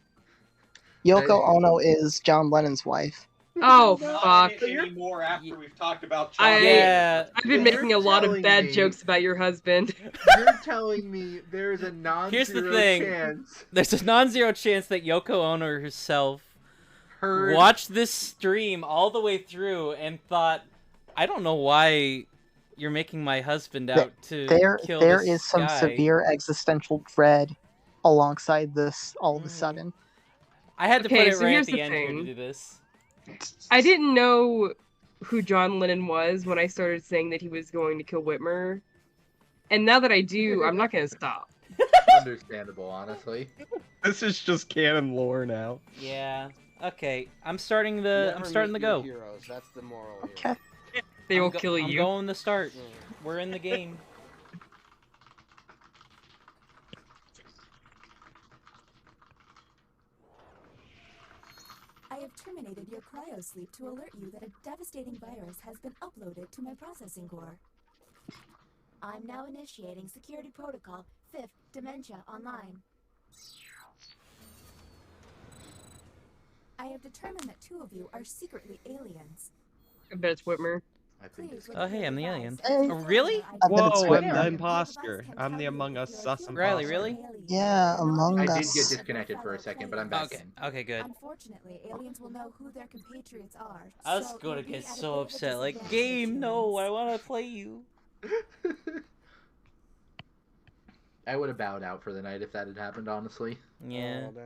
Yoko Ono is John Lennon's wife. Oh fuck! Anymore after we've talked about I've been You're making a lot of telling bad me- jokes about your husband. You're telling me there is a non-zero Here's the thing. chance. There's a non-zero chance that Yoko Ono herself Heard- watched this stream all the way through and thought, I don't know why you're making my husband out to kill There this is some guy. severe existential dread alongside this all of a sudden. I had to Okay, put it so right here's at the the end here to thing. do this. I didn't know who John Lennon was when I started saying that he was going to kill Whitmer. And now that I do, I'm not gonna stop. Understandable, honestly. This is just canon lore now. Yeah. Okay. I'm starting the go. Heroes. That's the moral. Okay. They will I'm kill I'm you. going to start. We're in the game. I have terminated your cryosleep to alert you that a devastating virus has been uploaded to my processing core. I'm now initiating security protocol 5th Dementia Online. I have determined that 2 of you are secretly aliens. I bet it's Whitmer. Oh, hey, I'm the alien. Hey. Oh, really? I bet it's Whoa, I'm Whitmer. the imposter. I'm the Among Us sus imposter. Riley, really? Yeah, Among I Us. did get disconnected for a second, but I'm back in. Okay, good. Unfortunately, aliens will know who their compatriots are. I was so going to you'll be get at a so bit of a upset. Like, disadvantage, game, no, humans. I want to play you. I would have bowed out for the night if that had happened, honestly. Yeah. Oh, dang.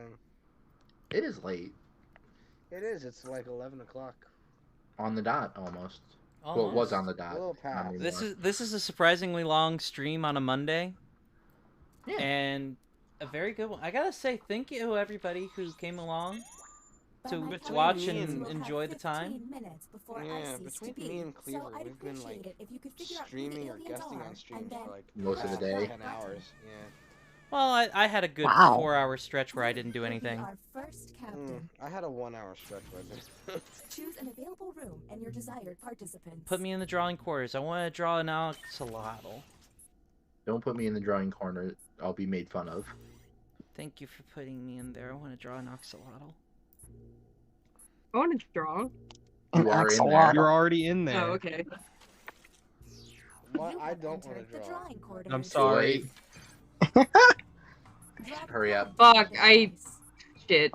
It is late. It is. It's like 11 o'clock. On the dot, almost. Well, it was on the dot. A little not past. anymore. This is a surprisingly long stream on a Monday. Yeah. And a very good one. I gotta say, thank you everybody who came along. to Between watch me and and- enjoy the time. minutes before Yeah, I cease to between be. me and Cleaver, So I'd we've been appreciate like it if you could figure out who the streaming or aliens guesting are, on streams and then for like Most of the past day. 10 hours. Yeah. Well, I had a good Wow. 4-hour stretch where I didn't do You'll be anything. Our first captain. I had a 1-hour stretch right there. Choose an available room and your desired participants. Put me in the drawing quarters. I want to draw an axolotl. Don't put me in the drawing corner. I'll be made fun of. Thank you for putting me in there. I want to draw an axolotl. I want to draw. You are in there. You're already in there. Oh, okay. What? I don't want to draw. I'm sorry. Hurry up. Fuck, shit.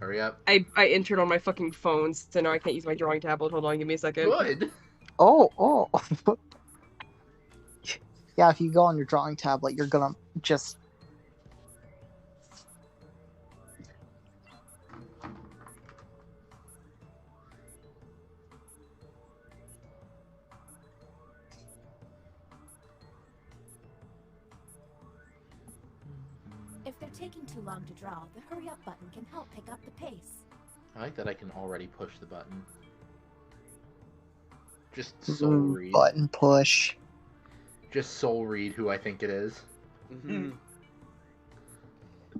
Hurry up. I entered on my fucking phone, so now I can't use my drawing tablet. Hold on, give me a second. Good. Oh. Yeah, if you go on your drawing tablet, you're gonna just... If they're taking too long to draw, the hurry up button can help pick up the pace. I like that I can already push the button. Just soul read. Button push. Just soul read who I think it is.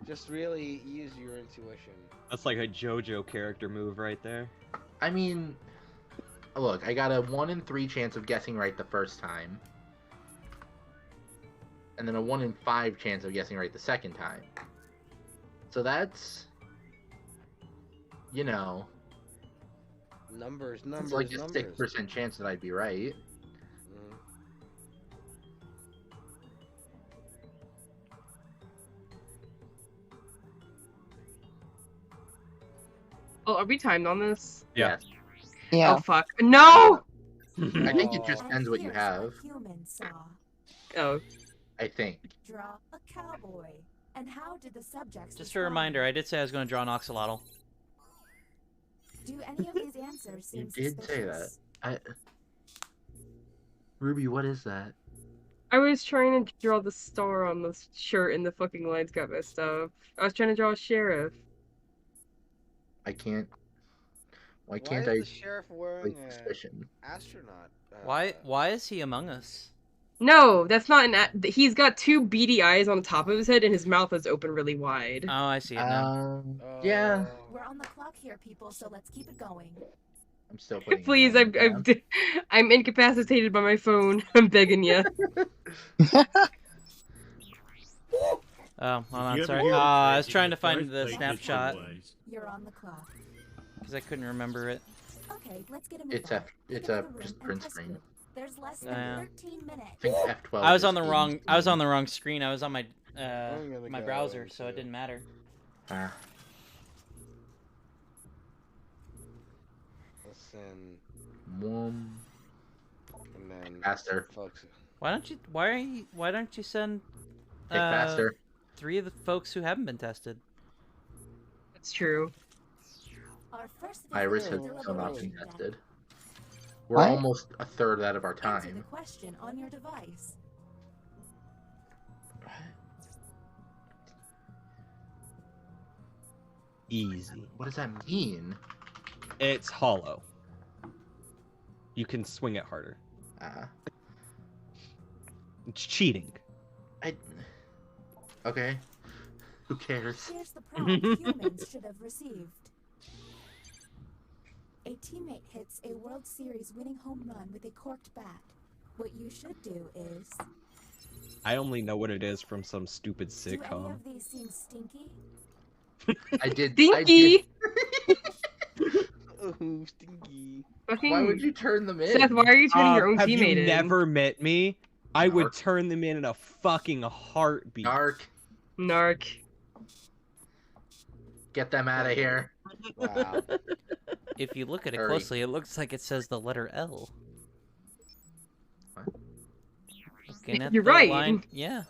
Just really use your intuition. That's like a JoJo character move right there. I mean, look, I got a 1 in 3 chance of guessing right the first time. And then a 1 in 5 chance of guessing right the second time. So that's, you know, Numbers. it's like a 6% chance that I'd be right. Oh, are we timed on this? Yeah. Yeah. Oh fuck. No! I think it just depends what you have. Humans saw. Oh. I think. Draw a cowboy. And how did the subjects Just a reminder, I did say I was going to draw an axolotl. Do any of these answers You seem did say that. Ruby, what is that? I was trying to draw the star on the shirt and the fucking lines got messed up. I was trying to draw a sheriff. I can't. Why Why can't is I? the sheriff wearing like, suspicion? astronaut? Why is he among us? No, that's not he's got 2 beady eyes on the top of his head and his mouth is open really wide. Oh, I see it now. Yeah. We're on the clock here, people, so let's keep it going. I'm still putting. Please, I'm incapacitated by my phone. I'm begging you. Oh, hold on, You ever sorry. hear of I was breaking trying the to find first the place snapshot this way? You're on the clock. because I couldn't remember it. Okay, let's get a move It's on. a. It's Pick a another room just and print press screen. group. There's less than Yeah. 13 minutes. I think F12. I was is on the games wrong. I was screen. on the wrong screen. I was on my gonna my go browser, so it into- didn't matter. Ah. Listen, One. and then Faster. folks. Why don't you send Take faster. 3 of the folks who haven't been tested? That's true. Our first Iris has visitor still not been deliberation deck. tested. We're What? almost a third out of our Answer the time. question on your device. Easy. What does that mean? It's hollow. You can swing it harder. It's cheating. Okay. Who cares? Here's the prompt humans should have received. A teammate hits a World Series winning home run with a corked bat. What you should do is... I only know what it is from some stupid Do any sitcom. of these seem stinky? I did. Stinky! Oh, stinky. Fucking... Why would you turn them in? Seth, why are you turning your own Have teammate you in? never met me? I would Narc. turn them in a fucking heartbeat. Narc. Narc. Get them out of here. Wow. If you look at it Hurry. closely, it looks like it says the letter L. What? Looking at You're the right. Line, yeah,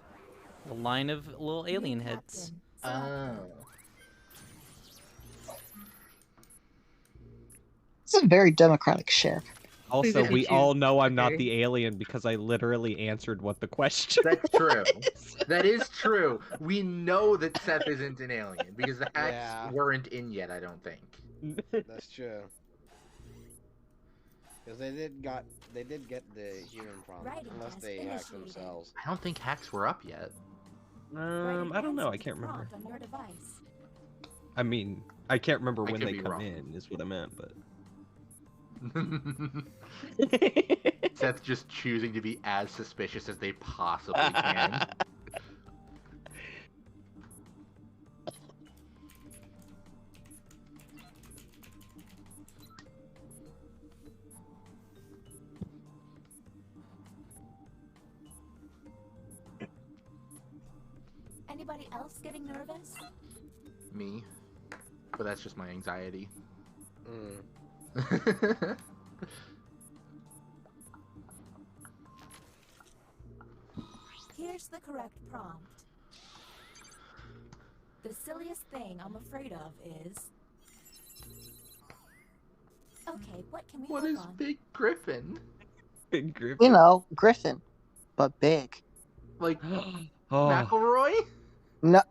the line of little alien New heads. captain. Oh. It's a very democratic ship. Also, Please we choose. all know I'm not Okay. the alien because I literally answered what the question That's true. is. That is true. We know that Seth isn't an alien because the hacks Yeah. weren't in yet, I don't think. That's true. Because they did get the human prompt, Writing unless test they hacked initiated. themselves. I don't think hacks were up yet. I don't know. I can't remember. Prompt on your device. I mean, I can't remember I when could they be come wrong. in. Is what I meant, but. Seth's just choosing to be as suspicious as they possibly can. Anybody else getting nervous? Me. But that's just my anxiety. Here's the correct prompt. The silliest thing I'm afraid of is... Okay, what can we What work is on? Big Griffin? Big Griffin. You know, Griffin, but big. Like Oh. McElroy? No,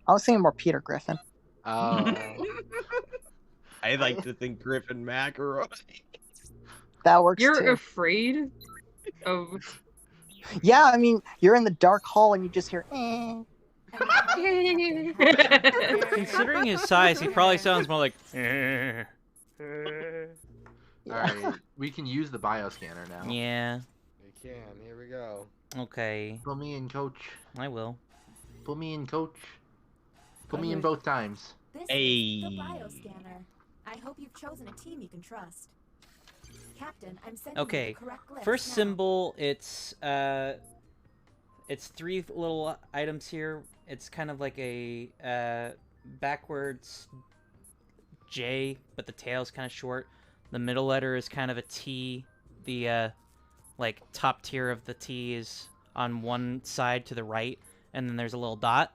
I was thinking more Peter Griffin. Oh. I like to think Griffin McElroy. That works You're too. afraid of... Yeah, I mean, you're in the dark hall and you just hear. Considering his size, he probably sounds more like. Alright, we can use the bioscanner now. Yeah. We can. Here we go. Okay. Put me in, coach. I will. Put me in, coach. Put me in both times. This Hey. is the bioscanner. I hope you've chosen a team you can trust. Captain, I'm sending you Okay. the correct list First now. symbol, it's three little items here. It's kind of like a backwards J, but the tail's kind of short. The middle letter is kind of a T. The like top tier of the T is on one side to the right, and then there's a little dot.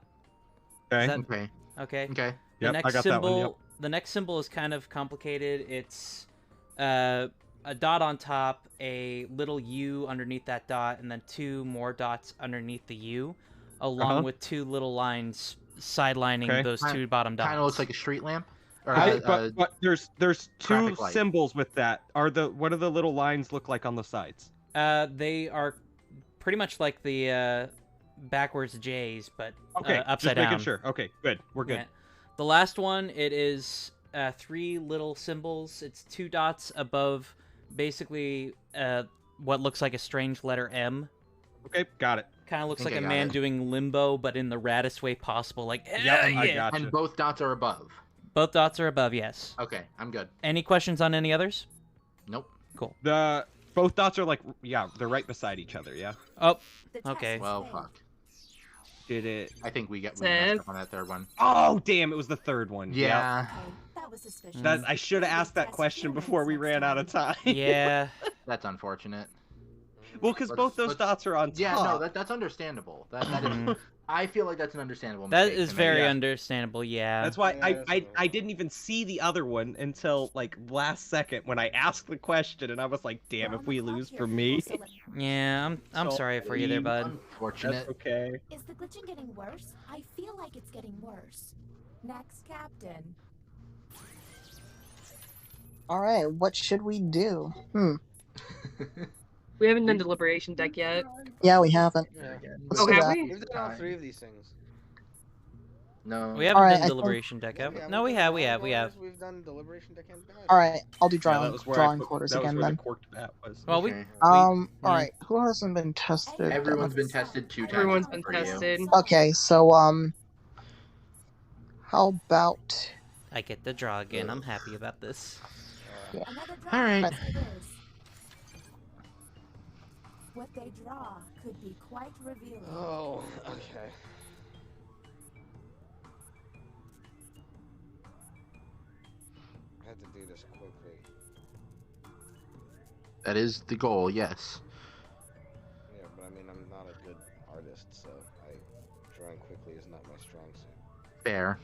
Okay. Is that- Okay. Okay. Okay. The Yep, next I got symbol, that one. Yep. the next symbol is kind of complicated. It's a dot on top, a little U underneath that dot, and then two more dots underneath the U, along with two little lines sidelining those two bottom dots. Kind of looks like a street lamp. Or But there's two traffic light. symbols with that. What do the little lines look like on the sides? They are pretty much like the backwards J's, but Okay, upside just down. making sure. Okay, good. We're good. Yeah. The last one, it is three little symbols. It's two dots above, basically what looks like a strange letter M. Okay, got it. Kind of looks think like I a got man it. doing limbo, but in the raddest way possible. Like, Yep, yeah. I gotcha. And both dots are above. Both dots are above, yes. Okay, I'm good. Any questions on any others? Nope. Cool. Both dots are like, yeah, they're right beside each other, yeah? Oh, The okay. test Well, failed. fuck. Did it? I think we messed Seth? up on that third one. Oh, damn, it was the third one. Yeah. Okay, that was suspicious. That, I should have asked that question before we ran out of time. Yeah. That's unfortunate. Well, because both those dots are on top. Yeah, no, that's understandable. That is. Mhm. I feel like that's an understandable That mistake is to make. very Yeah. understandable, yeah. That's why I didn't even see the other one until like last second when I asked the question, and I was like, damn, if we lose for me. Yeah, I'm sorry for you there, bud. Unfortunate. That's okay. Is the glitching getting worse? I feel like it's getting worse. Next, Captain. All right, what should we do? We haven't done deliberation deck yet. Yeah, we haven't. Yeah. Let's Oh, do have that. we? We've done all three of these things. No. We haven't Alright, done I think- deliberation deck, have we? Yeah, No, we we've have, done we have, all we those. have. We've done deliberation deck and guys. All right, I'll do Yeah, drawing, that was where drawing I put, quarters that was again where then. the corked bat was. Well, we... Okay. Who hasn't been tested? Everyone's been tested 2 times. Everyone's been for you. tested. Okay, so how about? I get to draw again. I'm happy about this. Another draw. All right. Yes, it is. What they draw could be quite revealing. Oh, okay. I had to do this quickly. That is the goal, yes. Yeah, but I mean, I'm not a good artist, so drawing quickly is not my strong suit. Fair.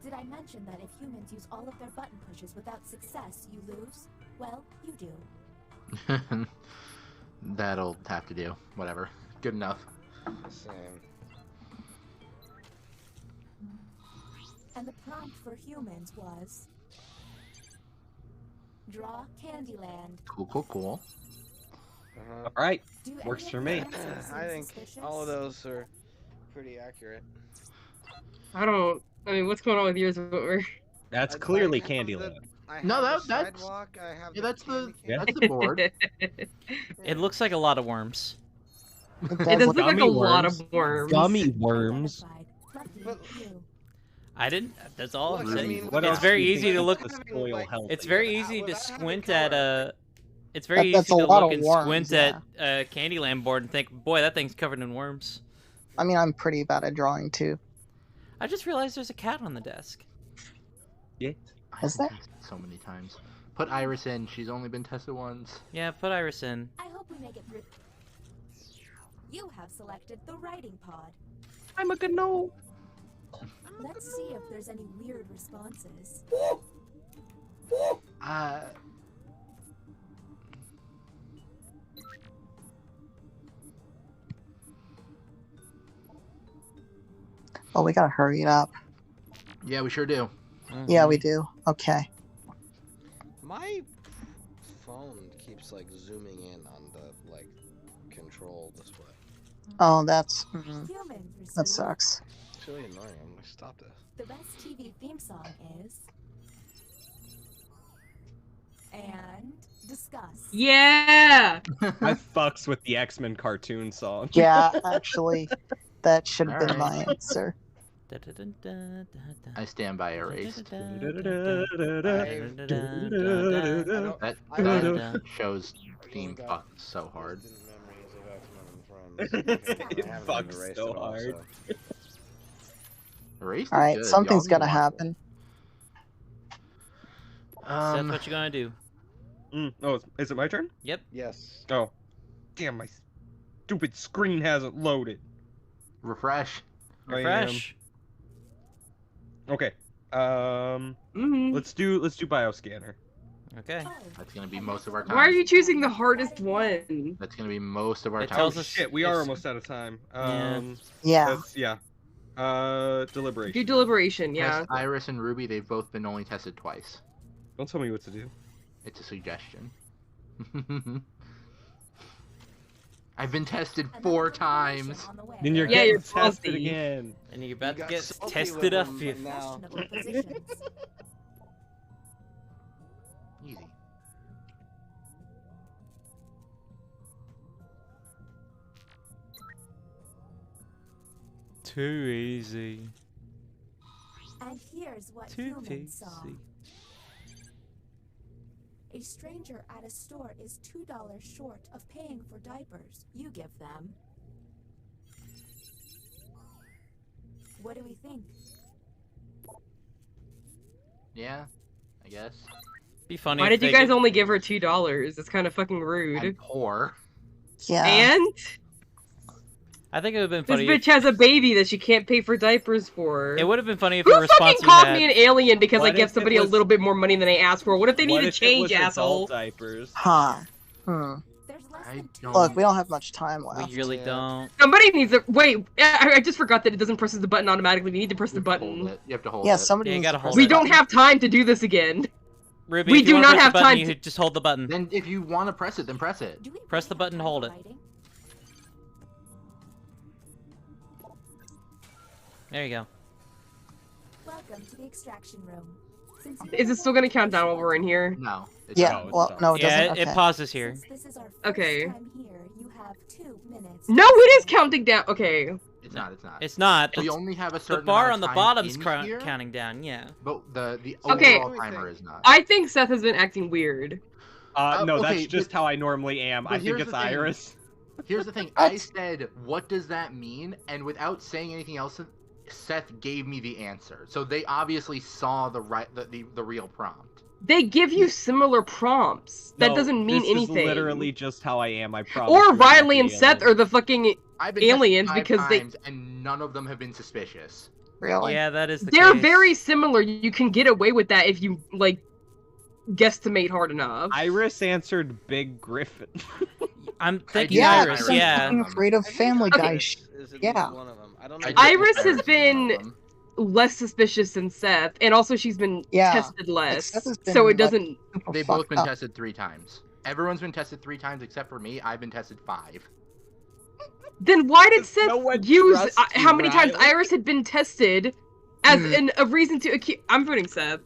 Did I mention that if humans use all of their button pushes without success, you lose? Well, you do. That'll have to do. Whatever. Good enough. Same. And the prompt for humans was draw Candyland. Cool. Uh-huh. All right, Do works any for of me. your answers I seem think suspicious? all of those are pretty accurate. I mean, what's going on with yours? That's I clearly have Candyland. I No, have the that's sidewalk. I have yeah, the that's the Yeah. that's the board. It looks like a lot of worms. It does look like a lot of worms. Gummy worms. But I didn't. That's all I'm Look, I saying. mean, What It's else very do you easy think to look. makes the soil healthy? It's very easy to without having squint color. at a. It's very That's easy a to lot look of and worms, squint at a Candyland board and think, boy, that thing's covered in worms. I mean, I'm pretty bad at drawing too. I just realized there's a cat on the desk. Yeah. Is there? So many times. Put Iris in. She's only been tested once. Yeah, put Iris in. I hope we make it through. You have selected the writing pod. I'm a gno. Let's see if there's any weird responses. Oh, we gotta hurry it up. Yeah, we sure do. Yeah, we do. Okay. My phone keeps like zooming in on the like control display. Oh, that's Humans that receive- sucks. It's really annoying. I'm gonna stop this. The best TV theme song is. And discuss. Yeah. I fucks with the X-Men cartoon song. Yeah, actually, that should have been Alright. my answer. I stand by erased. Da-da-da. That show's theme fucks so hard. It fucks so hard. Erased is Alright, good. something's Y'all gotta need to watch happen. Seth, what you gonna do? Oh, is it my turn? Yep. Yes. Oh, damn! My stupid screen hasn't loaded. Refresh. Refresh. Okay. Let's do bioscanner. Okay. That's gonna be most of our time. Why are you choosing the hardest one? That's gonna be most of our It time. tells Oh us shit, we are it's- almost out of time. Yeah. Yeah. Deliberation. Do deliberation, yeah. Test Iris and Ruby, they've both been only tested twice. Don't tell me what to do. It's a suggestion. I've been tested 4 times. Then you're Yeah, getting you're tested salty. again. And you're about to got get salty tested with up. them, You. but now- Questionable positions. Easy. Too easy. And here's what Too humans saw. easy. A stranger at a store is $2 short of paying for diapers you give them. What do we think? Yeah, I guess. Be funny. Why if did you they guys get- only give her $2? It's kind of fucking rude. I'm poor. Yeah. And I think it would have been this funny. bitch has a baby that she can't pay for diapers for. It would have been funny if Who a response fucking you called had. me an alien because I What give if it somebody was- a little bit more money than they asked for? What if they need What to if it change, was asshole? adult diapers? Huh. There's less I than two. don't. Look, we don't have much time left. We really Yeah. don't. Somebody needs to wait. I just forgot that it doesn't press the button automatically. We need to press the You have to button. hold it. You have to hold Yeah, it. somebody Yeah, you needs gotta to hold press We it. the don't button. have time to do this again. Ruby, We if you do wanna not press have the button, time you to- just hold the button. Then if you want to press it, then press it. Do we Press the really button, have hold time it. for writing? There you go. Welcome to the extraction room. Since Is it still gonna count down while we're in here? No. It's Yeah, not. well, no, it Yeah, doesn't. it Okay. pauses here. Since this is our first Okay. time here, you have 2 minutes. No, it is counting down. Okay. It's not. It's not. It's not. We The, only have a the certain bar amount on the of time bottom's in here, counting down. Yeah. but the Okay. overall timer is not. I think Seth has been acting weird. No, okay, that's just but- how I normally am. but I think here's it's the thing. Iris. Here's the thing. I said, "What does that mean?" And without saying anything else, Seth gave me the answer. So they obviously saw the real prompt. They give you similar prompts. That No, doesn't mean this anything. Is literally just how I am. I probably. Or shouldn't be Riley and Seth alien. are the fucking I've been aliens tested 5 because they times, and none of them have been suspicious. Really? Yeah, that is the they're case. very similar. You can get away with that if you like guesstimate hard enough. Iris answered Big Griffin. I'm thinking Yeah, Iris, because I'm yeah. fucking afraid of Family Okay. Guy. Is at Yeah. least one of them. I don't know. Iris has been less suspicious than Seth, and also she's been Yeah, tested like, less, Seth has been, so it like, doesn't. super They've both been fucked up. tested 3 times. Everyone's been tested 3 times except for me. I've been tested 5. Then why did Seth no one use trusts how you, many times Riley. Iris had been tested as a reason to accuse? I'm voting Seth.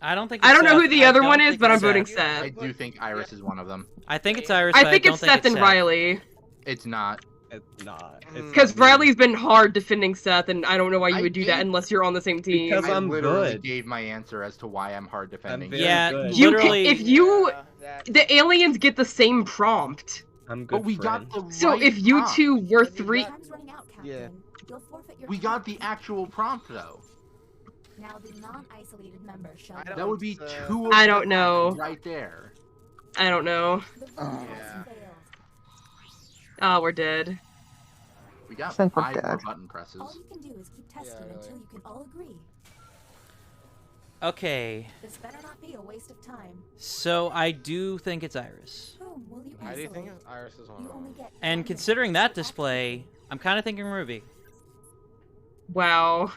I don't think. I It's don't know Seth. who the I other don't one is, think but I'm it's voting Seth. Seth. I do think Iris is one of them. I think it's Iris. I but think don't it's Seth and Seth. Riley. It's not. It's not. It's Because not me. Riley's been hard defending Seth, and I don't know why you I would do that gave- unless you're on the same team. Because I I'm literally good. gave my answer as to why I'm hard defending. very Yeah, good. You literally. can, if you, that- the aliens get the same prompt. I'm good. But we friend. got the So right if you prompt. two were 3, Time's running out, Captain. Yeah. You'll forfeit your We got the actual prompt though. Now the non-isolated member shall. I That would be don't, 2 of I them don't know. right there. I don't know. Yeah. Oh, we're dead. We got I think we're 5 more dead. button presses. All you can do is keep testing really. until you can all agree. Okay, This better not be a waste of time. so I do think it's Iris. Whom will you Why do you isolate? think Iris is one You of only them? get And 1 considering minute that to display, I'm kind of thinking Ruby. Wow.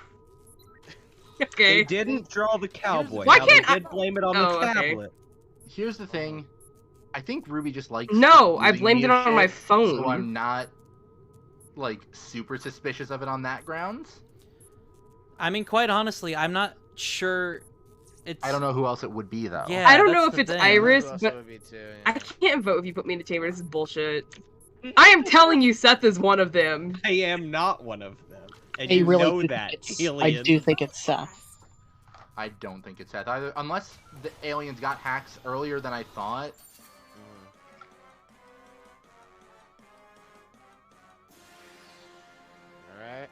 They Okay. didn't draw the cowboy. Why Now, can't they I- did blame it on Oh, the okay. tablet. Here's the thing. I think Ruby just likes. No, I accusing blamed me it of on my shit, phone. So I'm not like super suspicious of it on that grounds. I mean, quite honestly, I'm not sure. It's. I don't know who else it would be though. Yeah, I don't that's know if the it's thing. Iris, Who else but would be too, yeah. I can't vote if you put me in the chamber. This is bullshit. I am telling you, Seth is one of them. I am not one of them, and I you really know do that, think it's, alien. I do think it's Seth. I don't think it's Seth either, unless the aliens got hacks earlier than I thought. Alright.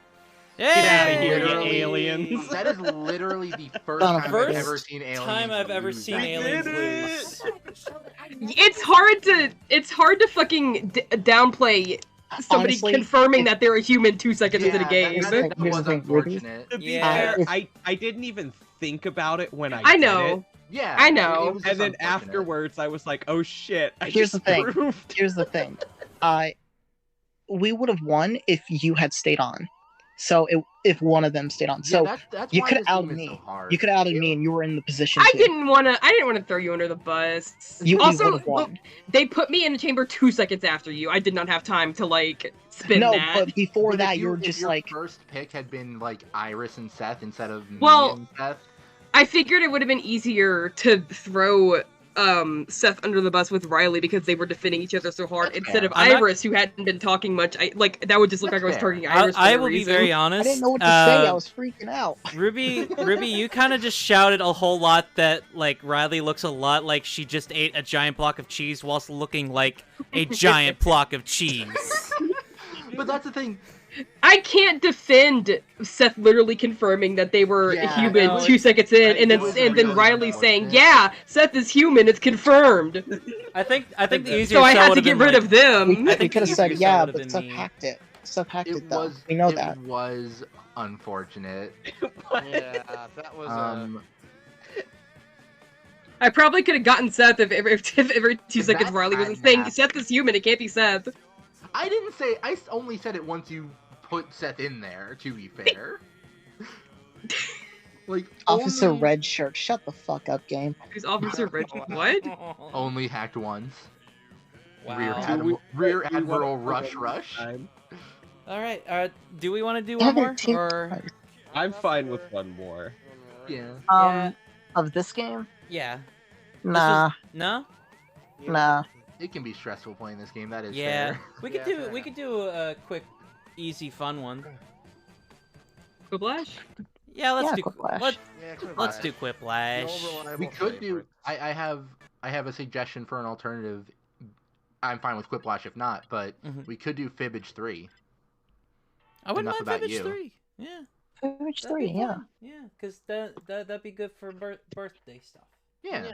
Get out of Yay! here, you Literally- aliens! That is literally the first Son of time a I've bitch. ever seen aliens. Time I've ever lose seen that aliens game. lose. It's hard to fucking downplay somebody Honestly, confirming if- that they're a human 2 seconds into the game. That Here's was the thing, Ruby. unfortunate. To be Yeah. fair, if- I didn't even think about it when I I did know. Yeah, I know. it was just and then unfortunate. afterwards I was like, oh shit. I Here's the just thing. proved- Here's the thing. We would have won if you had stayed on. So if one of them stayed on. So yeah, that's you why could this have outed game is me. so hard. You could have outed me, and you were in the position. I to. didn't want to throw you under the bus. You also, would have look, won. they put me in the chamber 2 seconds after you. I did not have time to like spin No, that. but before But that, if you were if just your like, first pick had been like Iris and Seth instead of me Well, and Seth. I figured it would have been easier to throw Seth under the bus with Riley because they were defending each other so hard instead of I'm not- Iris, who hadn't been talking much. That would just look like I was fair. targeting Iris. For I no will be reason. very I honest. didn't know what to say. I was freaking out. Ruby, you kind of just shouted a whole lot that, like, Riley looks a lot like she just ate a giant block of cheese whilst looking like a giant block of cheese. But that's the thing. I can't defend Seth literally confirming that they were Yeah, human no, 2 seconds in, and then was and then really Riley saying, unfortunate. "Yeah, Seth is human. It's confirmed." I think the easier So I sell had would to have get been, rid like, of them. I We think could have the said, easier sell yeah, would have but been Seth me. hacked it. Seth hacked it, though. was We know it that. was unfortunate. Yeah, that was I probably could have gotten Seth if every 2 seconds that Riley wasn't hadn't saying happened- Seth is human. It can't be Seth. I didn't say. I only said it once you put Seth in there. To be fair. Like Officer only, Red Shirt, shut the fuck up, game. Who's Officer Rich? What? only hacked once. Wow. Rear Do we Admiral wanna- Rush Rush. I'm All right. Do we want to do Yeah, one more, they're team- or fine with one more. Yeah. Yeah. Of this game? yeah? Nah, No. nah. It can be stressful playing this game. That is Yeah. fair. We could Yeah, we could do a quick, easy, fun one. Quiplash? Yeah, let's Yeah, do Quiplash. let's do Quiplash. We could do. I have a suggestion for an alternative. I'm fine with Quiplash if not, but we could do Fibbage 3. I wouldn't Enough mind about Fibbage you. 3. Yeah. Fibbage That'd be 3, yeah. fun. Yeah, because that'd be good for birthday stuff. Yeah.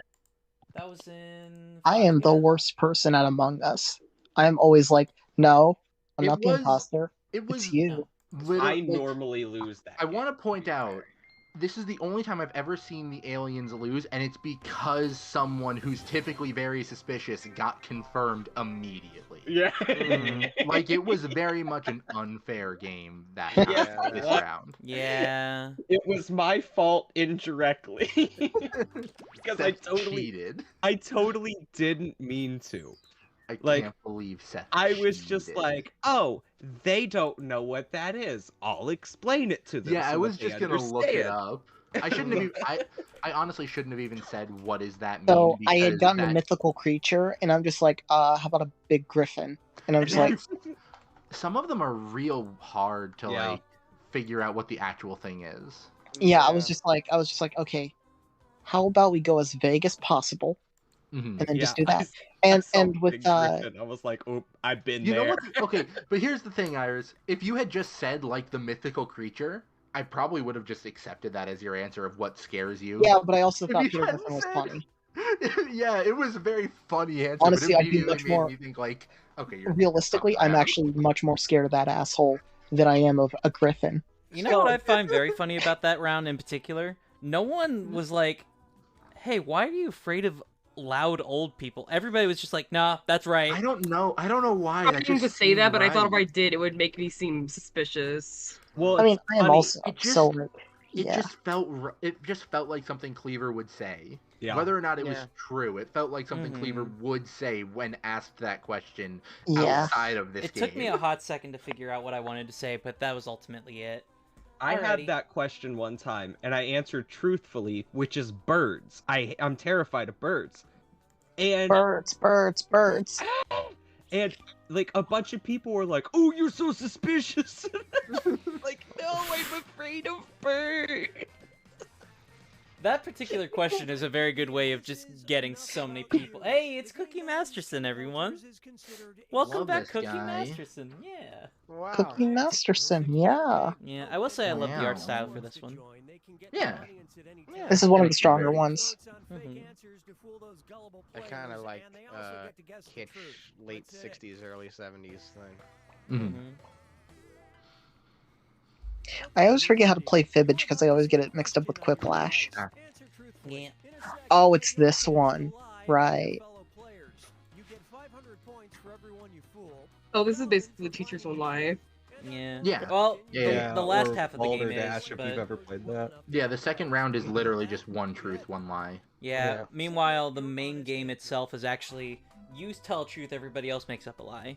That was in. I am the worst person at Among Us. I am always like, no, I'm It not the was- imposter. It was It's you. I literally. normally lose that. I want to point out this is the only time I've ever seen the aliens lose, and it's because someone who's typically very suspicious got confirmed immediately. Yeah. Like, it was very much an unfair game that this round. Yeah. It was my fault indirectly. Because I totally didn't mean to. I Like, can't believe Seth I was just cheated. like, oh, they don't know what that is. I'll explain it to them. Yeah, I so was that they just gonna look it understand." up. I shouldn't have. I honestly shouldn't have even said what does that mean. So I had because gotten a that- mythical creature, and I'm just like, how about a big griffin? And I'm just like, some of them are real hard to Yeah. like figure out what the actual thing is. yeah, I was just like, okay, how about we go as vague as possible, Mhm. and then just do Yeah, that. I And saw and with Big Griffin, I was like, oh, I've been You there. know what? Okay, but here's the thing, Iris. If you had just said like the mythical creature, I probably would have just accepted that as your answer of what scares you. yeah, but I also If thought you Peter hadn't Griffin was said- funny. Yeah, it was a very funny answer. Honestly, but I'd be immediately much made more- me think like, okay, you're Realistically, I'm actually much more scared of that asshole than I am of a griffin. You know what I find very funny about that round in particular? No one was like, hey, why are you afraid of loud old people? Everybody was just like, nah, that's right. I don't know why. I didn't to say that, but I thought if I did, it would make me seem suspicious. Well, I mean, I am also It just- so like, It yeah. just felt like something Cleaver would say. Yeah. Whether or not it was Yeah. true, it felt like something Cleaver would say when asked that question Yeah. outside of this It game. took me a hot second to figure out what I wanted to say, but that was ultimately it. I Alrighty. had that question one time, and I answered truthfully, which is birds. I'm terrified of birds. And birds. And like a bunch of people were like, "Oh, you're so suspicious." Like, no, I'm afraid of birds. That particular question is a very good way of just getting so many people. Hey, it's Cookie Masterson, everyone. Welcome Love back, this Cookie guy. Masterson. Yeah. Wow. Cookie Masterson, yeah. Yeah, I will say I love the art Wow. style for this one. Yeah. This is one of the stronger ones. I kind of like kitsch late 60s, early 70s thing. Mhm. I always forget how to play Fibbage because I always get it mixed up with Quiplash. Yeah. Oh, it's this one. Right. Oh, this is basically the Teachers Own Life. Yeah. Yeah. Well, Yeah, the last or half of the game Balderdash, is, if but... you've ever played that. Yeah, the second round is literally just one truth, one lie. Yeah. Meanwhile, the main game itself is actually you tell a truth, everybody else makes up a lie.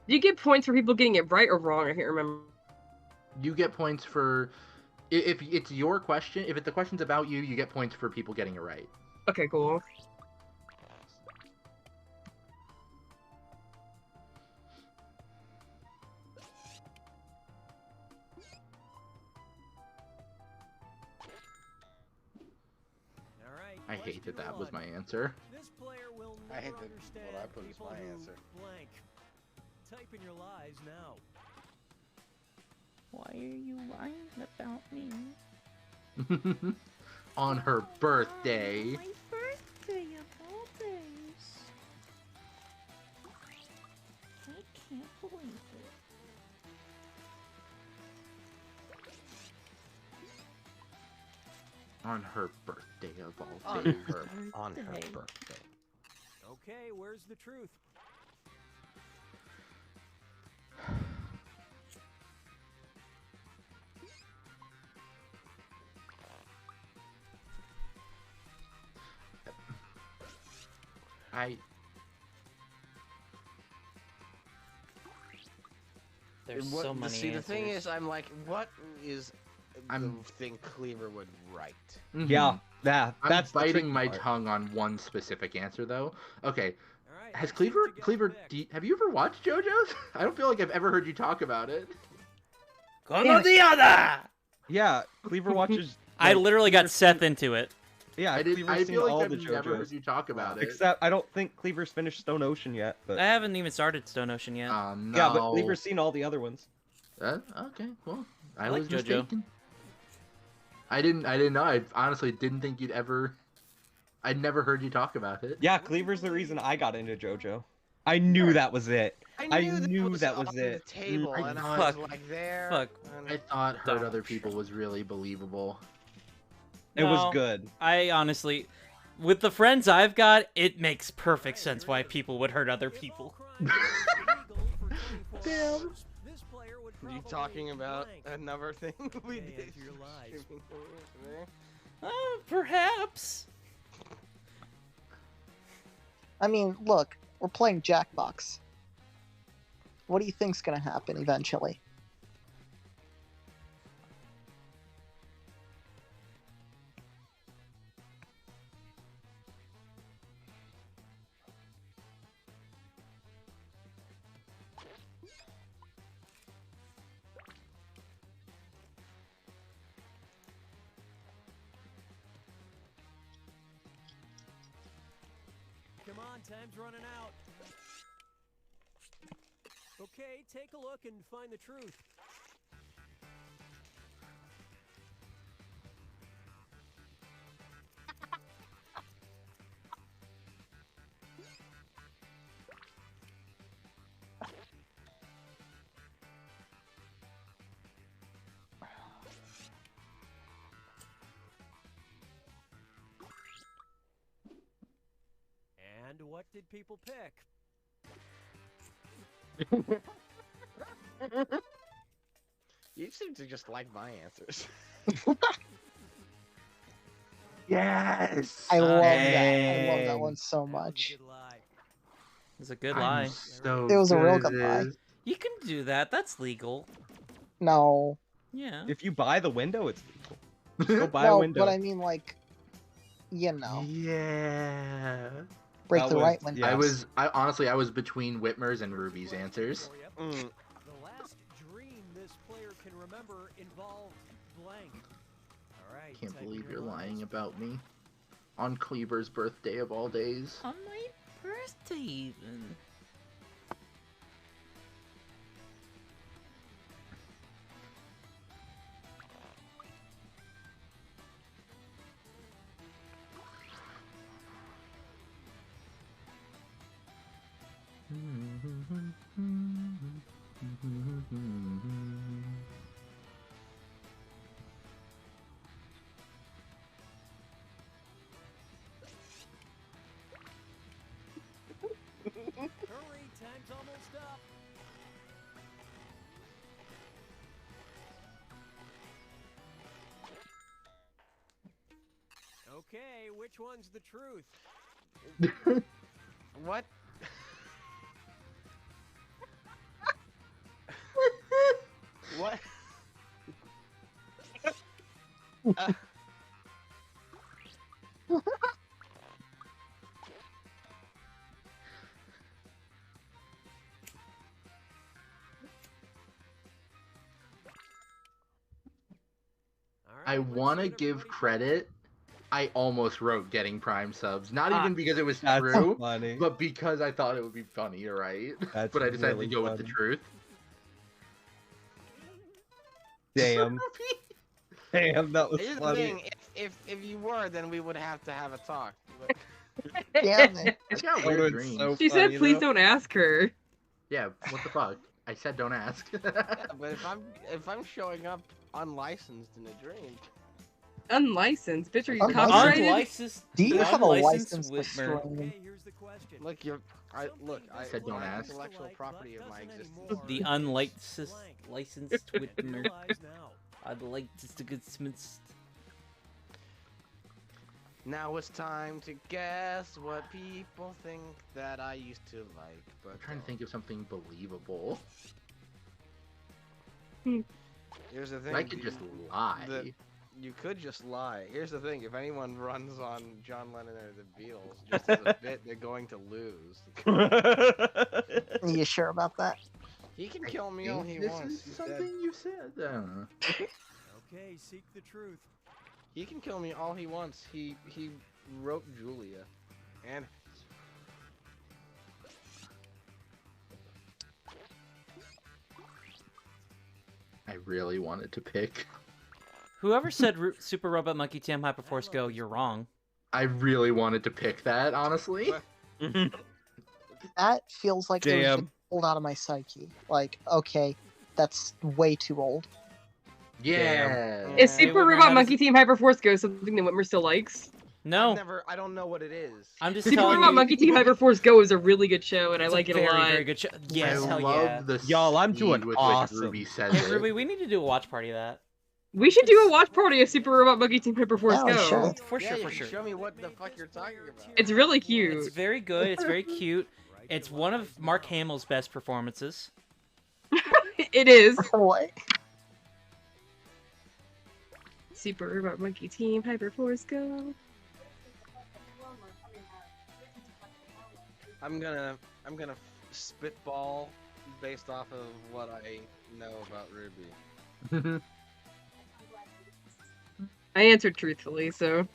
Do you get points for people getting it right or wrong? I can't remember. You get points for if it's your question. If the question's about you, you get points for people getting it right. Okay, cool. I hate that that was my answer. I hate that what I put as my answer. Type in your lies now. Why are you lying about me? On her birthday. My birthday of all days. I can't believe it. On her birthday of all On days. on her birthday. Okay, where's the truth? There's so many See, the thing answers. is, I'm like, what is the thing Cleaver would write? Mhm. Yeah, I'm that's the biting tricky my part. tongue on one specific answer though. Okay. Has Cleaver, have you ever watched JoJo's? I don't feel like I've ever heard you talk about it. Como the other! Yeah, Cleaver watches. I literally got Seth into it. Yeah, I Cleaver's seen feel all like the I've never heard JoJos. you talk about it. Except I don't think Cleaver's finished Stone Ocean yet. But I haven't even started Stone Ocean yet. No. yeah, but Cleaver's seen all the other ones. Okay, well, I like was JoJo. mistaken. I didn't know. I honestly didn't think you'd ever. I'd never heard you talk about it. Yeah, Cleaver's the reason I got into JoJo. I knew that was it. I that knew that on was the it. table, I and thought- I was like there. Fuck. and- I thought hurt Donald other people Trump. was really believable. It was No, good. I honestly, with the friends I've got, it makes perfect sense why people would hurt other people. Damn. Are you talking about another thing we did? Perhaps. I mean, look, we're playing Jackbox. What do you think's gonna happen eventually? Come on, time's running out. Okay, take a look and find the truth. And what did people pick? You seem to just like my answers. Yes. I love that. I love Dang. that one so much. It's a good I'm lie. so It was a real good good at lie. this. You can do that. That's legal. No. Yeah. If you buy the window, it's legal. Just go buy a No, window. but I mean, like, you know, Yeah. break That the was- right window. yeah. I honestly was between Whitmer's and Ruby's answers. Mm. The last dream this player can remember involved blank. All right. Can't type in believe your you're lines. lying about me. On Cleaver's birthday of all days. On my birthday, even. Hurry, time's almost up. Okay, which one's the truth? What? What? All right, I let's want to see what give everybody credit. I almost wrote getting Prime subs. Not Ah, even because it was that's true, funny. but because I thought it would be funny, right? That's But I decided really to go with the funny. truth. Damn. Damn, that was Here's the funny. thing. If you were, then we would have to have a talk. But Damn it. It's got That weird would've dreams. so She funny, said, "Please though. don't ask her." Yeah, what the fuck? I said don't ask. but if I'm showing up unlicensed in a dream, Unlicensed, bitch. Are you Unlicensed? copyrighted? Unlicensed. Do you have a unlicensed license to Whitmer. stream? Okay, here's the question. look, I said don't my ask. intellectual property of my existence. The unlicensed licensed Whitmer. Realize now. I'd like to get smiths. Now it's time to guess what people think that I used to like. But I'm trying to think of something believable. here's the thing. I could just lie. You could just lie. Here's the thing: if anyone runs on John Lennon or the Beatles just as a bit, they're going to lose. Are you sure about that? He can I kill me all think he this wants. is He's something dead. you said. I don't know. Okay, seek the truth. He can kill me all he wants. He wrote Julia, and I really wanted to pick. Whoever said Super Robot Monkey Tam Hyperforce Go, you're wrong. I really wanted to pick that, honestly. that feels like it was just Damn. pulled out of my psyche. Like, okay, that's way too old. Yeah. Is Hey, Super Whitmer, Robot how does Monkey it- Team Hyperforce Go something that Whitmer still likes? No. I don't know what it is. I'm just Super telling Robot you. Monkey Team Hyperforce Go is a really good show, and I It's like a it a very, lot. very good show. Yes, I hell love yeah. the Y'all, I'm doing speed with awesome. which Ruby says Hey, it. Ruby, we need to do a watch party of that. We should do a watch party of Super Robot Monkey Team Hyperforce Yeah, Go. sure. For Yeah, sure, you for can sure. show me what the fuck you're talking about. It's really It's cute. very good. It's very cute. It's one of Mark Hamill's best performances. It is. What? Super Robot Monkey Team Hyperforce Go. I'm gonna spitball based off of what I know about Ruby. I answered truthfully, so.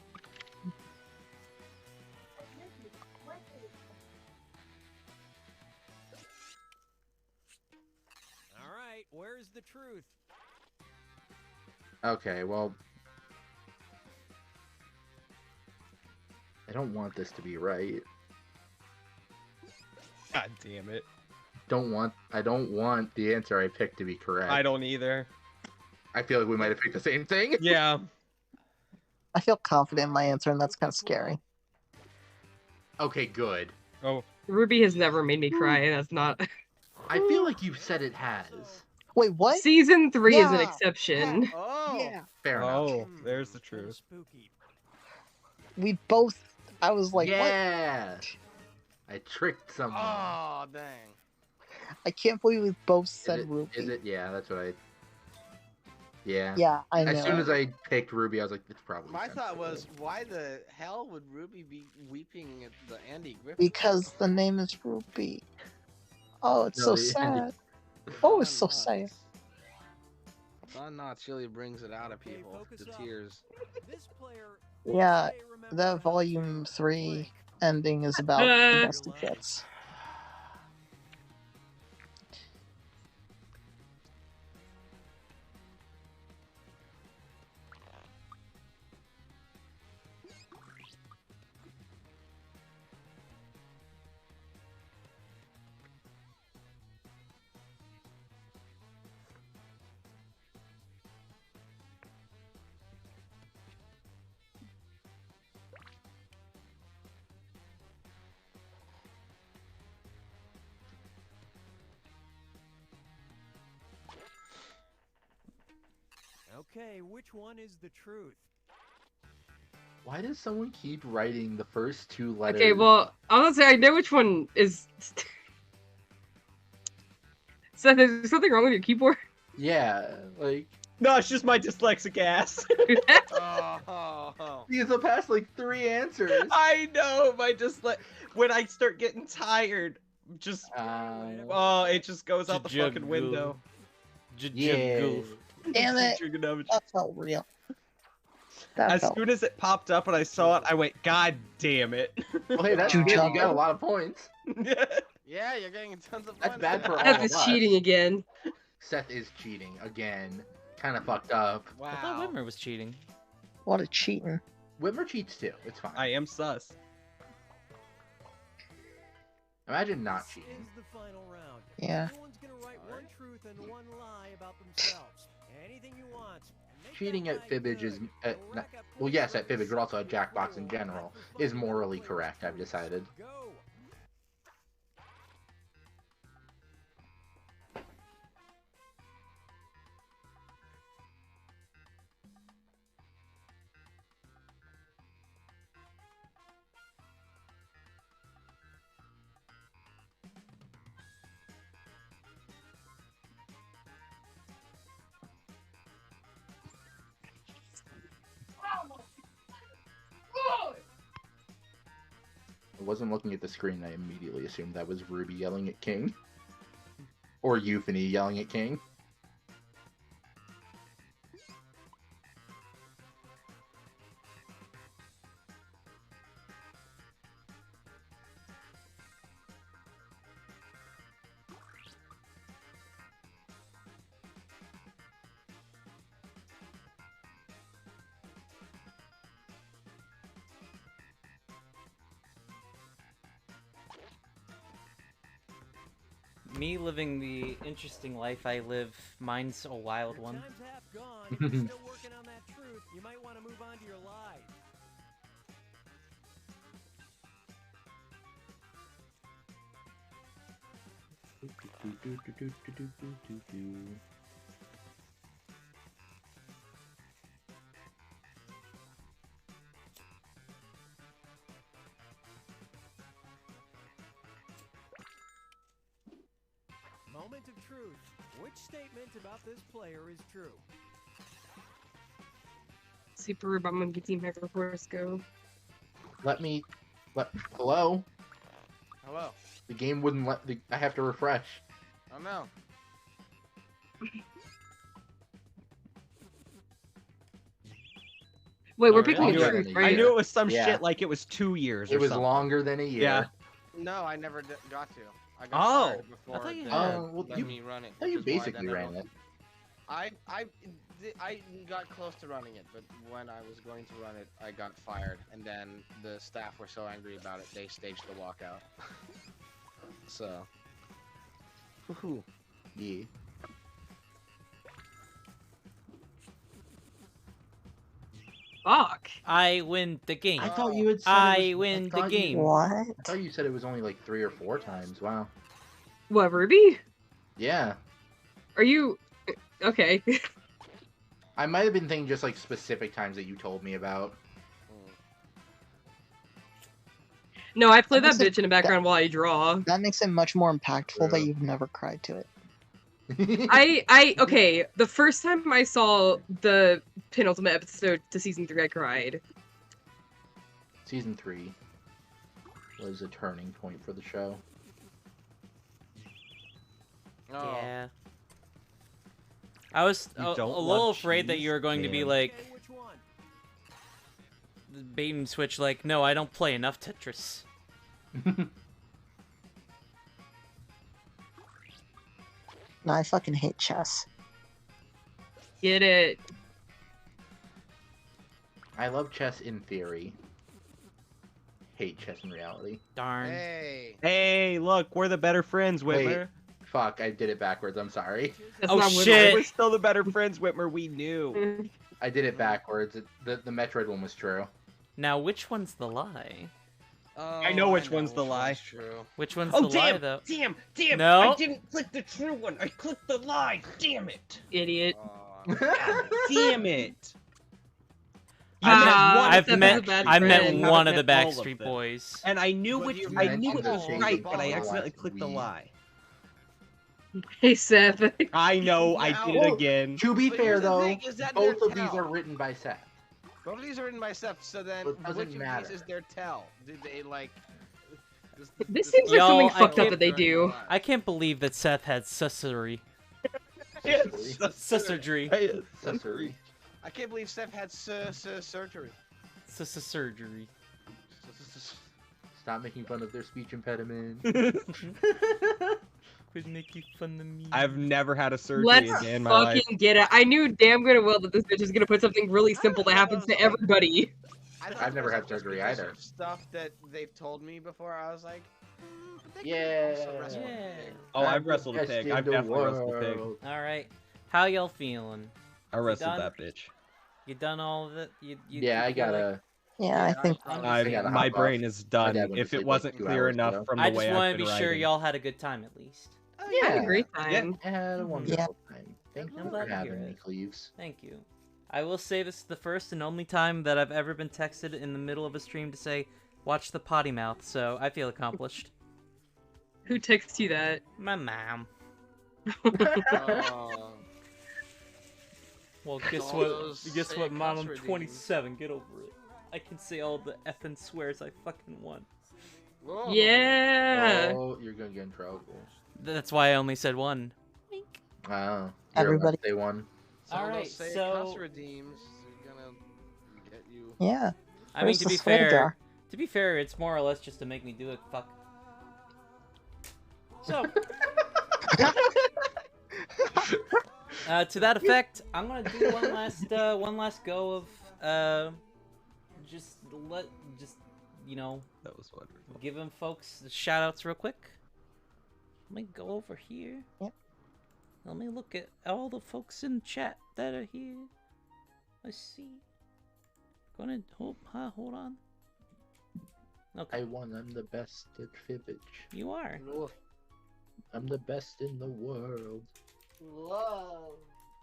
All right, where's the truth? Okay, well, I don't want this to be right. God damn it. I don't want the answer I picked to be correct. I don't either. I feel like we might have picked the same thing. Yeah. I feel confident in my answer, and that's kind of scary. Okay, good. Oh. Ruby has never made me cry, and that's not. I feel like you said it has. Wait, what? Season 3 is an Yeah. exception. Oh, Yeah. Fair enough. Oh, there's the truth. We both. I was like, what? Yeah. I tricked someone. Oh, dang. I can't believe we both Is said it, Ruby. is it? Yeah, that's what I. Yeah. Yeah, I know. As soon as I picked Ruby, I was like, it's probably. My sensible. thought was, why the hell would Ruby be weeping at the Andy Griffith? Because the name is Ruby. Oh, it's so No, sad. Oh, it's so sad. Don Knotts really brings it out of people. The tears. Yeah, that volume 3 ending is about domestic hits. Okay, which one is the truth? Why does someone keep writing the first two letters? Okay, well, I'm gonna say I know which one is. Seth, is there something wrong with your keyboard? Yeah, like. No, it's just my dyslexic ass. Because the past like 3 answers. I know, my when I start getting tired, just oh, it just goes out the fucking window. Yeah. Damn it! That felt real. That As felt... soon as it popped up and I saw it, I went, God damn it. Well, hey, that's good. You got a lot of points. Yeah, you're getting tons of points. That's bad for all Seth of is us. cheating again. Seth is cheating again. Kind of fucked up. I thought Whitmer was cheating. What a cheating. Whitmer cheats too. It's fine. I am sus. Imagine not cheating. The final round. Yeah. Everyone's gonna write one truth and one lie about themselves. Anything you want. Cheating at Fibbage is, well, yes, at Fibbage, but also at Jackbox in general, is morally correct, I've decided. I wasn't looking at the screen, I immediately assumed that was Ruby yelling at King. Or Euphony yelling at King. Me living the interesting life I live, mine's a wild one. Time's half gone. If you're still working on that truth, you might want to move on to your lie. Moment of truth. Which statement about this player is true? Super Robot Monkey Team Hyperforce Go. Hello? Hello. The game wouldn't I have to refresh. Oh no. Wait, we're Oh, picking really? a truth, I right? knew it was some Yeah. shit like it was 2 years. It or was something. longer than a year. Yeah. No, I never got to. I got Oh, fired before I thought you they had. let me run it. No, you which is why basically then ran it. I got close to running it, but when I was going to run it, I got fired, and then the staff were so angry about it, they staged the walkout. So. Woohoo. Yeah. Fuck. I win the game. I thought you had said I win the game. What? I thought you said it was only like 3 or 4 times. Wow. What, Ruby? Yeah. Are you... Okay. I might have been thinking just like specific times that you told me about. No, I play that That makes bitch in the background while I draw. That makes it much more impactful that True. you've never cried to it. Okay, the first time I saw the penultimate episode to season 3, I cried. Season 3 was a turning point for the show. Oh. Yeah. I was a don't little want afraid that cheese? you were going to be Damn. like Say which one. bait and switch. Like, no, I don't play enough Tetris. No, I fucking hate chess. Get it. I love chess in theory. Hate chess in reality. Darn. Hey. Hey, look, we're the better friends, Whitmer. Wait. Fuck, I did it backwards. I'm sorry. That's Oh, not what shit. We're still the better friends, Whitmer. We knew. I did it backwards. The Metroid one was true. Now, which one's the lie? I know which one's the lie. True. Which one's Oh, the lie, damn! though? Damn! No. I didn't click the true one. I clicked the lie. Damn it! Idiot. Damn it! I've met friend. one of the Met all of Backstreet them. Boys. And I knew But which. you I knew it mentioned was the right, shade but I of accidentally light clicked the we- lie. Hey, Seth. I know. I did it Well, again. To be But fair here's the though, thing, is that both their of these tell? are written by Seth. Both of these are written by Seth, so then Well, it doesn't which of matter. these is their tell? Did they like... This seems like Y'all, something I fucked up can't- that they do. I can't believe that Seth had sussery. Sussery. Sussery. I can't believe Seth had surgery. Surgery. Stop making fun of their speech impediment. Quit making fun of me. I've never had a surgery Let's a day in my life. fucking get it. I knew damn good and well that this bitch is gonna put something really simple that happens to everybody. I've never had surgery either. Stuff that they've told me before, I was like, but they could Yeah. also wrestle a pig. Oh, I've wrestled a pig. I've definitely wrestled a pig. All right, how y'all feeling? I wrestled done? that bitch. You done all of it? You Yeah, I feel like- gotta. Yeah, I think gotta My hop brain off. is My done. dad went to If sleep it like wasn't 2 clear hours enough ago. from the I way just I've want to been be sure writing. y'all had a good time at least. Yeah, I had a great time. I had a wonderful time. Thank you I'm for glad to hear having me, it. Cleves. Thank you. I will say this is the first and only time that I've ever been texted in the middle of a stream to say, watch the potty mouth, so I feel accomplished. Who texts you that? My mom. Oh. Well, guess all what? those Guess what, sick Mom? cuss I'm redeems. 27. Get over it. I can say all the effing swears I fucking want. Whoa. Yeah. Oh, you're gonna get in trouble. That's why I only said one. Wow. Everybody- They won. Some of Alright, those say so- cuss redeems are gonna get you. yeah. I mean, Where's to the be sweater fair, jar? it's more or less just to make me do it. Fuck. So, to that effect, I'm gonna do one last go of, just you know, That was wonderful. giving folks the shout outs real quick. Let me go over here. Yep. Let me look at all the folks in chat that are here. Let's see. Gonna hold on. Okay. I won. I'm the best at fibbage. You are. I'm the best in the world. Whoa.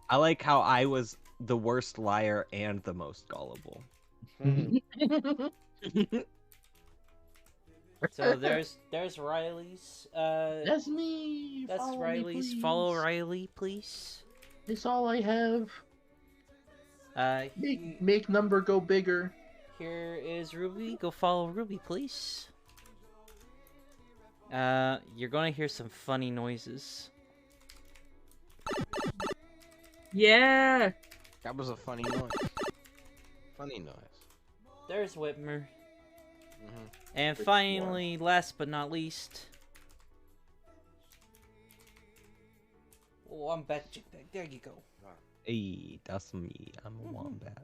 I like how I was the worst liar and the most gullible. So there's Riley's. That's me. That's Follow me, Riley's. please. Follow Riley, please. It's all I have. Here Make number go bigger. is Ruby. Go follow Ruby, please. You're gonna hear some funny noises. Yeah. That was a funny noise. Funny noise. There's Whitmer. Mm-hmm. And finally, last but not least. Oh, I'm back. There you go. Hey, that's me. I'm a wombat.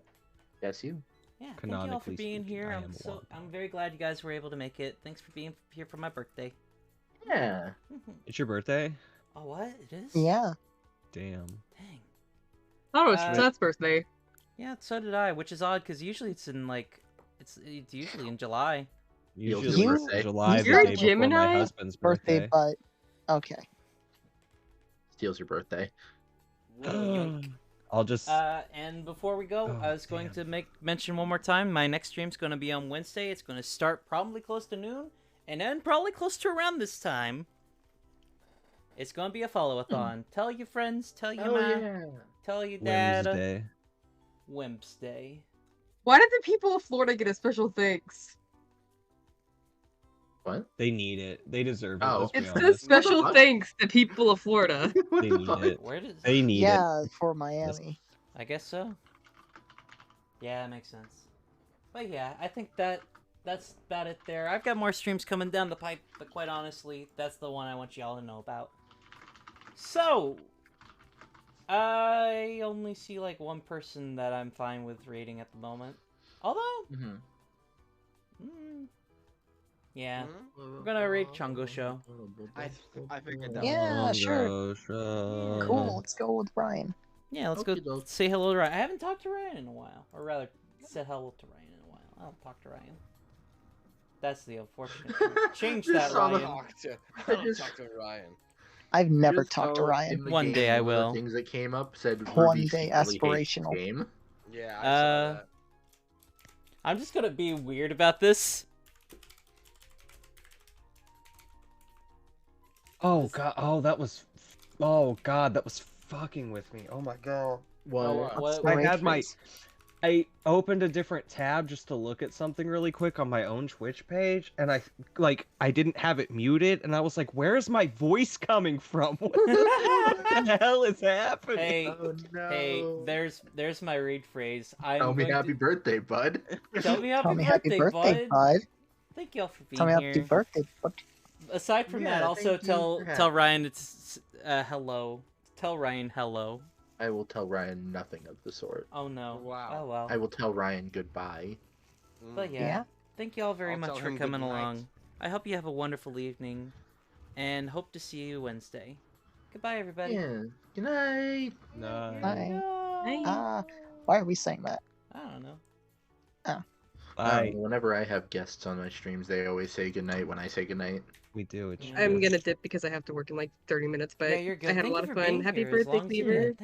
That's you. Yeah, thank you all for being here. I'm very glad you guys were able to make it. Thanks for being here for my birthday. Yeah. It's your birthday? Oh, what? It is? Yeah. Damn. Oh, it's Seth's birthday. Yeah, so did I, which is odd because usually it's in like it's usually in July. Usually birthday. July, You're the a day before my Gemini? husband's Birthday, but okay. Steals your birthday. I'll just. And before we go, I was going to mention one more time. My next stream's going to be on Wednesday. It's going to start probably close to noon, and then probably close to around this time. It's going to be a follow-a-thon. Tell your friends, tell your mom, tell your dad. Wednesday. Wimps Day. Why did the people of Florida get a special thanks? What? They need it. They deserve it. Oh. Let's be It's the honest. special thanks to people of Florida. They need it. Where does? They need it. Yeah, for Miami. I guess so. Yeah, that makes sense. But yeah, I think that's about it there. I've got more streams coming down the pipe, but quite honestly, that's the one I want y'all to know about. So, I only see like one person that I'm fine with rating at the moment. Although, yeah, we're gonna rate Chungo Show. I figured that. Yeah, sure. Show. Cool. Let's go with Ryan. Yeah, let's go say hello to Ryan. I haven't talked to Ryan in a while, or rather, said hello to Ryan in a while. I don't talk to Ryan. That's the unfortunate truth. Change that, Ryan. I don't talk to Ryan. I've never Just talked to saw Ryan. in the One game, day I one of the will. Things that came up said One Ruby day secretly hates aspirational. the game. Yeah, I saw that. I'm just gonna be weird about this. Oh god. Oh, that was. Oh god, that was fucking with me. Oh my god. What? I had my. I opened a different tab just to look at something really quick on my own Twitch page, and I didn't have it muted, and I was like, "Where's my voice coming from? What the hell is happening?" Hey, Oh, no. hey, there's my read phrase. Tell me happy birthday, bud. Tell me happy Tell me birthday, happy birthday, bud. Thank y'all for being Tell me here. happy birthday, bud. Aside from that, also tell Ryan it's hello. Tell Ryan hello. I will tell Ryan nothing of the sort. Oh no. Wow. Oh well. I will tell Ryan goodbye. But Yeah. Thank you all very I'll much tell for him coming good night. along. I hope you have a wonderful evening, and hope to see you Wednesday. Goodbye, everybody. Yeah. Good night. No. Bye. Why are we saying that? I don't know. Bye. Whenever I have guests on my streams, they always say goodnight when I say goodnight. We do it. I'm gonna dip because I have to work in like 30 minutes, but Yeah, you're good. I had Thank a lot you of for fun. being Happy here, as birthday, long as you Cleaver. did.